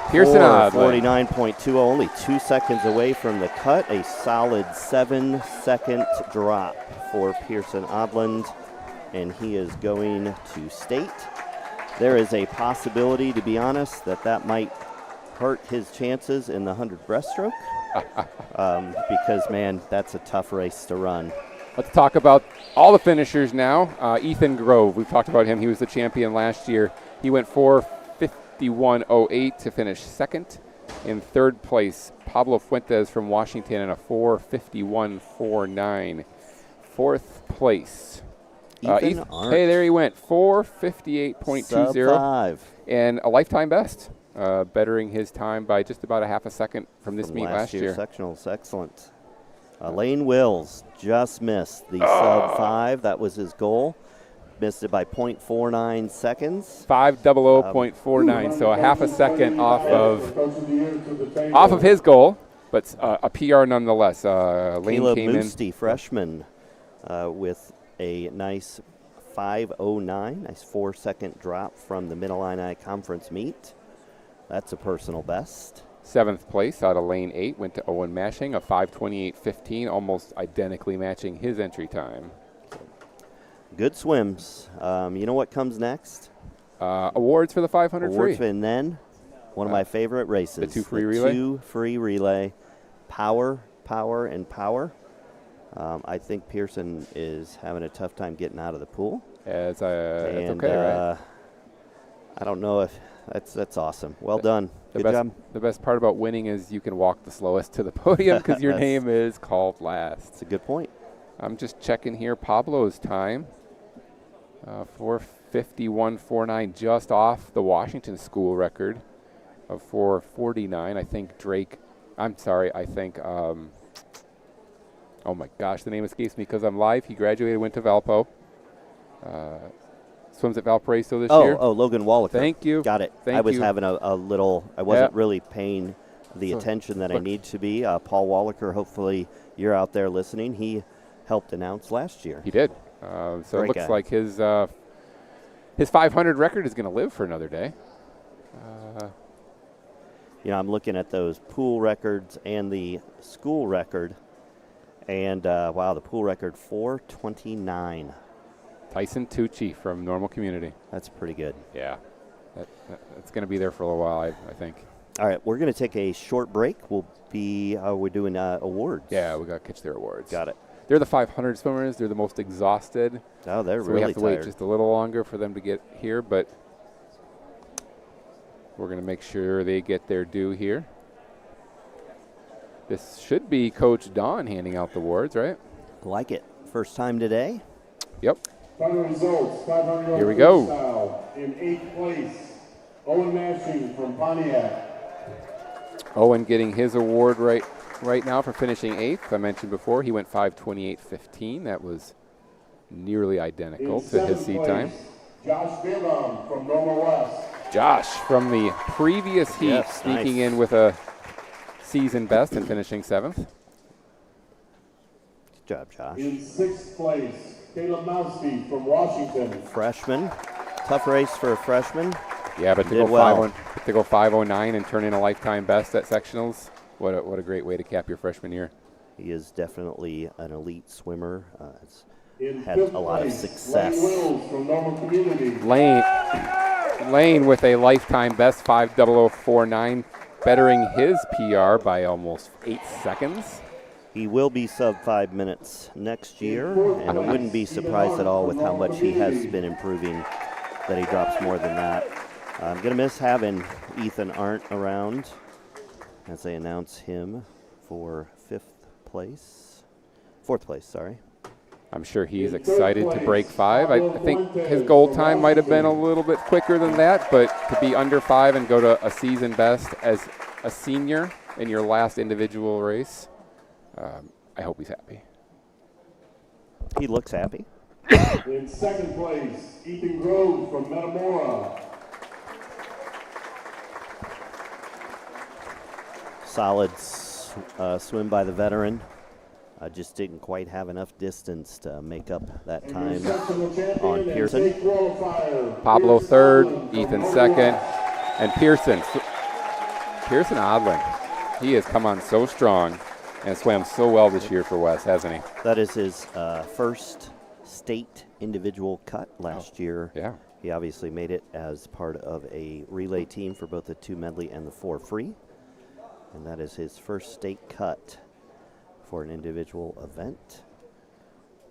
Pearson Odlin. 49.20, only 2 seconds away from the cut. A solid 7-second drop for Pearson Odlin, and he is going to state. There is a possibility, to be honest, that might hurt his chances in the 100 breaststroke because, man, that's a tough race to run. Let's talk about all the finishers now. Ethan Grove, we've talked about him. He was the champion last year. He went 4:51.08 to finish second. In third place, Pablo Fuentes from Washington in a 4:51.49. Fourth place. Ethan Arndt. Hey, there he went, 4:58.20. Sub-5. And a lifetime best, bettering his time by just about a half a second from this meet last year. Sectionals, excellent. Lane Wills just missed the sub-5. That was his goal. Missed it by 0.49 seconds. 5:00.49, so a half a second off of his goal, but a PR nonetheless. Lane Caleb came Moosty, freshman, with a nice 5:09, nice 4-second drop from the Mid-Illini Conference meet. That's a personal best. Seventh place out of lane 8 went to Owen Mashing, a 5:28.15, almost identically matching his entry time. Good swims. You know what comes next? Awards for the 500 free. And then one of my favorite races. The 2 free relay? 2 free relay. Power, and power. I think Pearson is having a tough time getting out of the pool. That's okay, right? I don't know if that's awesome. Well done. Good job. The best part about winning is you can walk the slowest to the podium because your name is called last. That's a good point. I'm just checking here Pablo's time. 4:51.49, just off the Washington school record of 4:49. I think Oh my gosh, the name escapes me because I'm live. He graduated, went to Valpo. Swims at Valparaiso this year. Oh, Logan Wallaker. Thank you. Got it. Thank I was you. having a little, I wasn't really paying the attention that I look. need to be. Paul Wallaker, hopefully you're out there listening. He helped announce last year. He did. So Great it looks guy. like his 500 record is going to live for another day. I'm looking at those pool records and the school record. And, wow, the pool record, 4:29. Tyson Tucci from Normal Community. That's pretty good. Yeah. That's going to be there for a little while, I think. All right, we're going to take a short break. We're doing awards. Yeah, we got to catch their awards. Got it. They're the 500 swimmers. They're the most exhausted. Oh, they're so really we have to tired. wait just a little longer for them to get here, but we're going to make sure they get their due here. This should be Coach Don handing out the awards, right? Like it. First time today. Yep. Final results, 500 Here we go. freestyle. In 8th place, Owen Mashing from Pontiac. Owen getting his award right now for finishing 8th. I mentioned before he went 5:28.15. That was nearly identical In to his 7th seed place, time. Josh Billum from Normal West. Josh from the previous heat Yes, sneaking nice. in with a season best and finishing 7th. Good job, Josh. In 6th place, Caleb Mousty from Washington. Freshman. Tough race for a freshman. Yeah, but to Did go well. 5:09 and turn in a lifetime best at sectionals, what a great way to cap your freshman year. He is definitely an elite swimmer. In Had 5th a lot of place, success. Lane Wills from Normal Community. Lane with a lifetime best 5:0049, bettering his PR by almost 8 seconds. He will be sub 5 minutes next year, and I wouldn't be surprised at all with how much he has been improving that he drops more than that. I'm going to miss having Ethan Arndt around as they announce him for 4th place, sorry. I'm sure he's excited to break 5. I think his goal time might have been a little bit quicker than that, but to be under 5 and go to a season best as a senior in your last individual race, I hope he's happy. He looks happy. In 2nd place, Ethan Grove from Metamora. Solid swim by the veteran. Just didn't quite have enough distance to make up that time on Pearson. Pablo 3rd, Ethan 2nd, and Pearson Odling. He has come on so strong and swam so well this year for Wes, hasn't he? That is his first state individual cut last year. Yeah. He obviously made it as part of a relay team for both the 2 medley and the 4 free. And that is his first state cut for an individual event.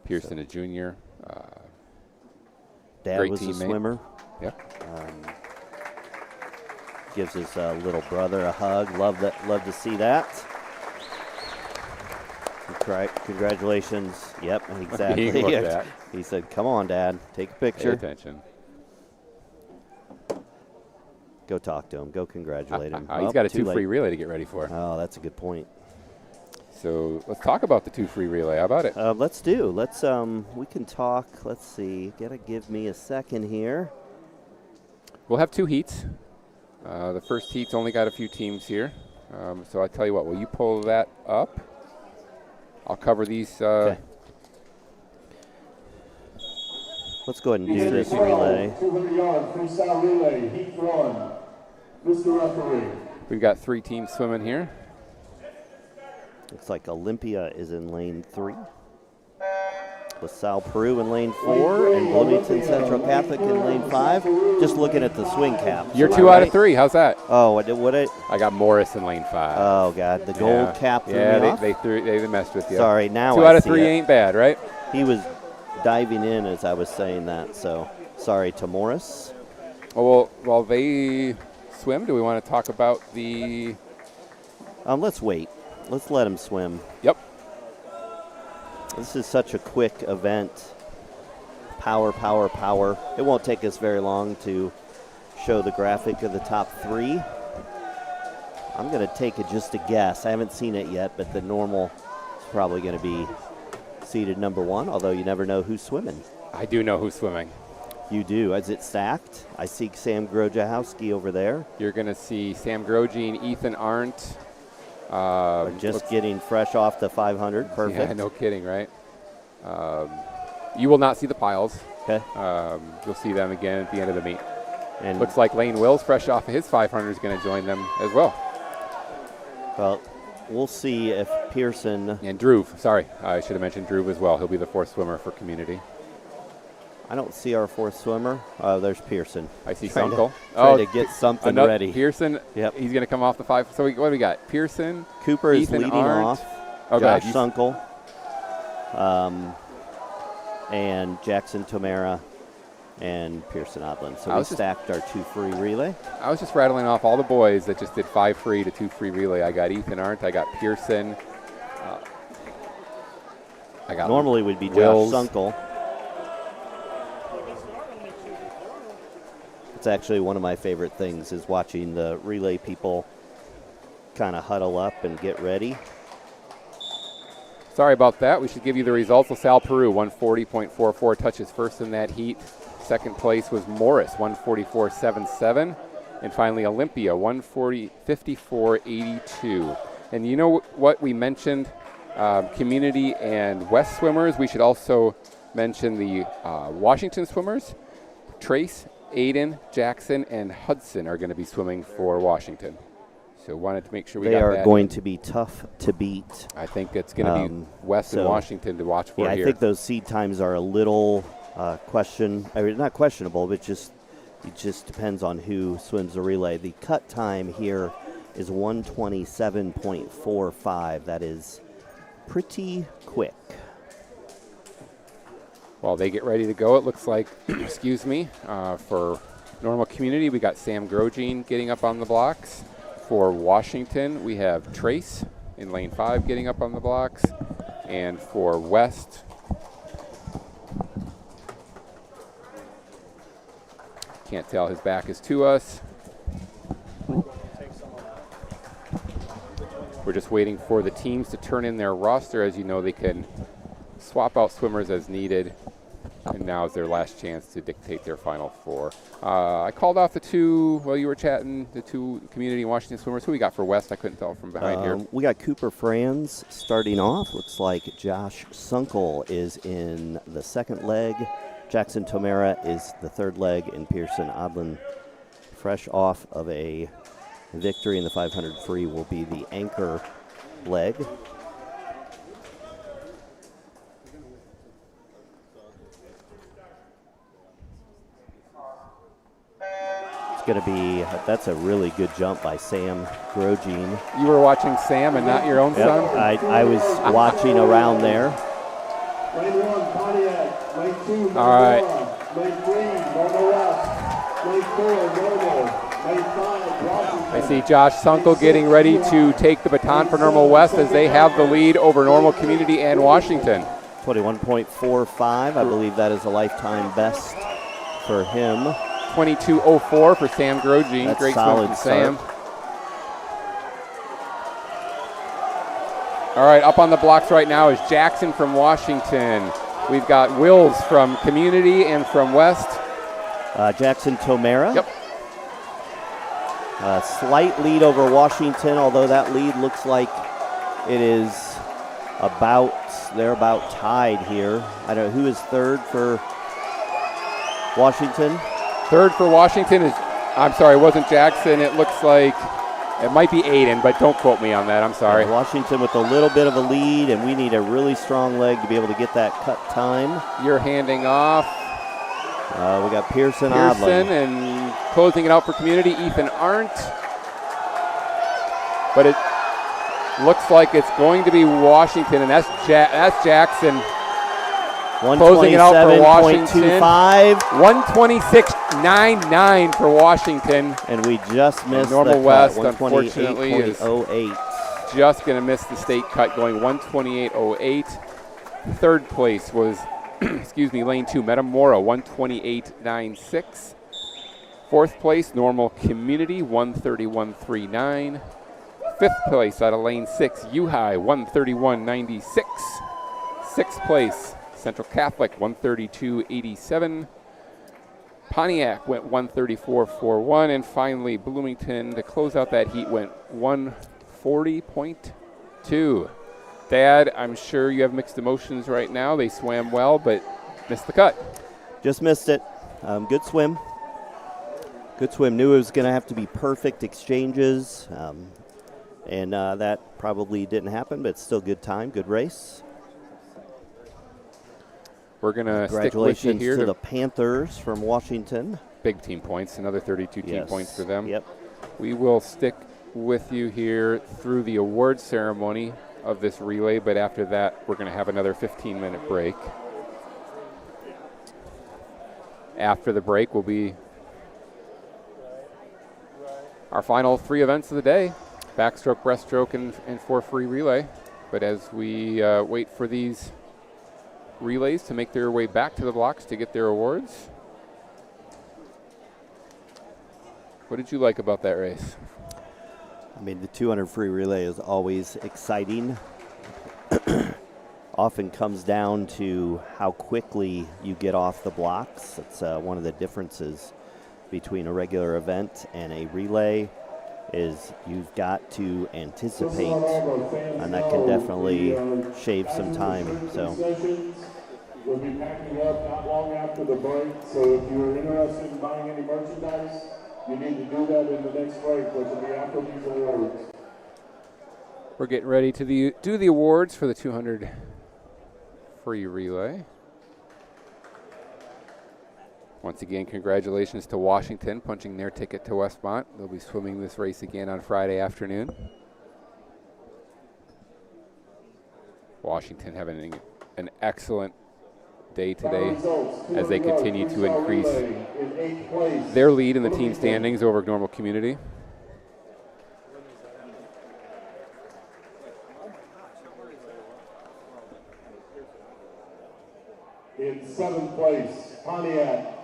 Pearson, a junior. Dad great was a teammate. swimmer. Yep. Gives his little brother a hug. Love to see that. Congratulations. Yep, exactly. He looked at. He said, "Come on, Dad, take a Pay picture." attention. Go talk to him. Go congratulate him. He's got a too 2 free late. relay to get ready for. Oh, that's a good point. So let's talk about the 2 free relay. How about it? Let's we can talk. Let's see. Gotta give me a second here. We'll have 2 heats. The first heat's only got a few teams here. So I tell you what, will you pull that up? I'll cover these. Okay. Let's go ahead and do this relay. 200-yard freestyle relay, heat 1. Mr. Referee. We've got 3 teams swimming here. Looks like Olympia is in lane 3. LaSalle Peru in lane 4, and Bloomington Central Catholic in lane 5. Just looking at the swing caps. You're am I 2 out of right? 3. How's that? Oh, I got Morris in lane 5. Oh God, the gold cap threw me off. they messed with you. Sorry, now 2 I out of see 3 it. ain't bad, right? He was diving in as I was saying that, so sorry to Morris. Well, while they swim, do we want to talk about the? Let's wait. Let's let him swim. Yep. This is such a quick event. Power, power, power. It won't take us very long to show the graphic of the top 3. I'm going to take just a guess. I haven't seen it yet, but the normal probably going to be seeded number 1, although you never know who's swimming. I do know who's swimming. You do. Is it stacked? I see Sam Grojahowski over there. You're going to see Sam Grogine, Ethan Arndt. Just getting fresh off the 500. Perfect. Yeah, no kidding, right? You will not see the piles. Okay. You'll see them again at the end of the meet. And looks like Lane Wills, fresh off of his 500, is going to join them as well. Well, we'll see if Pearson. And Drew, sorry, I should have mentioned Drew as well. He'll be the 4th swimmer for community. I don't see our 4th swimmer. Oh, there's Pearson. I see Trying Sunkel. To get something ready. Pearson, yep. He's going to come off the 5. So what do we got? Pearson, Cooper Ethan is leading Arndt. off. Josh Sunkel. And Jackson Tomera and Pearson Odland. So we stacked our 2 free relay. I was just rattling off all the boys that just did 5 free to 2 free relay. I got Ethan Arndt. I got Pearson. I got normally would be Wills. Josh Sunkel. It's actually one of my favorite things is watching the relay people kind of huddle up and get ready. Sorry about that. We should give you the results. LaSalle Peru, 140.44, touches first in that heat. Second place was Morris, 144.77. And finally, Olympia, 140.54.82. And you know what we mentioned? Community and West swimmers. We should also mention the Washington swimmers. Trace, Aiden, Jackson, and Hudson are going to be swimming for Washington. So wanted to make sure we got that. They are going to be tough to beat. I think it's going to be West and Washington to watch for here. I think those seed times are a little not questionable, but it just depends on who swims the relay. The cut time here is 127.45. That is pretty quick. While they get ready to go, it looks like, excuse me, for normal community, we got Sam Grogine getting up on the blocks. For Washington, we have Trace in lane 5 getting up on the blocks. And for West, can't tell, his back is to us. We're just waiting for the teams to turn in their roster. As you know, they can swap out swimmers as needed. And now is their last chance to dictate their final 4. I called off the 2, while you were chatting, the 2 community Washington swimmers. Who we got for West? I couldn't tell from behind here. We got Cooper Franz starting off. Looks like Josh Sunkel is in the 2nd leg. Jackson Tomera is the 3rd leg. And Pearson Odland, fresh off of a victory in the 500 free, will be the anchor leg. That's a really good jump by Sam Grogine. You were watching Sam and not your own son? I was watching around there. Lane 1, Pontiac. Lane 2, all right. Lane 3, Normal West. Lane 4, Normal. Lane 5, Washington. I see Josh Sunkel getting ready to take the baton for Normal West as they have the lead over Normal Community and Washington. 21.45. I believe that is a lifetime best for him. 22.04 for Sam Grogine. That's great solid swim from Sam. All right, up on the blocks right now is Jackson from Washington. We've got Wills from Community and from West. Jackson Tomera. Yep. Slight lead over Washington, although that lead looks like it is they're about tied here. I don't know who is 3rd for Washington. 3rd for Washington is, I'm sorry, it wasn't Jackson. It looks like it might be Aiden, but don't quote me on that. I'm sorry. Washington with a little bit of a lead, and we need a really strong leg to be able to get that cut time. You're handing off. We got Pearson Odland. And closing it out for Community, Ethan Arndt. But it looks like it's going to be Washington, and that's Jackson. Closing it out for Washington. 126.99 for Washington. And we just missed Normal the West, cut. unfortunately, is 128.08. just going to miss the state cut, going 128.08. 3rd place was, excuse me, lane 2, Metamora, 128.96. 4th place, Normal Community, 131.39. Fifth place out of lane 6, U-High, 131.96. Sixth place, Central Catholic, 132.87. Pontiac went 134.41. And finally, Bloomington, to close out that heat, went 140.2. Dad, I'm sure you have mixed emotions right now. They swam well, but missed the cut. Just missed it. Good swim. Good swim. Knew it was going to have to be perfect exchanges, and that probably didn't happen, but it's still good time, good race. We're going to stick with you here Congratulations to the Panthers from Washington. Big team points, another 32 team points for them. Yep. We will stick with you here through the award ceremony of this relay, but after that, we're going to have another 15-minute break. After the break will be our final 3 events of the day, backstroke, breaststroke, and 4-free relay. But as we wait for these relays to make their way back to the blocks to get their awards, what did you like about that race? I mean, the 200 free relay is always exciting. Often comes down to how quickly you get off the blocks. It's one of the differences between a regular event and a relay is you've got to anticipate, and that can definitely shave some time. So we'll be packing up not long after the break, so if you're interested in buying any merchandise, you need to do that in the next break, which will be after these awards. We're getting ready to do the awards for the 200 free relay. Once again, congratulations to Washington punching their ticket to Westmont. They'll be swimming this race again on Friday afternoon. Washington having an excellent day today as they continue to increase their lead in the team standings over Normal Community. In 7th place, Pontiac.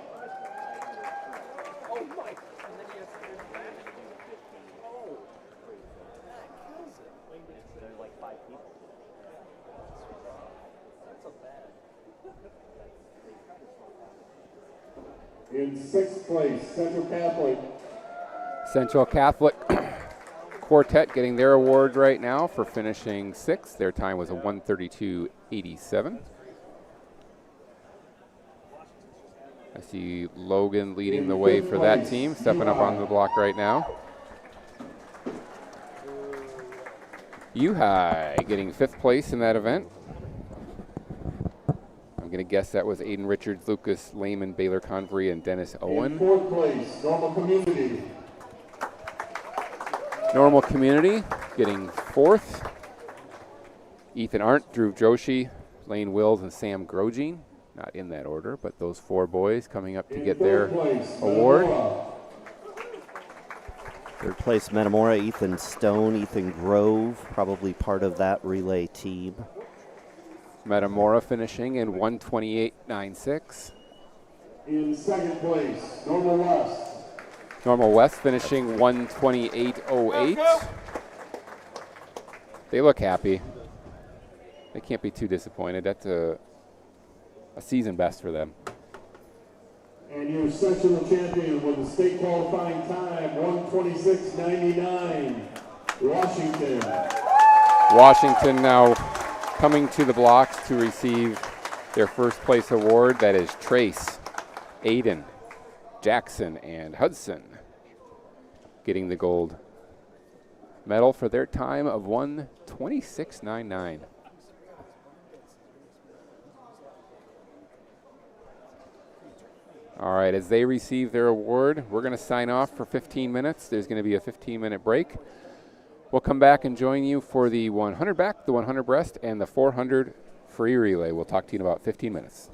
In 6th place, Central Catholic. Central Catholic Quartet getting their award right now for finishing 6th. Their time was a 132.87. I see Logan leading the way for that team, stepping up on the block right now. U-High getting 5th place in that event. I'm going to guess that was Aiden Richards, Lucas Lehman, Baylor Convery, and Dennis Owen. In 4th place, Normal Community. Normal Community getting 4th. Ethan Arndt, Drew Joshi, Lane Wills, and Sam Grogine. Not in that order, but those 4 boys coming up to get their award. Third place, Metamora, Ethan Stone, Ethan Grove, probably part of that relay team. Metamora finishing in 128.96. In 2nd place, Normal West. Normal West finishing 128.08. They look happy. They can't be too disappointed. That's a season best for them. And your sectional champion with the state qualifying time, 126.99, Washington. Washington now coming to the blocks to receive their first place award. That is Trace, Aiden, Jackson, and Hudson getting the gold medal for their time of 126.99. All right, as they receive their award, we're going to sign off for 15 minutes. There's going to be a 15-minute break. We'll come back and join you for the 100 back, the 100 breast, and the 400 free relay. We'll talk to you in about 15 minutes.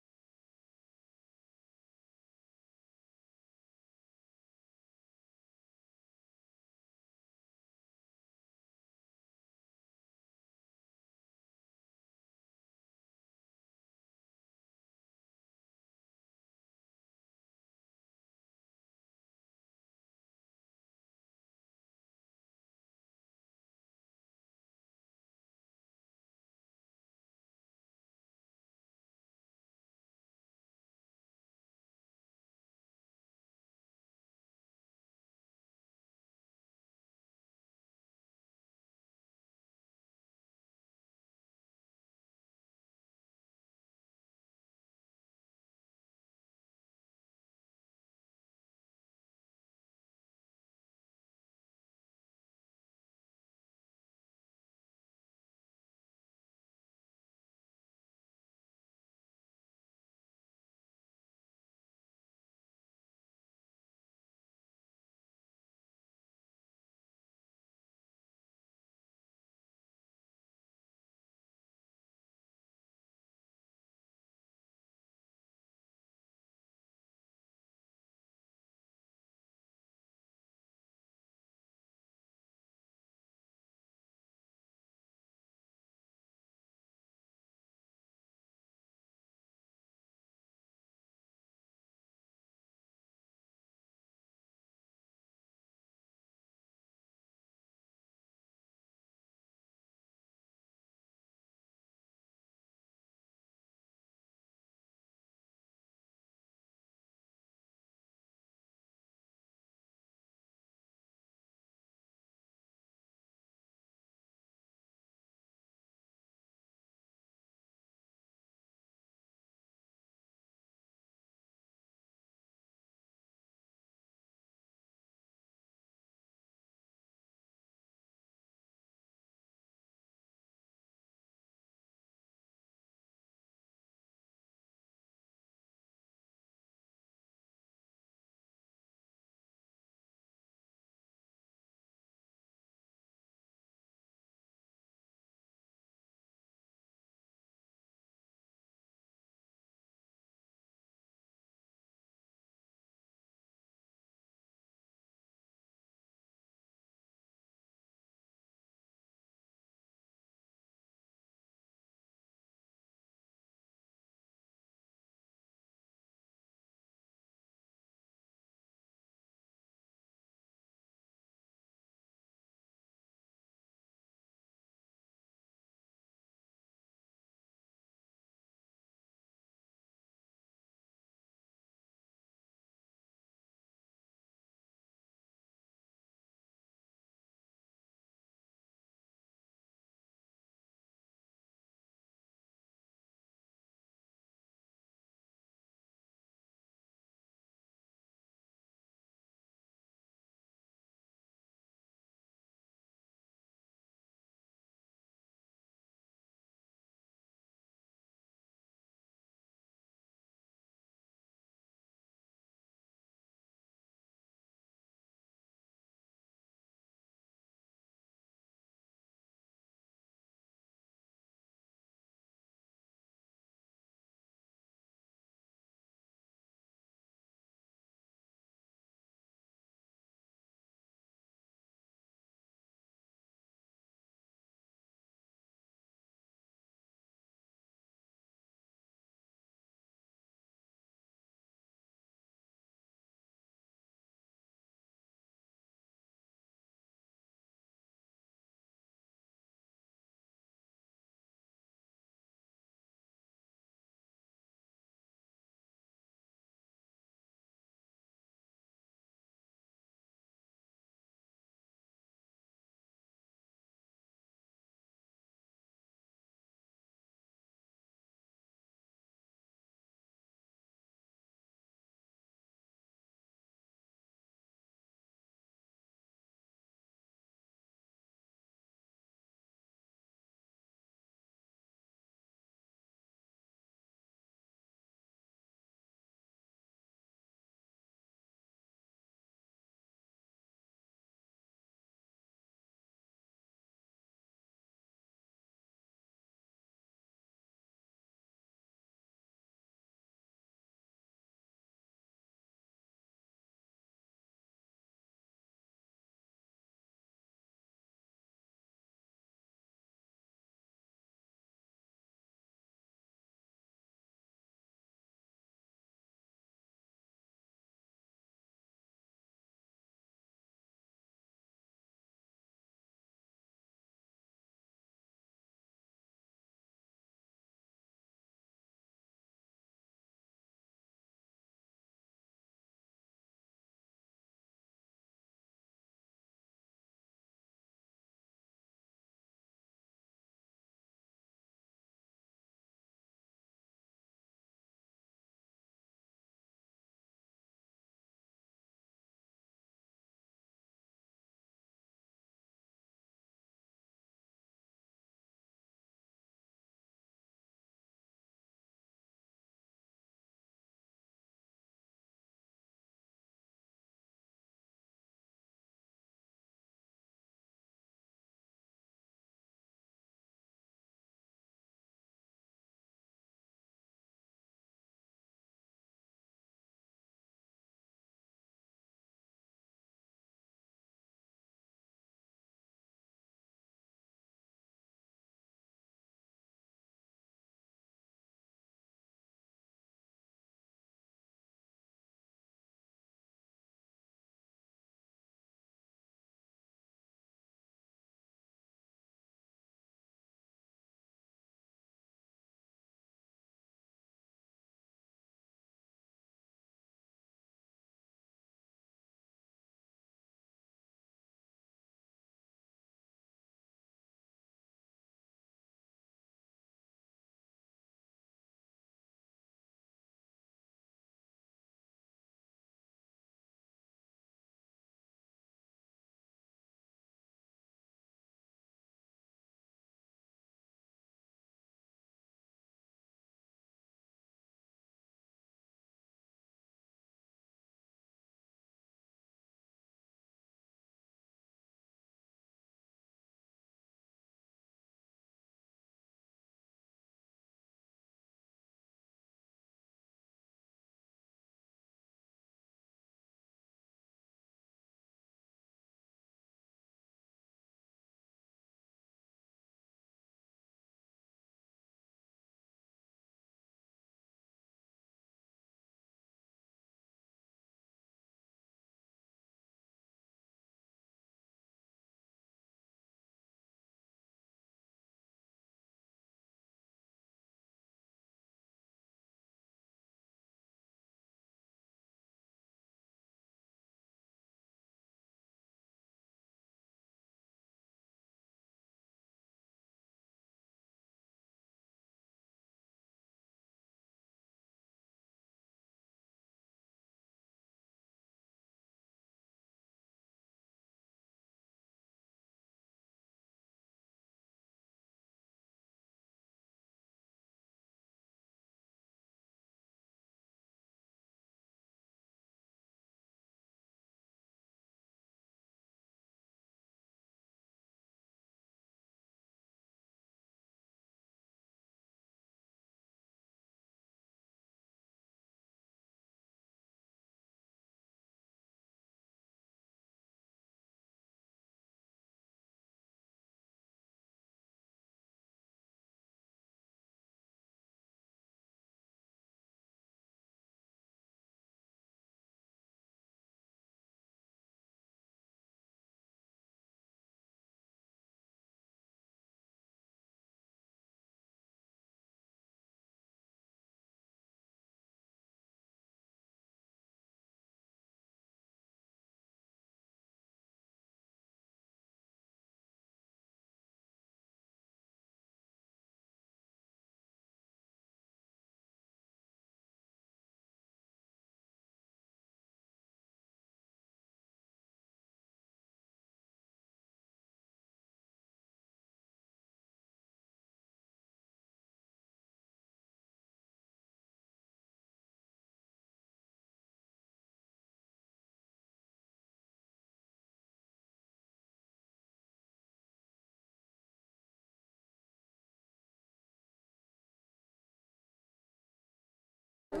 All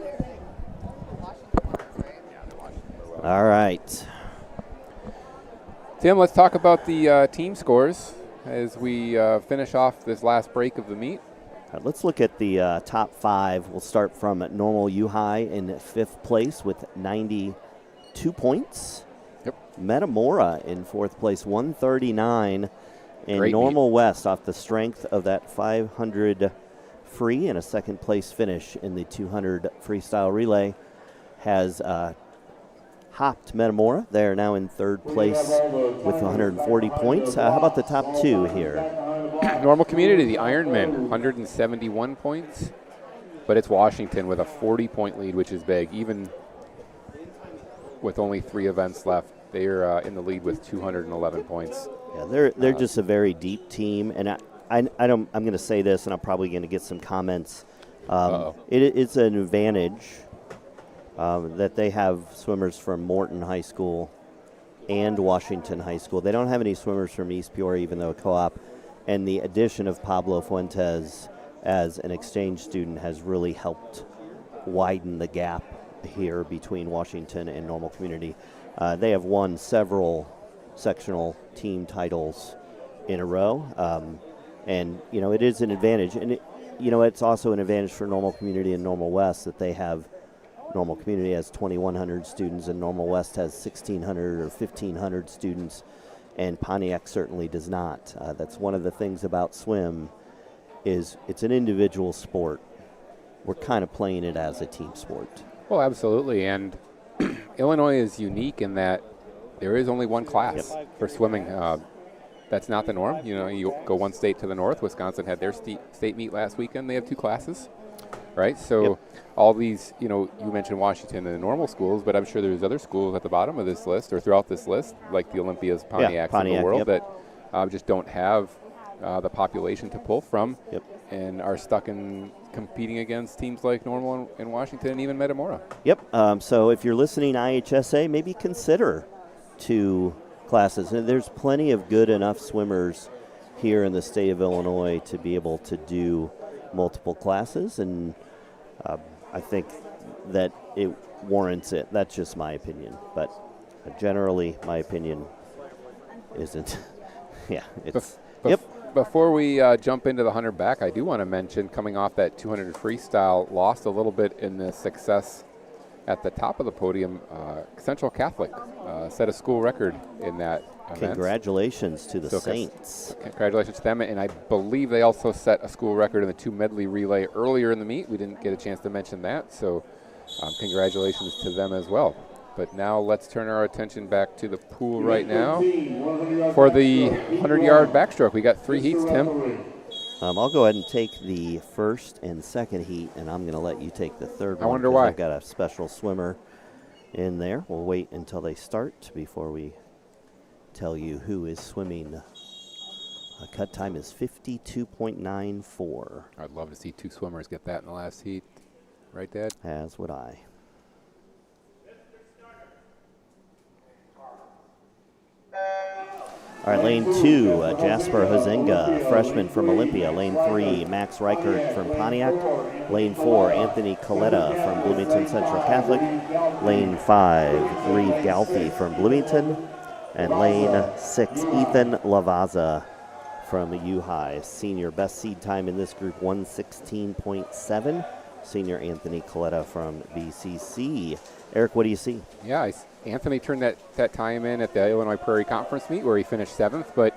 right. Tim, let's talk about the team scores as we finish off this last break of the meet. All right, let's look at the top 5. We'll start from Normal U High in 5th place with 92 points. Yep. Metamora in 4th place, 139. And Great Normal meet. West, off the strength of that 500 free and a 2nd place finish in the 200 freestyle relay, has hopped Metamora. They're now in 3rd place with 140 points. How about the top 2 here? Normal Community, the Ironmen, 171 points. But it's Washington with a 40-point lead, which is big. Even with only 3 events left, they're in the lead with 211 points. Yeah, they're just a very deep team, and I'm going to say this, and I'm probably going to get some comments. It's an advantage that they have swimmers from Morton High School and Washington High School. They don't have any swimmers from East Peoria, even though co-op, and the addition of Pablo Fuentes as an exchange student has really helped widen the gap here between Washington and Normal Community. They have won several sectional team titles in a row, and it is an advantage, and it's also an advantage for Normal Community and Normal West that they have. Normal Community has 2,100 students, and Normal West has 1,600 or 1,500 students, and Pontiac certainly does not. That's one of the things about swim, is it's an individual sport. We're kind of playing it as a team sport. Well, absolutely, and Illinois is unique in that there is only one class for swimming. That's not the norm. You go one state to the north. Wisconsin had their state meet last weekend. They have 2 classes, right? So all these, you mentioned Washington and the normal schools, but I'm sure there's other schools at the bottom of this list or throughout this list, like the Olympias, Pontiacs of the world that just don't have the population to pull from and are stuck in competing against teams like Normal and Washington and even Metamora. So if you're listening, IHSA, maybe consider 2 classes. And there's plenty of good enough swimmers here in the state of Illinois to be able to do multiple classes, and I think that it warrants it. That's just my opinion, but generally my opinion isn't. Before we jump into the 100 back, I do want to mention, coming off that 200 freestyle, lost a little bit in the success at the top of the podium. Central Catholic set a school record in that event. Congratulations to the Saints. Congratulations to them, and I believe they also set a school record in the 2 medley relay earlier in the meet. We didn't get a chance to mention that, so congratulations to them as well. But now let's turn our attention back to the pool right now for the 100-yard backstroke. We got 3 heats, Tim. I'll go ahead and take the first and second heat, and I'm going to let you take the third one. I wonder why. I've got a special swimmer in there. We'll wait until they start before we tell you who is swimming. Cut time is 52.94. I'd love to see 2 swimmers get that in the last heat. Right, Dad? As would I. All right, lane 2, Jasper Huizenga, freshman from Olympia. Lane 3, Max Reichert from Pontiac. Lane 4, Anthony Coletta from Bloomington Central Catholic. Lane 5, Reeve Galfi from Bloomington. And lane 6, Ethan Lavazza from U High. Senior, best seed time in this group, 116.7. Senior Anthony Coletta from BCC. Eric, what do you see? Yeah, Anthony turned that time in at the Illinois Prairie Conference meet where he finished 7th, but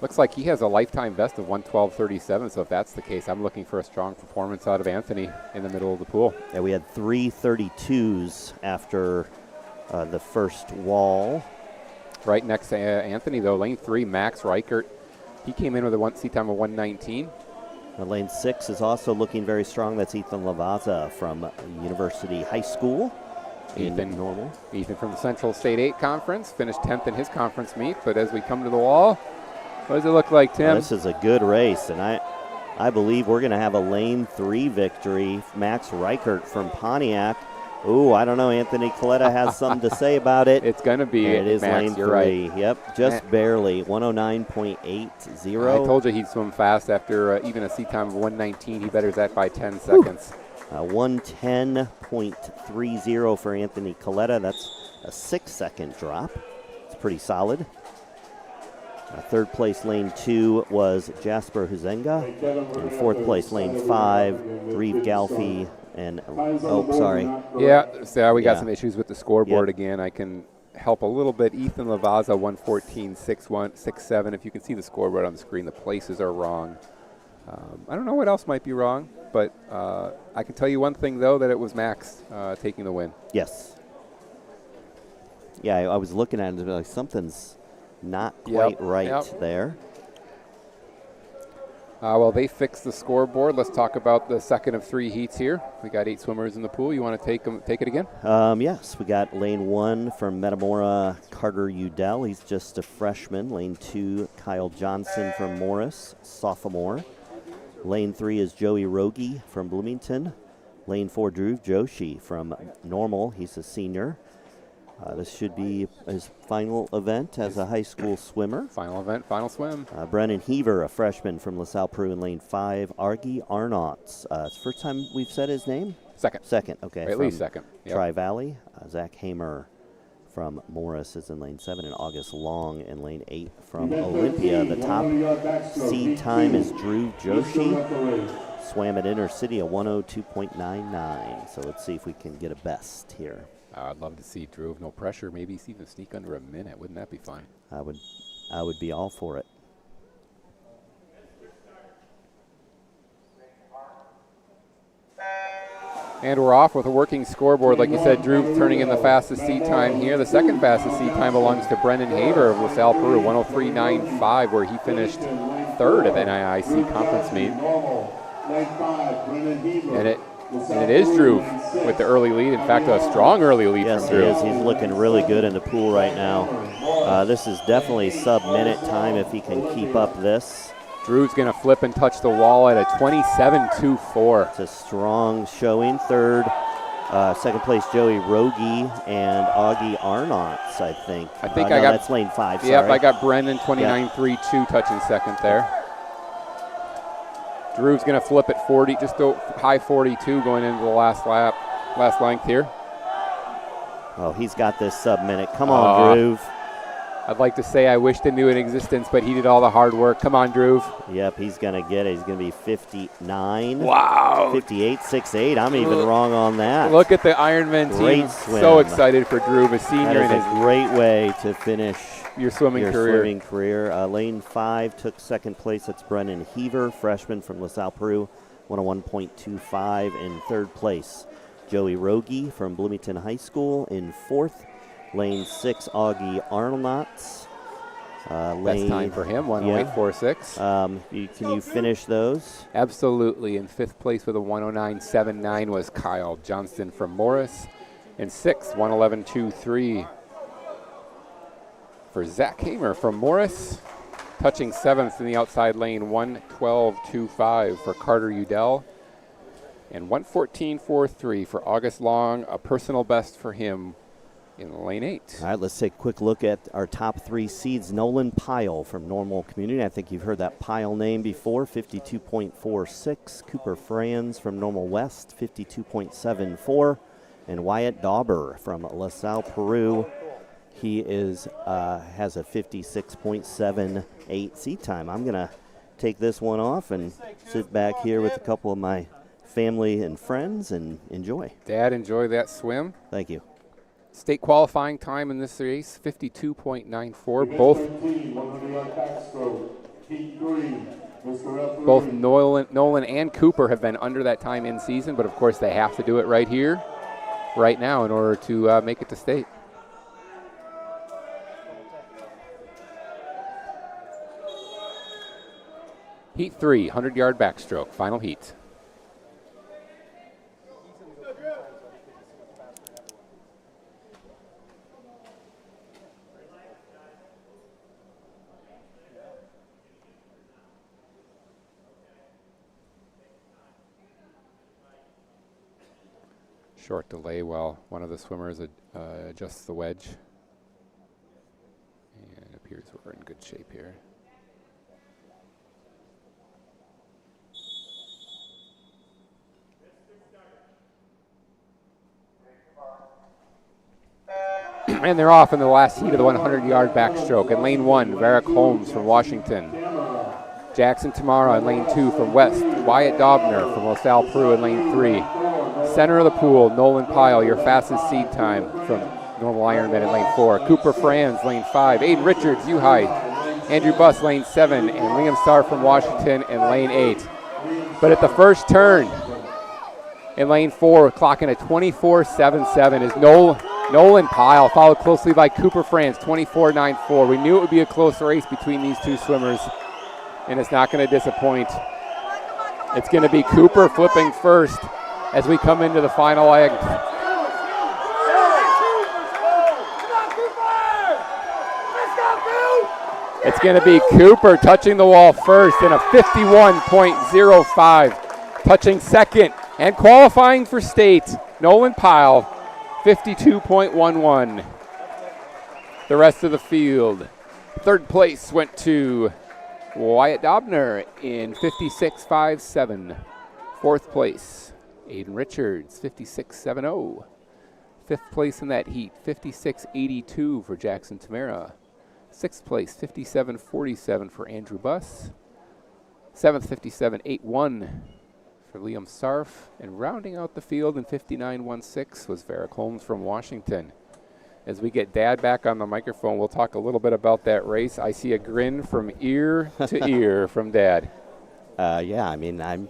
looks like he has a lifetime best of 112.37, so if that's the case, I'm looking for a strong performance out of Anthony in the middle of the pool. Yeah, we had 3:32s after the first wall. Right next to Anthony, though, lane 3, Max Reichert. He came in with a seat time of 119. Lane 6 is also looking very strong. That's Ethan Lavazza from University High School. Ethan from the Central State 8 Conference finished 10th in his conference meet, but as we come to the wall, what does it look like, Tim? Well, this is a good race, and I believe we're going to have a lane 3 victory. Max Reichert from Pontiac. Ooh, I don't know. Anthony Coletta has something to say about it. It's going to be. And it is Max, lane 3. Right. Yep, just barely. 109.80. I told you he'd swim fast after even a seat time of 119. He betters that by 10 seconds. 110.30 for Anthony Coletta. That's a 6-second drop. It's pretty solid. Third place, lane 2, was Jasper Huzenga. In fourth place, lane 5, Reeve Galfi. And, Yeah, so we got Yeah. some issues with the scoreboard again. I can help a little bit. Ethan Lavaza, 114.67. If you can see the scoreboard on the screen, the places are wrong. I don't know what else might be wrong, but I can tell you one thing, though, that it was Max taking the win. Yes. Yeah, I was looking at it and like something's not quite right there. Well, they fixed the scoreboard. Let's talk about the second of 3 heats here. We got 8 swimmers in the pool. You want to take it again? Yes, we got lane 1 from Metamora, Carter Udell. He's just a freshman. Lane 2, Kyle Johnson from Morris, sophomore. Lane 3 is Joey Rogie from Bloomington. Lane 4, Dhruv Joshi from Normal. He's a senior. This should be his final event as a high school swimmer. Final event, final swim. Brennan Heaver, a freshman from LaSalle Peru in lane 5. Argy Arnotts. It's the first time we've said his name? Second, okay. Or at least second. Yep. Tri-Valley. Zach Hamer from Morris is in lane 7, and August Long in lane 8 from Olympia. The top seed time is Dhruv Joshi. Swam at Intercity a 102.99. So let's see if we can get a best here. I'd love to see Dhruv, no pressure. Maybe even sneak under a minute. Wouldn't that be fun? I would be all for it. And we're off with a working scoreboard. Like you said, Dhruv turning in the fastest seat time here. The second fastest seat time belongs to Brendan Haver of LaSalle Peru, 103.95, where he finished third at the NIIC conference meet. And it is Dhruv with the early lead. In fact, a strong early lead from Dhruv. Yes, he is. He's looking really good in the pool right now. This is definitely sub-minute time if he can keep up this. Drew's going to flip and touch the wall at a 27.24. It's a strong showing. Third, second place, Joey Rogie and Augie Arnotts, I think. I think I got that's lane 5. Sorry. Yep, I got Brendan 29.32 touching second there. Drew's going to flip at 40, just a high 42 going into the last lap, last length here. Oh, he's got this sub-minute. Come on, Drew. I'd like to say I wished it knew in existence, but he did all the hard work. Come on, Drew. Yep, he's going to get it. He's going to be 59. Wow. 58.68. I'm even wrong on that. Look at the Ironman team. Swim. So excited for Drew, a senior. That is a great way to finish your swimming career. Lane 5 took second place. That's Brennan Heaver, freshman from LaSalle Peru, 101.25. In third place, Joey Rogie from Bloomington High School. In fourth, lane 6, Augie Arnotts. Best time for him, 108.46. Can you finish those? Absolutely. In fifth place with a 109.79 was Kyle Johnston from Morris. In sixth, 111.23 for Zach Hamer from Morris. Touching seventh in the outside lane, 112.25 for Carter Udell. And 114.43 for August Long, a personal best for him in lane 8. All right, let's take a quick look at our top 3 seeds. Nolan Pyle from Normal Community. I think you've heard that Pyle name before, 52.46. Cooper Franz from Normal West, 52.74. And Wyatt Dauber from LaSalle Peru. He has a 56.78 seat time. I'm going to take this one off and sit back here with a couple of my family and friends and enjoy. Dad, enjoy that swim. Thank you. State qualifying time in this race, 52.94. Both Nolan and Cooper have been under that time in season, but of course they have to do it right here, right now, in order to make it to state. Heat 3, 100-yard backstroke, final heat. Short delay while one of the swimmers adjusts the wedge. And it appears we're in good shape here. And they're off in the last heat of the 100-yard backstroke. In lane 1, Varick Holmes from Washington. Jackson Tamara in lane 2 from West. Wyatt Dobner from LaSalle Peru in lane 3. Center of the pool, Nolan Pyle, your fastest seed time from Normal Ironman in lane 4. Cooper Franz, lane 5. Aiden Richards, Uhi. Andrew Buss, lane 7. And Liam Starr from Washington in lane 8. But at the first turn in lane 4, clocking at 24.77 is Nolan Pyle, followed closely by Cooper Franz, 24.94. We knew it would be a close race between these two swimmers, and it's not going to disappoint. It's going to be Cooper flipping first as we come into the final leg. It's going to be Cooper touching the wall first in a 51.05. Touching second and qualifying for state, Nolan Pyle, 52.11. The rest of the field. Third place went to Wyatt Dobner in 56.57. Fourth place, Aiden Richards, 56.70. Fifth place in that heat, 56.82 for Jackson Tamara. Sixth place, 57.47 for Andrew Buss. Seventh, 57.81 for Liam Sarf. And rounding out the field in 59.16 was Varick Holmes from Washington. As we get Dad back on the microphone, we'll talk a little bit about that race. I see a grin from ear to ear from Dad. Yeah, I mean,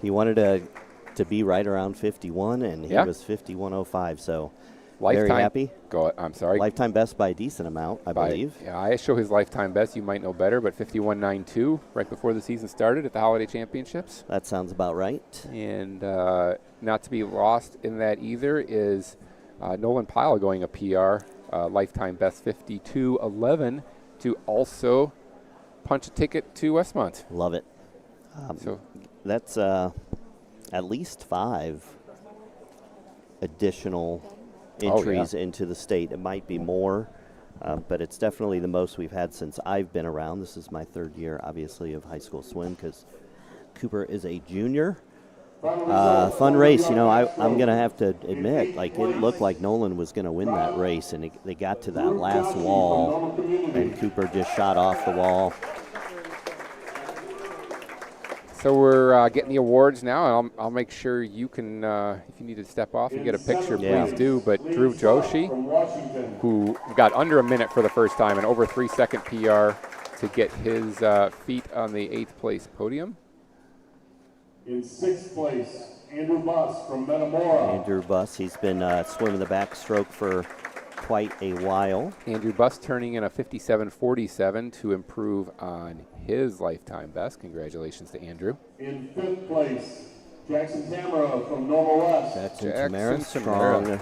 he wanted to be right around 51, and he was 51.05, so very happy. I'm sorry. Lifetime best by a decent amount, I believe. Yeah, I show his lifetime best. You might know better, but 51.92 right before the season started at the Holiday Championships. That sounds about right. And not to be lost in that either is Nolan Pyle going a PR, lifetime best 52.11 to also punch a ticket to Westmont. Love it. So that's at least 5 additional entries into the state. It might be more, but it's definitely the most we've had since I've been around. This is my 3rd year, obviously, of high school swim because Cooper is a junior. Fun race. You know, I'm going to have to admit, like, it looked like Nolan was going to win that race, and they got to that last wall, and Cooper just shot off the wall. So we're getting the awards now, and I'll make sure you can, if you need to step off and get a picture, please do. But Drew Joshi, who got under a minute for the first time, and over 3-second PR to get his feet on the 8th place podium. In 6th place, Andrew Buss from Metamora. Andrew Buss, he's been swimming the backstroke for quite a while. Andrew Buss turning in a 57.47 to improve on his lifetime best. Congratulations to Andrew. In 5th place, Jackson Tamara from Normal West. Jackson Tamara, strong.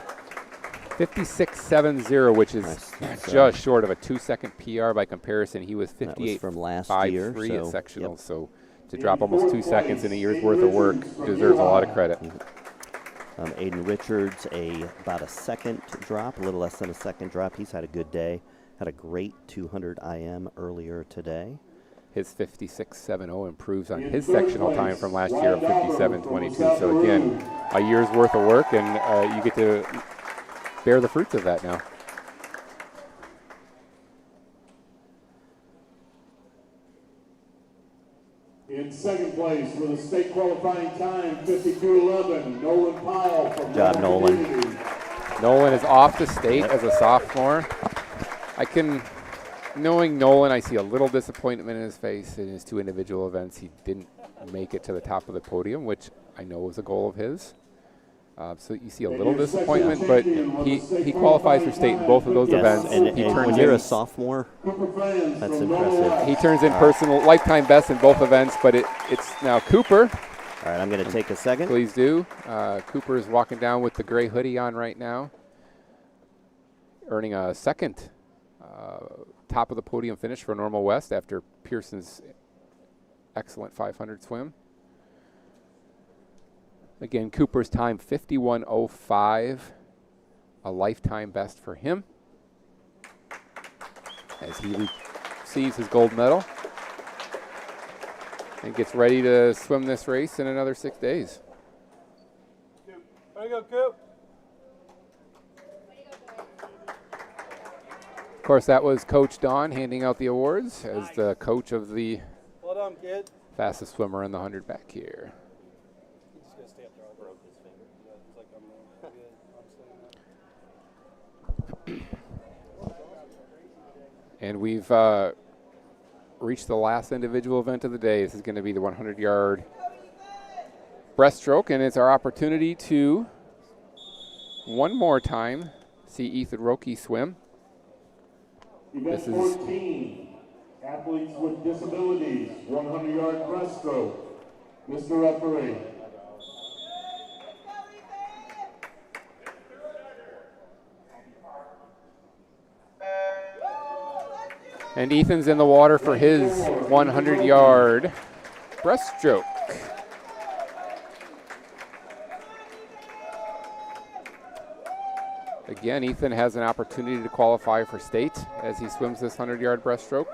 56.70, which is just short of a 2-second PR by comparison. He was 58 from last year, at sectionals, so to drop almost 2 seconds in a year's worth of work deserves a lot of credit. Aiden Richards, about a second drop, a little less than a second drop. He's had a good day. Had a great 200 IM earlier today. His 56.70 improves on his sectional time from last year of 57.22. So again, a year's worth of work, and you get to bear the fruits of that now. In 2nd place with a state qualifying time, 52.11, Nolan Pyle from Good job, Nolan. Nolan is off to state as a sophomore. Knowing Nolan, I see a little disappointment in his face in his 2 individual events. He didn't make it to the top of the podium, which I know was a goal of his. So you see a little disappointment, but he qualifies for state in both of those events. And he turns when you're a sophomore, that's impressive. He turns in personal lifetime best in both events, but it's now Cooper. All right, I'm going to take a second. Please do. Cooper is walking down with the gray hoodie on right now, earning a second top of the podium finish for Normal West after Pearson's excellent 500 swim. Again, Cooper's time, 51.05, a lifetime best for him as he receives his gold medal and gets ready to swim this race in another 6 days. Way to go, Coop. course, that was Coach Don handing out the awards as the coach of the Well done, kid. fastest swimmer in the 100 back here. He's just gonna stay up there. I broke his finger. Yeah, it's like I'm good. I'm staying up. And we've reached the last individual event of the day. This is going to be the 100-yard breaststroke, and it's our opportunity to, one more time, see Ethan Roki swim. Event This is 14, athletes with disabilities, 100-yard breaststroke. Mr. Referee. And Ethan's in the water for his 100-yard breaststroke. Again, Ethan has an opportunity to qualify for state as he swims this 100-yard breaststroke.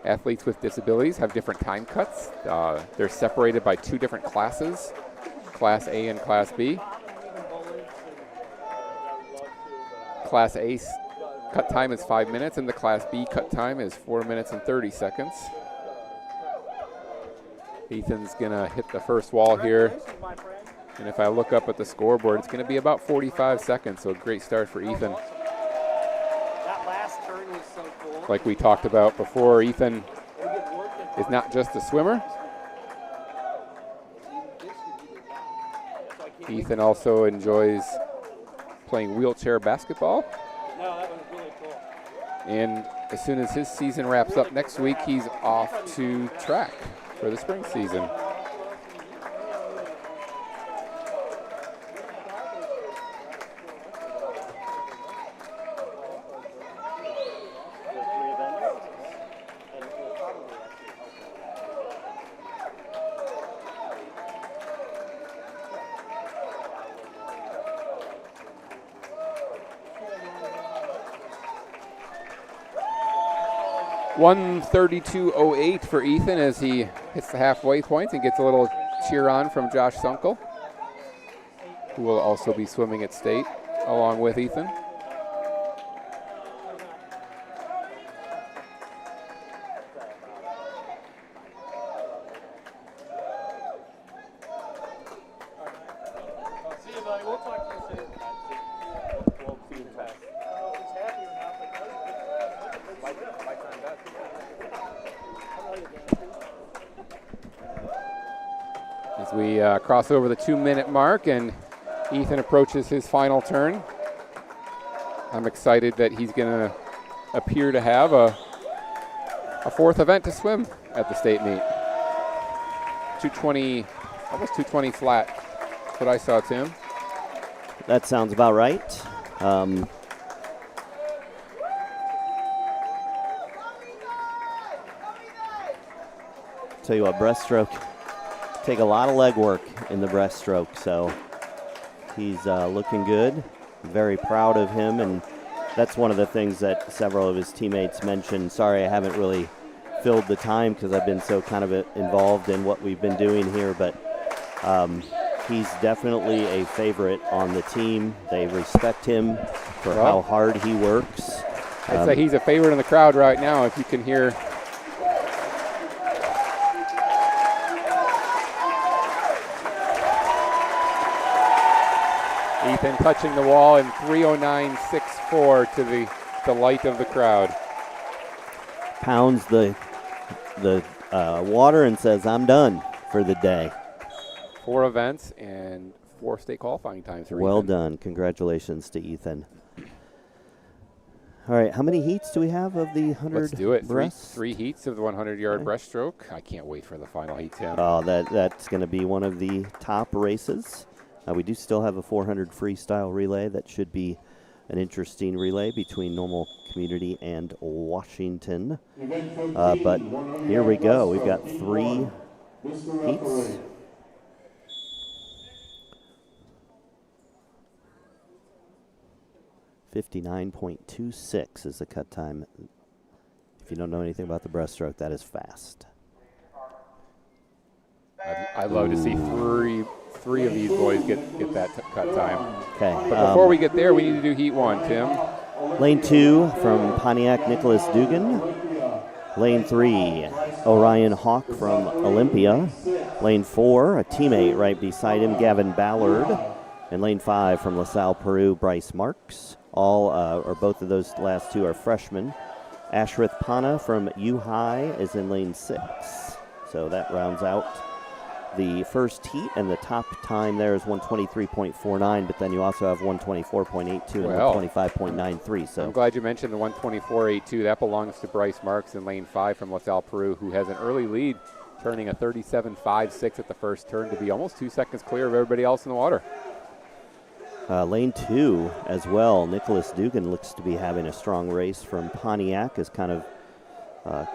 Athletes with disabilities have different time cuts. They're separated by two different classes, Class A and Class B. Class A cut time is 5 minutes, and the Class B cut time is 4 minutes and 30 seconds. Ethan's gonna hit the first wall here, and if I look up at the scoreboard, it's gonna be about 45 seconds, so a great start for Ethan. That last turn was so cool. Like we talked about before, Ethan is not just a swimmer. Ethan also enjoys playing wheelchair basketball. No, that was really cool. And as soon as his season wraps up next week, he's off to track for the spring season. .132.08 for Ethan as he hits the halfway point and gets a little cheer on from Josh Sunkel, who will also be swimming at state along with Ethan. See you, buddy. We'll talk to you soon. We'll see you fast. He's happy or not, but As we cross over the 2-minute mark and Ethan approaches his final turn, I'm excited that he's going to appear to have a fourth event to swim at the state meet. 220, almost 220 flat. That's what I saw, Tim. That sounds about right. Tell you what, breaststroke, take a lot of leg work in the breaststroke, so he's looking good. Very proud of him, and that's one of the things that several of his teammates mentioned. Sorry, I haven't really filled the time because I've been so kind of involved in what we've been doing here, but he's definitely a favorite on the team. They respect him for how hard he works. I'd say he's a favorite in the crowd right now, if you can hear. Ethan touching the wall in 3:09.64 to the delight of the crowd. Pounds the water and says, "I'm done for the day." 4 events and 4 state qualifying times for Well Ethan. done. Congratulations to Ethan. All right, how many heats do we have of the 100 Let's do it. breasts? Three heats of the 100-yard breaststroke. I can't wait for the final heat, Tim. Oh, that's going to be one of the top races. We do still have a 400 freestyle relay. That should be an interesting relay between Normal Community and Washington. But here we go. We've got 3 heats. .59.26 is the cut time. If you don't know anything about the breaststroke, that is fast. I'd love to see three of these boys get that cut time. Okay. But before we get there, we need to do heat 1, Tim. Lane 2 from Pontiac, Nicholas Dugan. Lane 3, Orion Hawk from Olympia. Lane 4, a teammate right beside him, Gavin Ballard. And lane 5 from LaSalle, Peru, Bryce Marks. All, or both of those last two are freshmen. Ashrith Pana from U High is in lane 6. So that rounds out the first heat, and the top time there is 123.49, but then you also have 124.82 and 125.93. So I'm glad you mentioned the 124.82. That belongs to Bryce Marks in lane 5 from LaSalle, Peru, who has an early lead, turning a 37.56 at the first turn to be almost 2 seconds clear of everybody else in the water. Lane 2 as well. Nicholas Dugan looks to be having a strong race from Pontiac, has kind of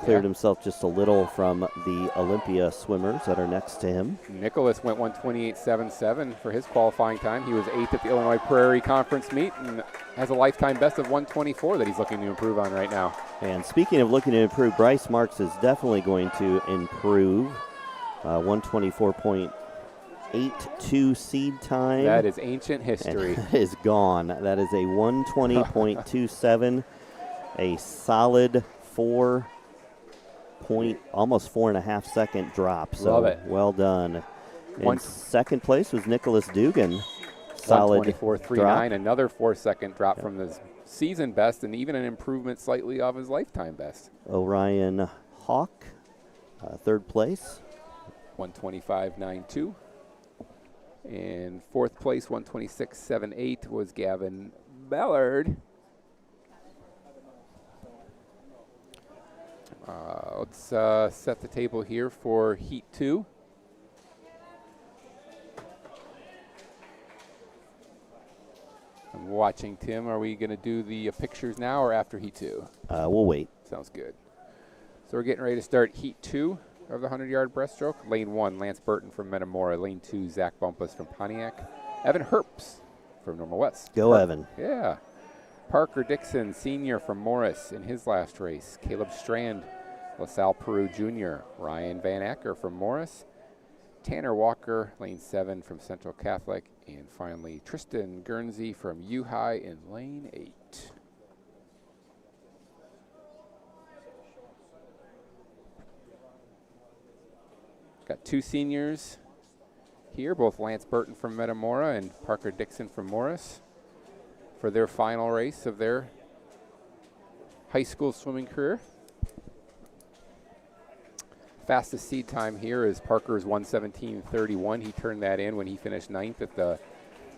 cleared himself just a little from the Olympia swimmers that are next to him. Nicholas went 128.77 for his qualifying time. He was 8th at the Illinois Prairie Conference meet and has a lifetime best of 124 that he's looking to improve on right now. And speaking of looking to improve, Bryce Marks is definitely going to improve. 124.82 seed time. That is ancient history. That is gone. That is a 120.27, a solid almost 4.5 second drop. So love it. Well done. In second place was Nicholas Dugan. Solid 124.39, another 4 second drop from the season best, and even an improvement slightly of his lifetime best. Orion Hawk, third place. 125.92. And fourth place, 126.78, was Gavin Ballard. Let's set the table here for Heat 2. I'm watching, Tim. Are we going to do the pictures now or after Heat 2? We'll wait. Sounds good. So we're getting ready to start Heat 2 of the 100-yard breaststroke. Lane 1, Lance Burton from Metamora. Lane 2, Zach Bumpus from Pontiac. Evan Herps from Normal West. Go, Evan. Yeah. Parker Dixon, senior from Morris in his last race. Caleb Strand, LaSalle Peru Jr. Ryan Van Acker from Morris. Tanner Walker, lane 7 from Central Catholic. And finally, Tristan Guernsey from U High in lane 8. Got two seniors here, both Lance Burton from Metamora and Parker Dixon from Morris, for their final race of their high school swimming career. Fastest seed time here is Parker's 1:17.31. He turned that in when he finished 9th at the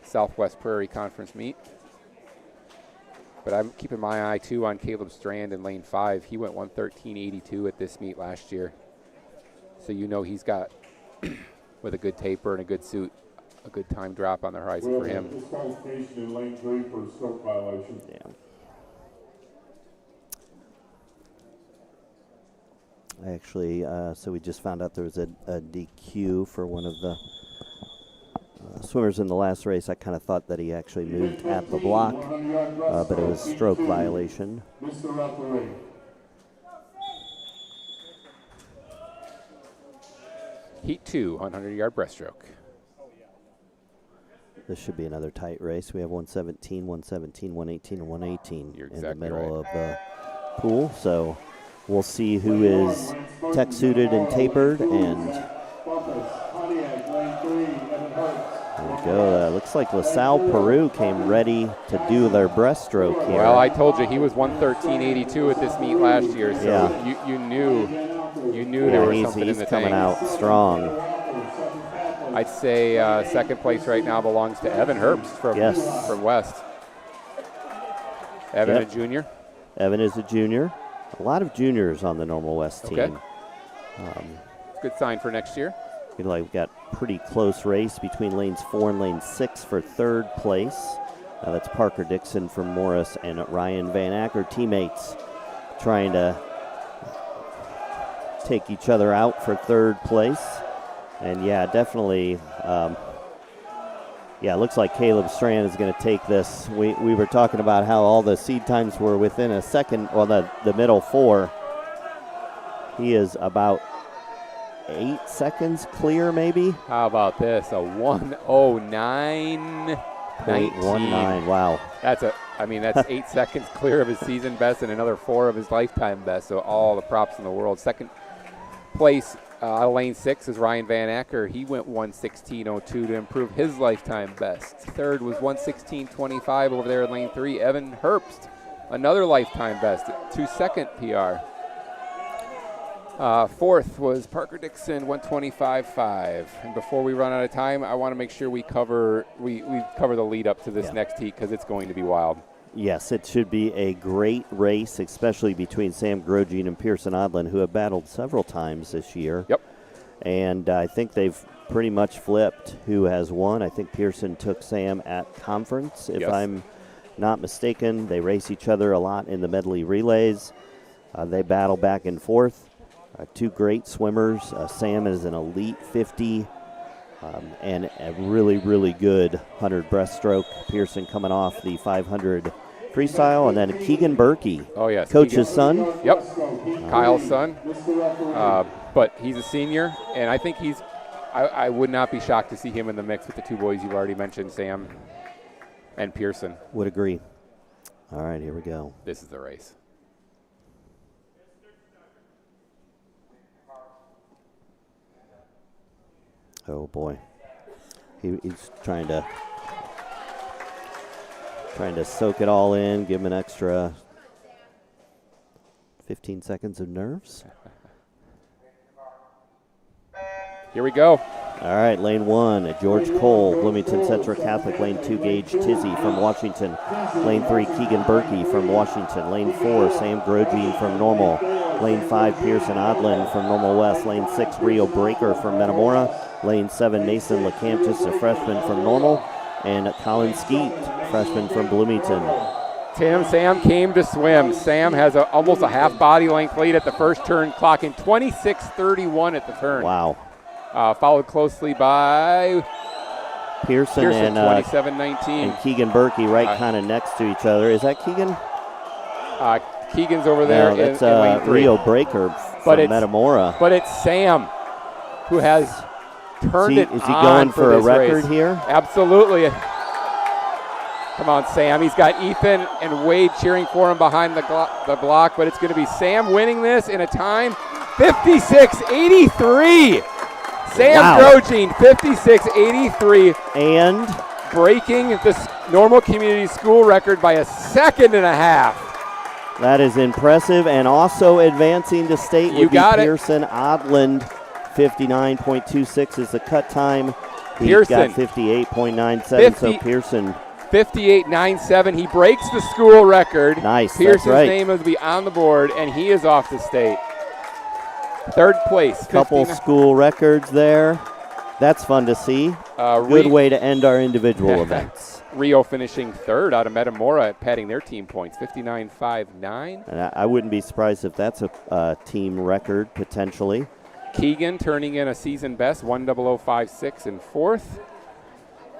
Southwest Prairie Conference meet. But I'm keeping my eye too on Caleb Strand in lane 5. He went 1:13.82 at this meet last year. So you know he's got, with a good taper and a good suit, a good time drop on the horizon for him. Disqualification in lane 3 for stroke violation. Yeah. Actually, so we just found out there was a DQ for one of the swimmers in the last race. I kind of thought that he actually moved at the block, but it was stroke violation. Mr. Referee. Heat 2, 100-yard breaststroke. This should be another tight race. We have 117, 117, 118, and 118 You're in exactly the middle right. of the pool. So we'll see who is tech suited and tapered. And there we go. Looks like LaSalle Peru came ready to do their breaststroke here. Well, I told you he was 1:13.82 at this meet last year, so Yeah. you knew there was something in he's the coming tank. out strong. I'd say second place right now belongs to Evan Herbst from West. Evan, Yep. a junior. Evan is a junior. A lot of juniors on the Normal West team. Okay. Good sign for next year. We've got pretty close race between lanes 4 and lane 6 for third place. That's Parker Dixon from Morris and Ryan Van Acker, teammates trying to take each other out for third place. And yeah, definitely, it looks like Caleb Strand is going to take this. We were talking about how all the seed times were within a second, well, the middle 4. He is about 8 seconds clear, maybe. How about this? A 1:09.19. 0.19. Wow. That's a I mean, that's 8 seconds clear of his season best and another 4 of his lifetime best. So all the props in the world. Second place, lane 6 is Ryan Van Acker. He went 1:16.02 to improve his lifetime best. Third was 1:16.25 over there in lane 3. Evan Herbst, another lifetime best, 2-second PR. Fourth was Parker Dixon, 1:25.5. And before we run out of time, I want to make sure we cover the lead up to this next heat because it's going to be wild. Yes, it should be a great race, especially between Sam Grogine and Pearson Odlin, who have battled several times this year. Yep. And I think they've pretty much flipped who has won. I think Pearson took Sam at conference, if I'm not mistaken. They race each other a lot in the Medley relays. They battle back and forth. Two great swimmers. Sam is an elite 50 and a really, really good 100 breaststroke. Pearson coming off the 500 freestyle. And then Keegan Berkey, coach's son. Yep, Kyle's son. But he's a senior, and I think I would not be shocked to see him in the mix with the two boys you've already mentioned, Sam and Pearson. Would agree. All right, here we go. This is the race. Oh boy, he's trying to soak it all in, give him an extra 15 seconds of nerves. Here we go. All right, lane 1, George Cole, Bloomington Central Catholic. Lane 2, Gage Tizzy from Washington. Lane 3, Keegan Berkey from Washington. Lane 4, Sam Grogine from Normal. Lane 5, Pearson Odlin from Normal West. Lane 6, Rio Breaker from Metamora. Lane 7, Mason LeCampus, a freshman from Normal. And Colin Skeet, freshman from Bloomington. Sam came to swim. Sam has almost a half body length lead at the first turn, clocking 26:31 at the turn. Wow. Followed closely by Pearson and 27:19. And Keegan Berkey right kind of next to each other. Is that Keegan? Keegan's over there. No, that's in lane 3. Rio Breaker from Metamora. But it's Sam who has turned it on. Is he going for a record race here? Absolutely. Come on, Sam. He's got Ethan and Wade cheering for him behind the block, but it's going to be Sam winning this in a time 56:83. Sam Grogine, 56:83. And breaking the Normal Community School record by 1.5 seconds. That is impressive, and also advancing to state would be Pearson Odland. 59.26 is the cut time. He's got 58.97, so Pearson. 58.97. He breaks the school record. Nice. Pearson's name will be on the board, and he is off to state. Third place. Couple school records there. That's fun to see. Good way to end our individual events. Rio finishing third out of Metamora at padding their team points, 59.59. And I wouldn't be surprised if that's a team record potentially. Keegan turning in a season best, 1:00.56 in fourth.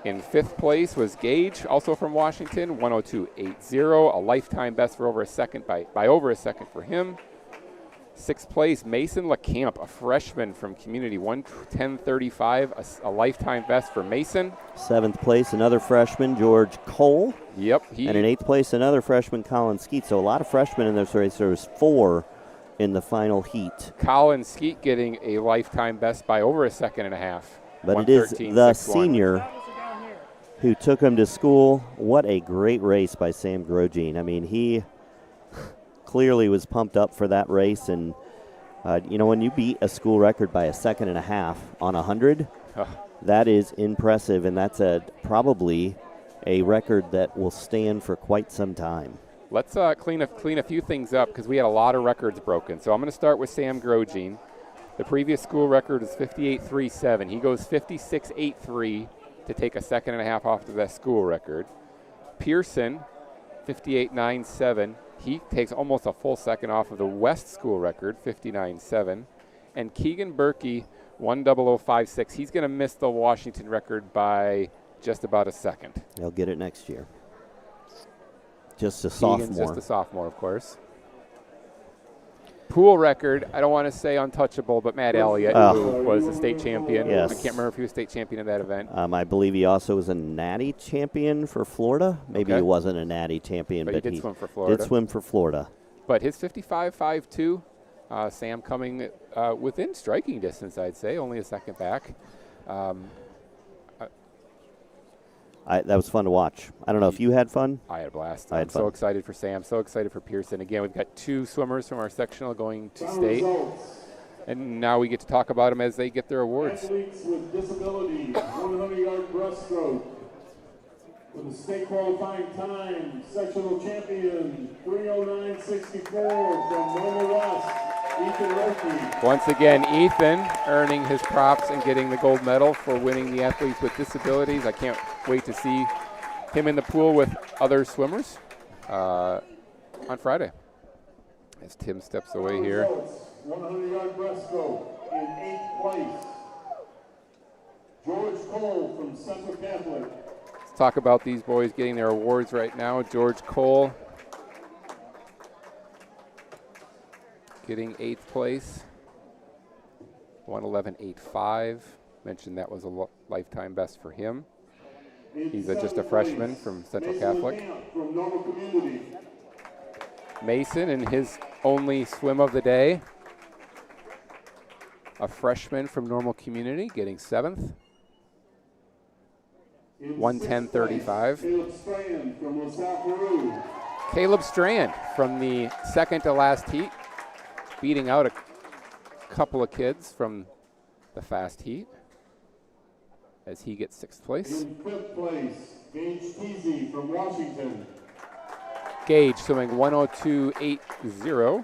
In fifth place was Gage, also from Washington, 1:02.80, a lifetime best for over a second by over a second for him. Sixth place, Mason LeCamp, a freshman from Community, 1:10.35, a lifetime best for Mason. Seventh place, another freshman, George Cole. Yep. And in eighth place, another freshman, Colin Skeet. So a lot of freshmen in this race. There was 4 in the final heat. Colin Skeet getting a lifetime best by over 1.5 seconds. But it is the senior who took him to school. What a great race by Sam Grogine. I mean, he clearly was pumped up for that race. And, when you beat a school record by 1.5 seconds on 100, that is impressive. And that's probably a record that will stand for quite some time. Let's clean a few things up because we had a lot of records broken. So I'm going to start with Sam Grogine. The previous school record is 58.37. He goes 56.83 to take 1.5 seconds off of that school record. Pearson, 58.97. He takes almost a full second off of the West school record, 59.7. And Keegan Berkey, 1:00.56. He's going to miss the Washington record by just about a second. He'll get it next year. Just a sophomore. Just a sophomore, of course. pool record, I don't want to say untouchable, but Matt Elliott, who was a state champion. Yes. I can't remember if he was state champion in that event. I believe he also was a natty champion for Florida. Maybe Okay. he wasn't a natty champion, But but he did swim for Florida. Did swim for Florida. But his 55.52, Sam coming within striking distance, I'd say, only a second back. That was fun to watch. I don't know if you had fun. I had a blast. I had I'm so fun. excited for Sam, so excited for Pearson. Again, we've got 2 swimmers from our sectional going to state. And now we get to talk about them as they get their awards. Athletes with disabilities, 100-yard breaststroke. With a state qualifying time, sectional champion, 3:09.64 from Normal West, Ethan Roki. Once again, Ethan earning his props and getting the gold medal for winning the athletes with disabilities. I can't wait to see him in the pool with other swimmers on Friday. As Tim steps away here. 100-yard breaststroke in 8th place. George Cole from Central Catholic. Let's talk about these boys getting their awards right now. George Cole getting 8th place, 1:11.85. Mentioned that was a lifetime best for him. He's just a freshman from Central Catholic. From Normal Community. Mason in his only swim of the day. A freshman from Normal Community getting 7th. 1:10.35. Caleb Strand from LaSalle, Peru. Caleb Strand from the second to last heat, beating out a couple of kids from the fast heat as he gets 6th place. In 5th place, Gage Teasy from Washington. Gage swimming 1:02.80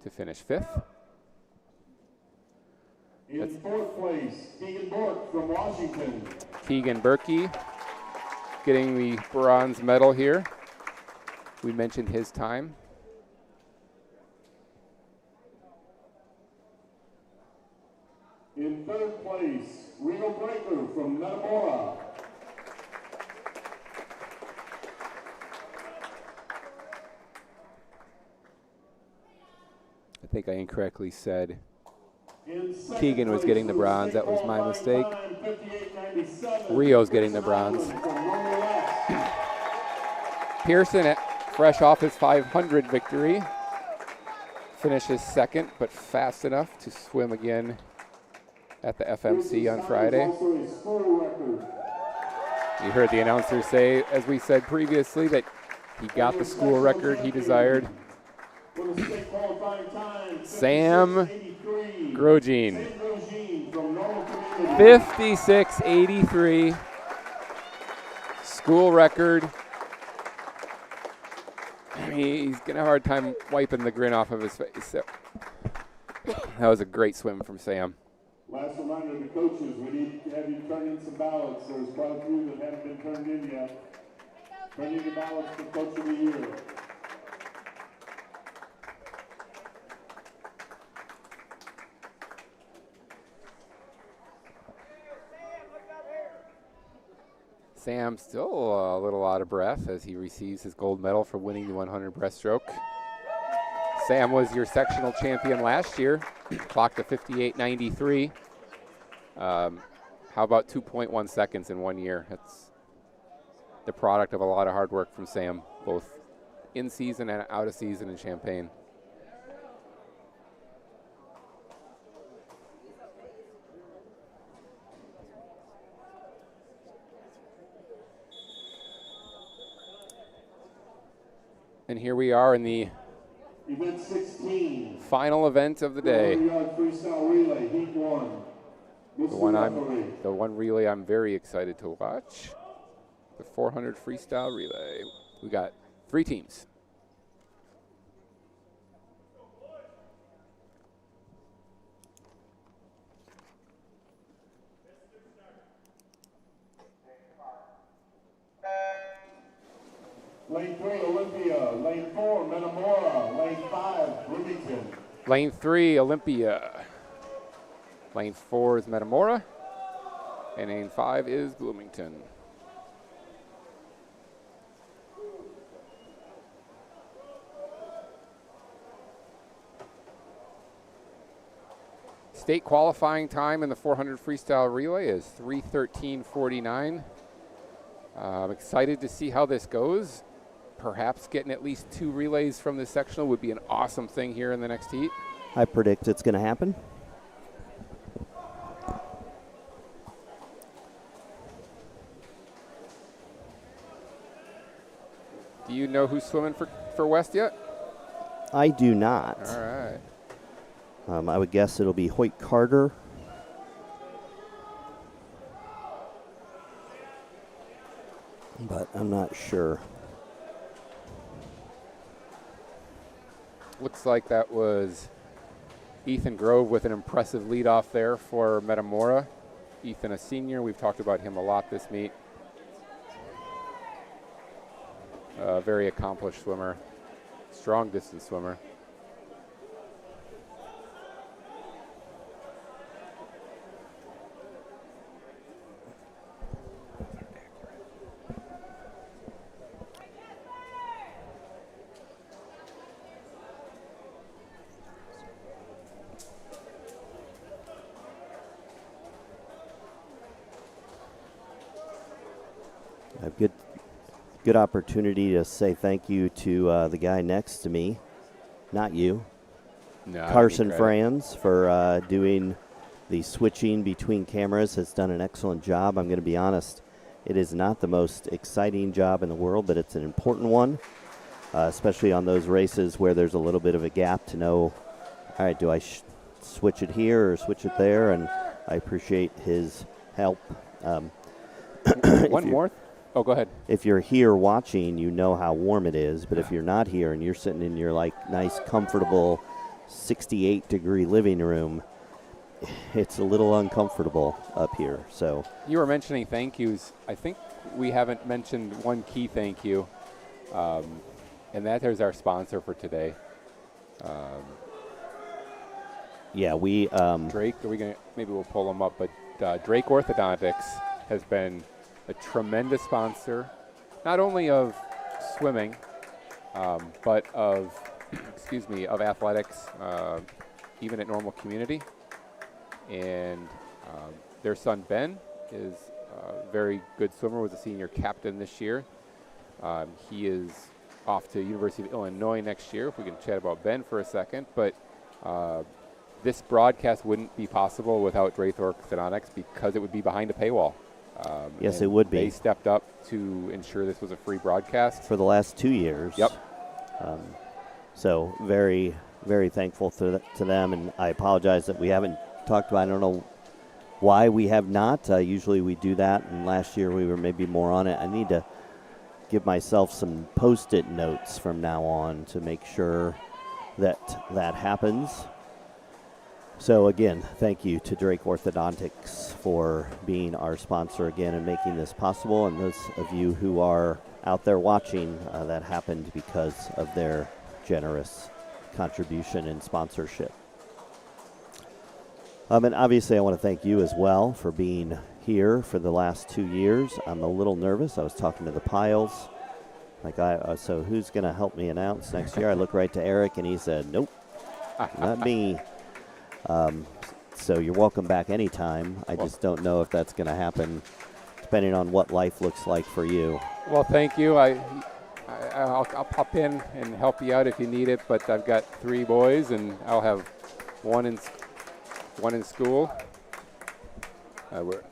to finish 5th. In 4th place, Keegan Bork from Washington. Keegan Berkey getting the bronze medal here. We mentioned his time. In 3rd place, Reno Breaker from Metamora. I think I incorrectly said In 2nd Keegan was place, getting the with a bronze. state That was my qualifying mistake. time, 58.97, Rio's getting the bronze. From Normal West. Pearson, fresh off his 500 victory, finishes 2nd, but fast enough to swim again at the FMC on Friday. Also a school record. You heard the announcer say, as we said previously, that he got the school record he desired. With a state qualifying time, Sam 56.83. Grosjean, Sam Grosjean from Normal Community. 56.83, school record. He's going to have a hard time wiping the grin off of his face. So, that was a great swim from Sam. Last reminder to coaches, we need to have you turn in some ballots. There's quite a few that haven't been turned in yet. Turn in your ballots for Coach of the Year. Sam still a little out of breath as he receives his gold medal for winning the 100 breaststroke. Sam was your sectional champion last year, clocked a 58.93. How about 2.1 seconds in 1 year? That's the product of a lot of hard work from Sam, both in season and out of season in Champaign. And here we are in the Event 16. final event of the day. 100-yard freestyle relay, heat 1. The one relay I'm very excited to watch. The 400 freestyle relay. We got 3 teams. Lane 3, Olympia. Lane 4, Metamora. Lane 5, Bloomington. Lane 3, Olympia. Lane 4 is Metamora. And lane 5 is State qualifying time in the 400 freestyle relay is 3:13:49. I'm excited to see how this goes. Perhaps getting at least 2 relays from the sectional would be an awesome thing here in the next heat. I predict it's going to happen. Do you know who's swimming for West yet? I do not. All right. I would guess it'll be Hoyt Carter. But I'm not sure. Looks like that was Ethan Grove with an impressive lead off there for Metamora. Ethan, a senior. We've talked about him a lot this meet. A very accomplished swimmer, strong distance swimmer. A good opportunity to say thank you to the guy next to me, not you, No, Carson Franz, for doing the switching between cameras. Has done an excellent job. I'm going to be honest, it is not the most exciting job in the world, but it's an important one, especially on those races where there's a little bit of a gap to know, all right, do I switch it here or switch it there? And I appreciate his help. One more. Oh, go ahead. If you're here watching, you know how warm it is. But if you're not here and you're sitting in your nice, comfortable 68-degree living room, it's a little uncomfortable up here. So you were mentioning thank yous. I think we haven't mentioned one key thank you, and that is our sponsor for today. Yeah, we Drake. Are we gonna? Maybe we'll pull them up. But Drake Orthodontics has been a tremendous sponsor, not only of swimming, but of of athletics, even at normal community. And their son Ben is a very good swimmer, was a senior captain this year. He is off to University of Illinois next year, if we can chat about Ben for a second. But this broadcast wouldn't be possible without Drake Orthodontics because it would be behind a paywall. Yes, it would be. They stepped up to ensure this was a free broadcast. For the last 2 years. Yep. So very, very thankful to them, and I apologize that we haven't talked about it. I don't know why we have not. Usually we do that, and last year we were maybe more on it. I need to give myself some Post-it notes from now on to make sure that that happens. So again, thank you to Drake Orthodontics for being our sponsor again and making this possible. And those of you who are out there watching, that happened because of their generous contribution and sponsorship. And obviously I want to thank you as well for being here for the last 2 years. I'm a little nervous. I was talking to the Piles. So who's going to help me announce next year? I look right to Eric and he said, nope, not me. So you're welcome back anytime. I just don't know if that's going to happen, depending on what life looks like for you. Well, thank you. I'll pop in and help you out if you need it. But I've got 3 boys, and I'll have one in school. So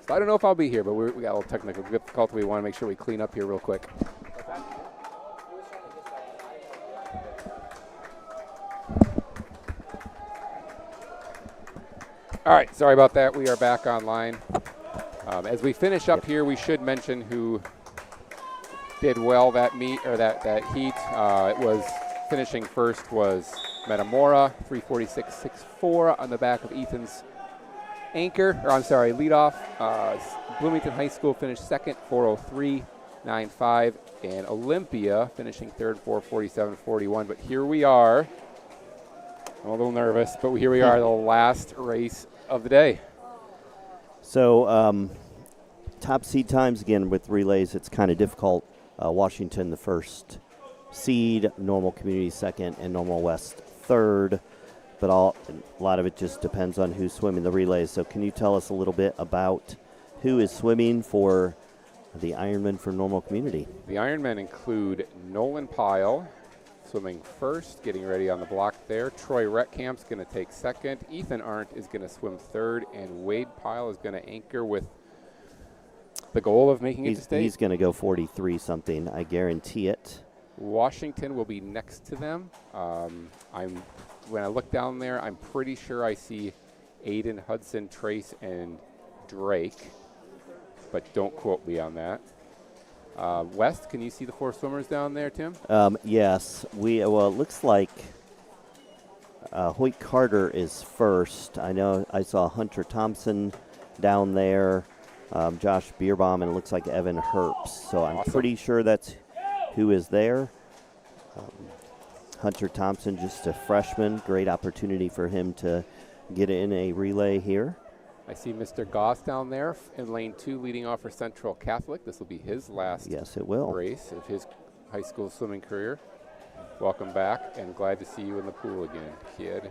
I don't know if I'll be here, but we got a little technical difficulty. We want to make sure we clean up here real quick. All right, sorry about that. We are back online. As we finish up here, we should mention who did well that meet or that heat. It was finishing first was Metamora, 3:46.64 on the back of Ethan's leadoff. Bloomington High School finished second, 4:03.95, and Olympia finishing third, 4:47.41. But here we are. I'm a little nervous, but here we are, the last race of the day. So top seed times, again, with relays, it's kind of difficult. Washington, the first seed, Normal Community second, and Normal West third. but a lot of it just depends on who's swimming the relays. So can you tell us a little bit about who is swimming for the Ironman for Normal Community? The Ironmen include Nolan Pyle swimming first, getting ready on the block there. Troy Retkamp's going to take second. Ethan Arndt is going to swim third, and Wade Pyle is going to anchor with the goal of making it to state. He's going to go 43 something, I guarantee it. Washington will be next to them. When I look down there, I'm pretty sure I see Aiden, Hudson, Trace, and Drake, but don't quote me on that. West, can you see the 4 swimmers down there, Tim? Yes. It looks like Hoyt Carter is first. I know I saw Hunter Thompson down there, Josh Bierbaum, and it looks like Evan Herbst. So I'm pretty sure that's who is there. Hunter Thompson, just a freshman. Great opportunity for him to get in a relay here. I see Mr. Goss down there in lane 2 leading off for Central Catholic. This will be his last race of his high school swimming career. Welcome back, and glad to see you in the pool again, kid.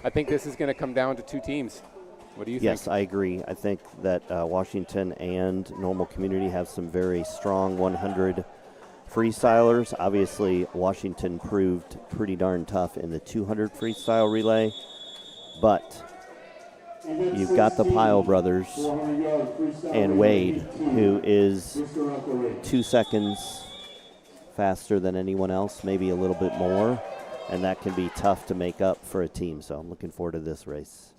I think this is going to come down to 2 teams. What do you think? Yes, I agree. I think that Washington and Normal Community have some very strong 100 freestylers. Obviously, Washington proved pretty darn tough in the 200 freestyle relay, but you've got the Pyle brothers and Wade, who is 2 seconds faster than anyone else, maybe a little bit more, and that can be tough to make up for a team. So I'm looking forward to this race.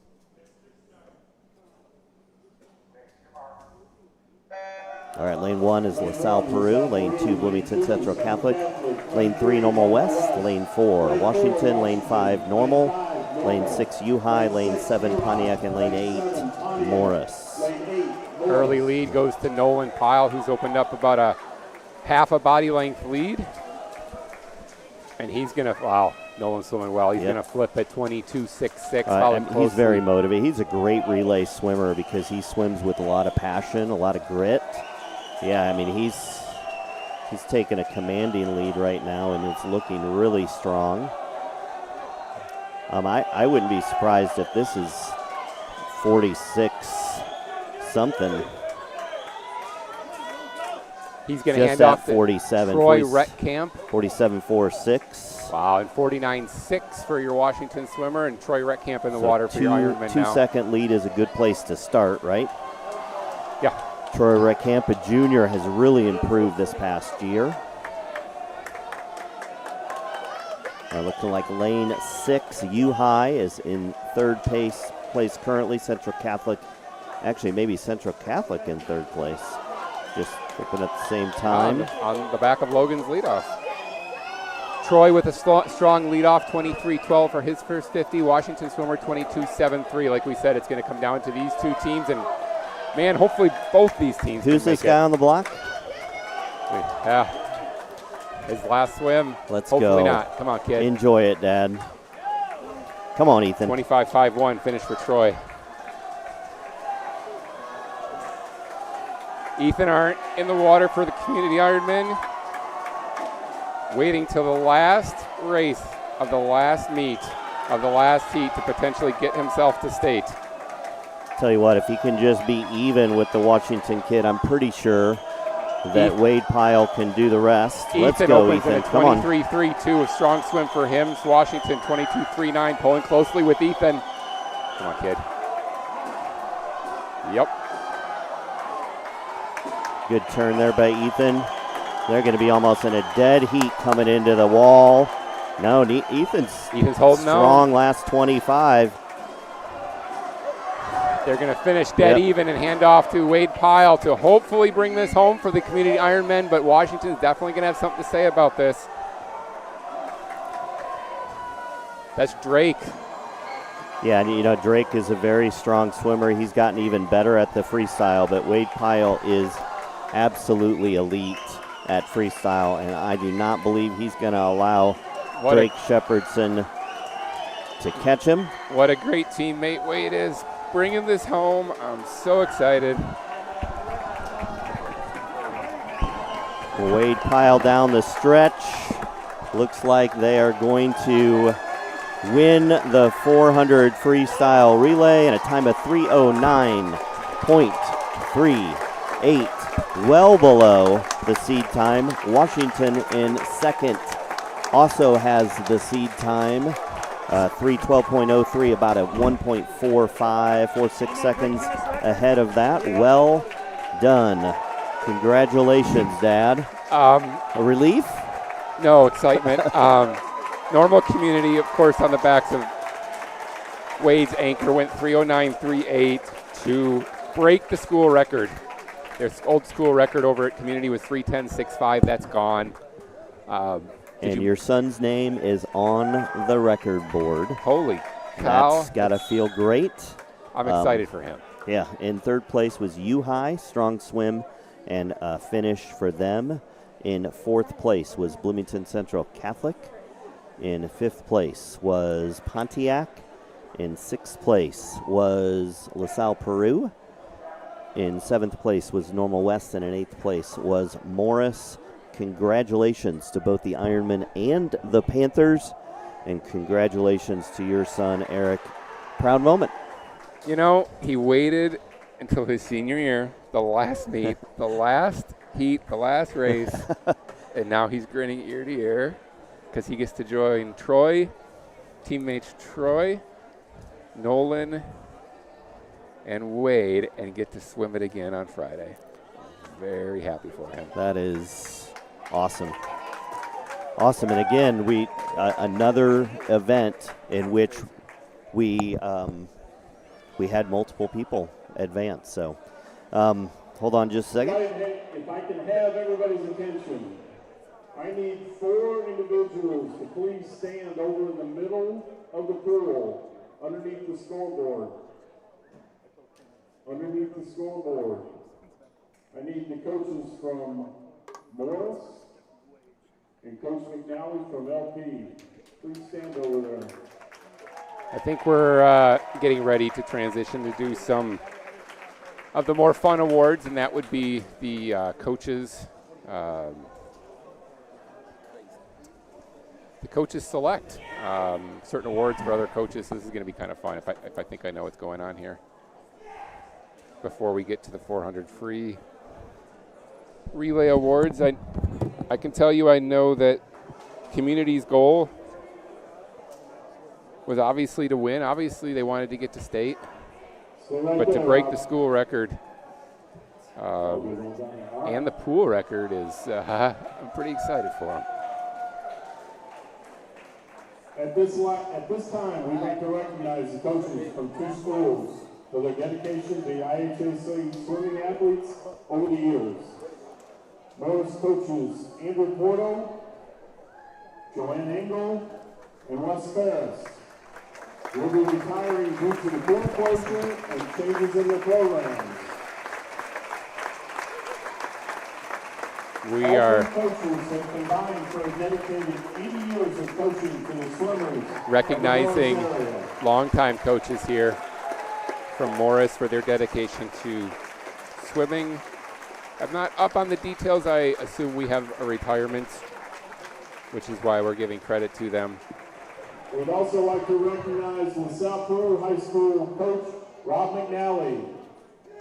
All right, lane 1 is LaSalle, Peru. Lane 2, Bloomington Central Catholic. Lane 3, Normal West. Lane 4, Washington. Lane 5, Normal. Lane 6, U-High. Lane 7, Pontiac. And lane 8, Morris. Early lead goes to Nolan Pyle, who's opened up about a half a body length lead. And he's going to, wow, Nolan's swimming well. He's going to flip at 22.66. He's very motivated. He's a great relay swimmer because he swims with a lot of passion, a lot of grit. Yeah, I mean, he's taken a commanding lead right now, and it's looking really strong. I wouldn't be surprised if this is 46 something. He's going to hand off 47. Troy Retkamp. 47.46. Wow, and 49.6 for your Washington swimmer, and Troy Retkamp in the water for your Ironman now. 2-second lead is a good place to start, right? Yeah. Troy Retkamp, a junior, has really improved this past year. Looking like lane 6, U-High is in third place currently. Central Catholic, actually maybe Central Catholic in third place. Just flipping at the same time. On the back of Logan's leadoff. Troy with a strong leadoff, 23.12 for his first 50. Washington swimmer, 22.73. Like we said, it's going to come down to these 2 teams, and man, hopefully both these teams. Who's this guy on the block? Yeah. His last swim. Let's hopefully go. Hopefully not. Come on, kid. Enjoy it, Dad. Come on, Ethan. 25.51 finish for Troy. Ethan Arndt in the water for the Community Ironman. Waiting till the last race of the last meet of the last heat to potentially get himself to state. Tell you what, if he can just be even with the Washington kid, I'm pretty sure that Wade Pyle can do the rest. Let's go, Ethan. Come on. 23.32, a strong swim for him. Washington 22.39, pulling closely with Ethan. Come on, kid. Yep. Good turn there by Ethan. They're going to be almost in a dead heat coming into the wall. No, Ethan's holding strong last 25. They're going to finish dead even and hand off to Wade Pyle to hopefully bring this home for the Community Ironmen, but Washington's definitely going to have something to say about this. That's Drake. Yeah, and you know, Drake is a very strong swimmer. He's gotten even better at the freestyle, but Wade Pyle is absolutely elite at freestyle, and I do not believe he's going to allow Drake Shepherdson to catch him. What a great teammate Wade is, bringing this home. I'm so excited. Wade Pyle down the stretch. Looks like they are going to win the 400 freestyle relay in a time of 3:09.38, well below the seed time. Washington in second also has the seed time, 3:12.03, about a 1.46 seconds ahead of that. Well done. Congratulations, Dad. A relief? No, excitement. Normal community, of course, on the backs of Wade's anchor went 3:09.38 to break the school record. Their old school record over at community was 3:10.65. That's gone. And your son's name is on the record board. Holy cow. That's got to feel great. I'm excited for him. Yeah, in third place was U-High, strong swim, and finish for them. In fourth place was Bloomington Central Catholic. In fifth place was Pontiac. In sixth place was LaSalle Peru. In seventh place was Normal West, and in eighth place was Morris. Congratulations to both the Ironmen and the Panthers, and congratulations to your son, Eric. Proud moment. You know, he waited until his senior year, the last meet, the last heat, the last race, and now he's grinning ear to ear because he gets to join Troy, teammates Troy, Nolan, and Wade, and get to swim it again on Friday. Very happy for him. That is awesome. Awesome. And again, we another event in which we had multiple people advance. So hold on just a second. If I can have everybody's attention, I need 4 individuals to please stand over in the middle of the pool underneath the scoreboard. Underneath the scoreboard. I need the coaches from Morris and Coach McNally from LP. Please stand over there. I think we're getting ready to transition to do some of the more fun awards, and that would be the coaches. The coaches select certain awards for other coaches. This is going to be kind of fun if I think I know what's going on here. Before we get to the 400 free relay awards, I can tell you I know that community's goal was obviously to win. Obviously they wanted to get to state, but to break the school record and the pool record is, I'm pretty excited for them. At this time, we'd like to recognize the coaches from 2 schools for their dedication to the IHSA swimming athletes over the years. Morris coaches Andrew Porto, Joanne Engel, and Russ Ferris will be retiring due to the pool closure and changes in their programs. We are recognizing longtime coaches here from Morris for their dedication to swimming. I'm not up on the details. I assume we have a retirement, which is why we're giving credit to them. We'd also like to recognize LaSalle Peru High School coach Rob McNally.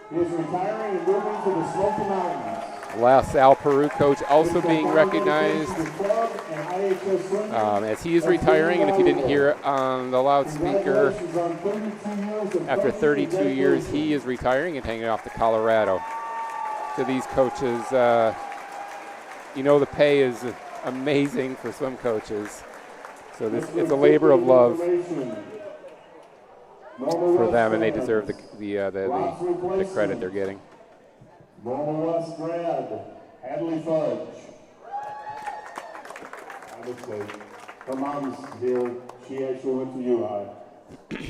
He is retiring and moving to the Smoky Mountains. LaSalle Peru coach also being recognized as he is retiring, and if you didn't hear on the loudspeaker, after 32 years he is retiring and hanging off to Colorado. To these coaches, you know the pay is amazing for swim coaches, so this is a labor of love for them, and they deserve the credit they're getting. Normal West grad, Hadley Fudge. Honestly, her mom's here. She actually went to U-High.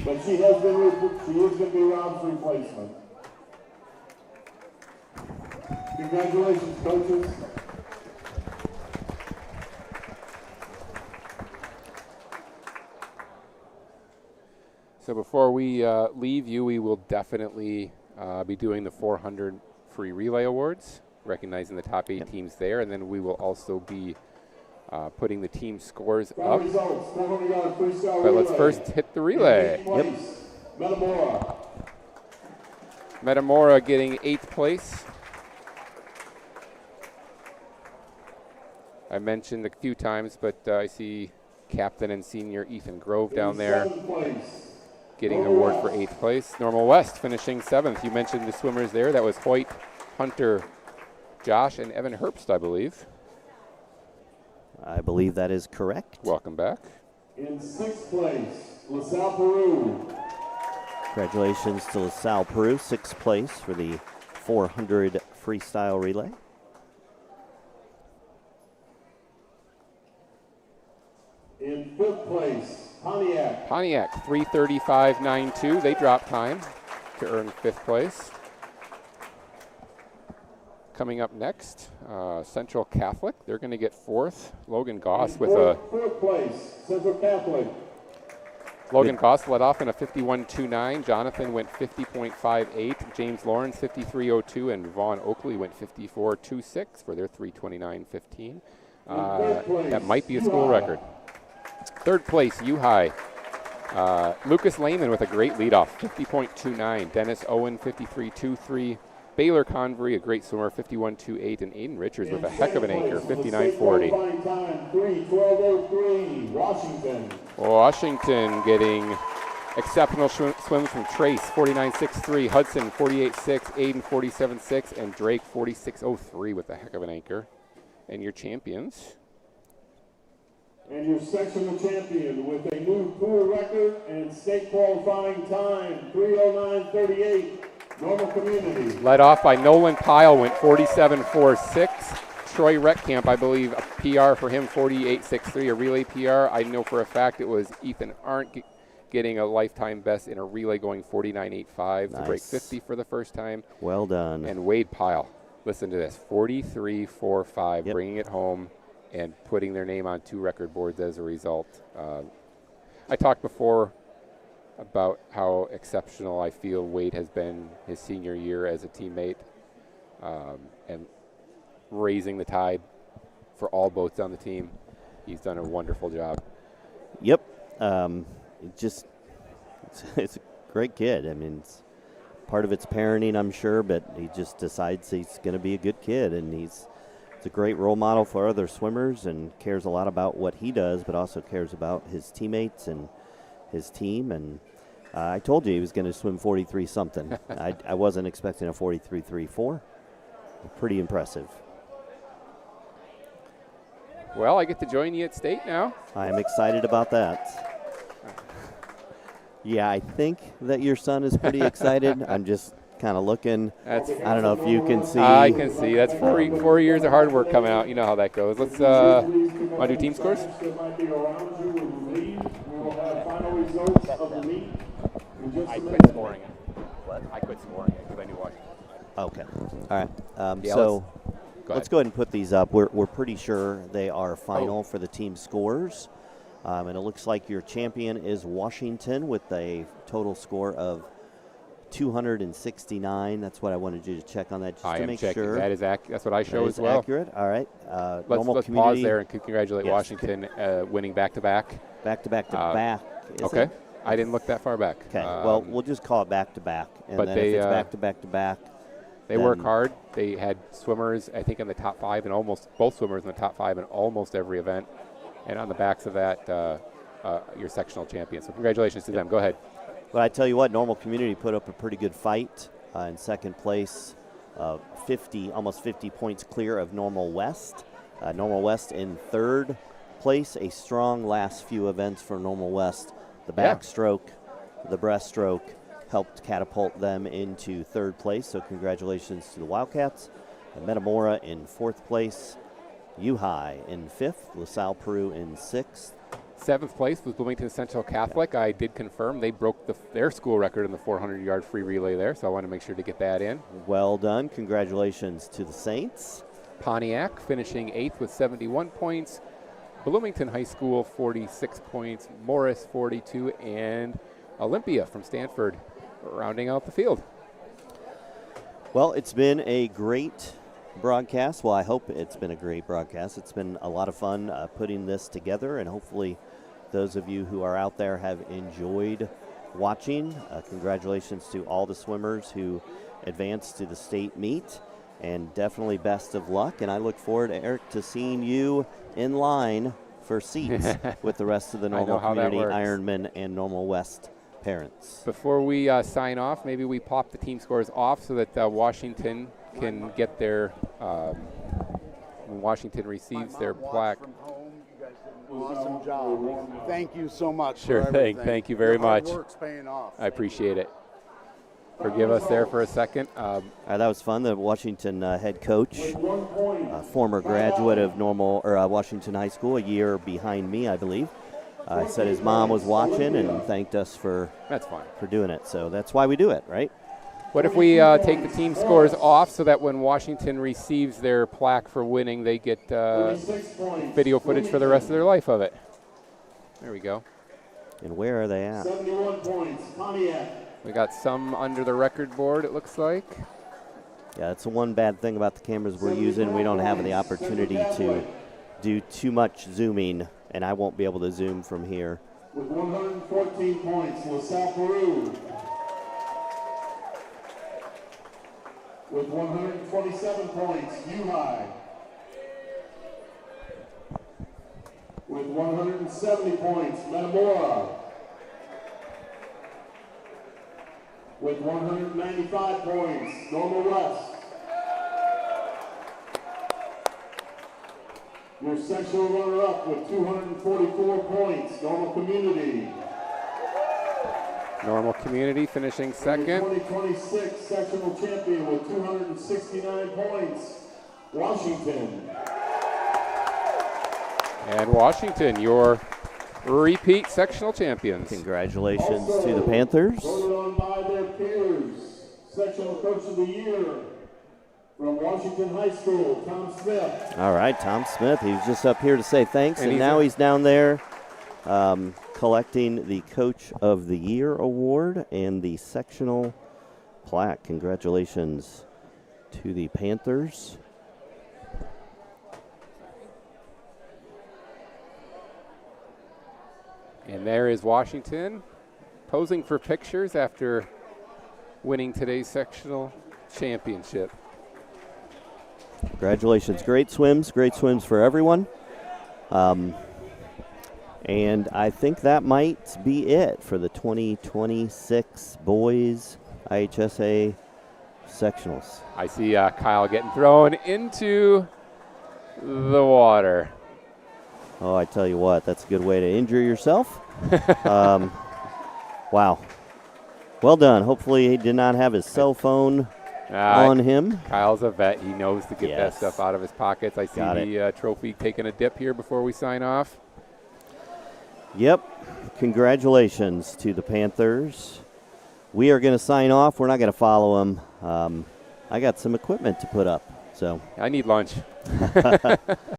But she is going to be Rob's replacement. Congratulations, coaches. So before we leave you, we will definitely be doing the 400 free relay awards, recognizing the top 8 teams there, and then we will also be putting the team scores Final up. results, 400-yard freestyle But let's relay. first hit the relay. Yep. Metamora. Metamora getting 8th place. I mentioned a few times, but I see Captain and Senior Ethan Grove down there 7th place. getting an award for 8th place. Normal West finishing 7th. You mentioned the swimmers there. That was Hoyt, Hunter, Josh, and Evan Herbst, I believe. I believe that is correct. Welcome back. In 6th place, LaSalle, Peru. Congratulations to LaSalle, Peru, 6th place for the 400 freestyle relay. In 5th place, Pontiac. Pontiac, 3:35.92. They dropped time to earn 5th place. Coming up next, Central Catholic. They're going to get 4th. Logan Goss with a... 4th place, Central Catholic. Logan Goss led off in a 51.29. Jonathan went 50.58. James Lawrence 53.02, and Vaughn Oakley went 54.26 for their 3:29.15. That might be a school record. 3rd place, U-High. Lucas Lehman with a great leadoff, 50.29. Dennis Owen 53.23. Baylor Convery, a great swimmer, 51.28, and Aiden Richards with a heck of an anchor, 59.40. Time 3:12:03, Washington. Washington getting exceptional swims from Trace, 49.63, Hudson 48.6, Aiden 47.6, and Drake 46.03 with a heck of an anchor. And your champions. And your sectional champion with a new pool record and state qualifying time, 3:09:38. Normal Community. Led off by Nolan Pyle, went 47.46. Troy Retkamp, I believe, a PR for him, 48.63, a relay PR. I know for a fact it was Ethan Arndt getting a lifetime best in a relay, going 49.85 to break 50 for the first time. Well done. And Wade Pyle, listen to this, 43.45, bringing it home and putting their name on 2 record boards as a result. I talked before about how exceptional I feel Wade has been his senior year as a teammate, and raising the tide for all boats on the team. He's done a wonderful job. Yep. It's a great kid. I mean, part of it's parenting, I'm sure, but he just decides he's going to be a good kid, and he's a great role model for other swimmers and cares a lot about what he does, but also cares about his teammates and his team. And I told you he was going to swim 43 something. I wasn't expecting a 43.34. Pretty impressive. Well, I get to join you at state now. I'm excited about that. Yeah, I think that your son is pretty excited. I'm just kind of looking. I don't know if you can see. I can see. That's 4 years of hard work coming out. You know how that goes. Let's want to do team scores? I quit scoring it. What? I quit scoring it because I knew Washington. Okay. All right. Yeah, So let's go ahead and put these up. We're pretty sure they are final for the team scores. And it looks like your champion is Washington with a total score of 269. That's what I wanted you to check on that, just to make sure. That is that's what I show that as well. Accurate. All right. Let's pause there and congratulate Washington winning back-to-back. Back-to-back-to-back. Okay. It? I didn't look that far back. Okay. Well, we'll just call it back-to-back. And but then they, if it's back-to-back-to-back, they work hard. They had swimmers, I think, in the top 5, and almost both swimmers in the top 5 in almost every event. And on the backs of that, your sectional champion. So congratulations to them. Go ahead. Well, I tell you what, Normal Community put up a pretty good fight in second place, almost 50 points clear of Normal West. Normal West in third place, a strong last few events for Normal West. The backstroke, the breaststroke helped catapult them into third place, so congratulations to the Wildcats. And Metamora in fourth place, U-High in fifth, LaSalle Peru in sixth. 7th place was Bloomington Central Catholic. I did confirm they broke their school record in the 400-yard free relay there, so I want to make sure to get that in. Well done. Congratulations to the Saints. Pontiac finishing 8th with 71 points. Bloomington High School 46 points. Morris 42, and Olympia from Stanford rounding out the field. Well, it's been a great broadcast. Well, I hope it's been a great broadcast. It's been a lot of fun putting this together, and hopefully those of you who are out there have enjoyed watching. Congratulations to all the swimmers who advanced to the state meet, and definitely best of luck. And I look forward, Eric, to seeing you in line for seats with the rest of the Normal Community Ironman and Normal West parents. Before we sign off, maybe we pop the team scores off so that Washington can get their when Washington receives their plaque. Awesome job. Thank you so much. Sure for thing. everything. Thank you very much. Hard work's paying off. I appreciate it. Forgive us there for a second. That was fun. The Washington head coach, former graduate of Washington High School, a year behind me, I believe. Said his mom was watching and thanked us for doing it. So that's why we do it, right? What if we take the team scores off so that when Washington receives their plaque for winning, they get video footage for the rest of their life of it? There we go. And where are they at? 71 points, Pontiac. We got some under the record board, it looks like. Yeah, that's the one bad thing about the cameras we're using. We don't have the opportunity to do too much zooming, and I won't be able to zoom from here. With 114 points, LaSalle Peru. With 127 points, U-High. With 170 points, Metamora. With 195 points, Normal West. Your sectional runner-up with 244 points, Normal Community. Normal Community finishing second. 2026 sectional champion with 269 points, Washington. And Washington, your repeat sectional champions. Congratulations to the Panthers. Voted on by their peers. Sectional Coach of the Year from Washington High School, Tom Smith. All right, Tom Smith. He was just up here to say thanks, and he's now he's down there collecting the Coach of the Year award and the sectional plaque. Congratulations to the Panthers. And there is Washington posing for pictures after winning today's sectional championship. Congratulations. Great swims for everyone. And I think that might be it for the 2026 boys IHSA sectionals. I see Kyle getting thrown into the water. Oh, I tell you what, that's a good way to injure yourself. Wow. Well done. Hopefully he did not have his cell phone on him. Kyle's a vet. He knows to get that stuff out of his pockets. I see the trophy taking a dip here before we sign off. Yep. Congratulations to the Panthers. We are going to sign off. We're not going to follow them. I got some equipment to put up. So I need lunch.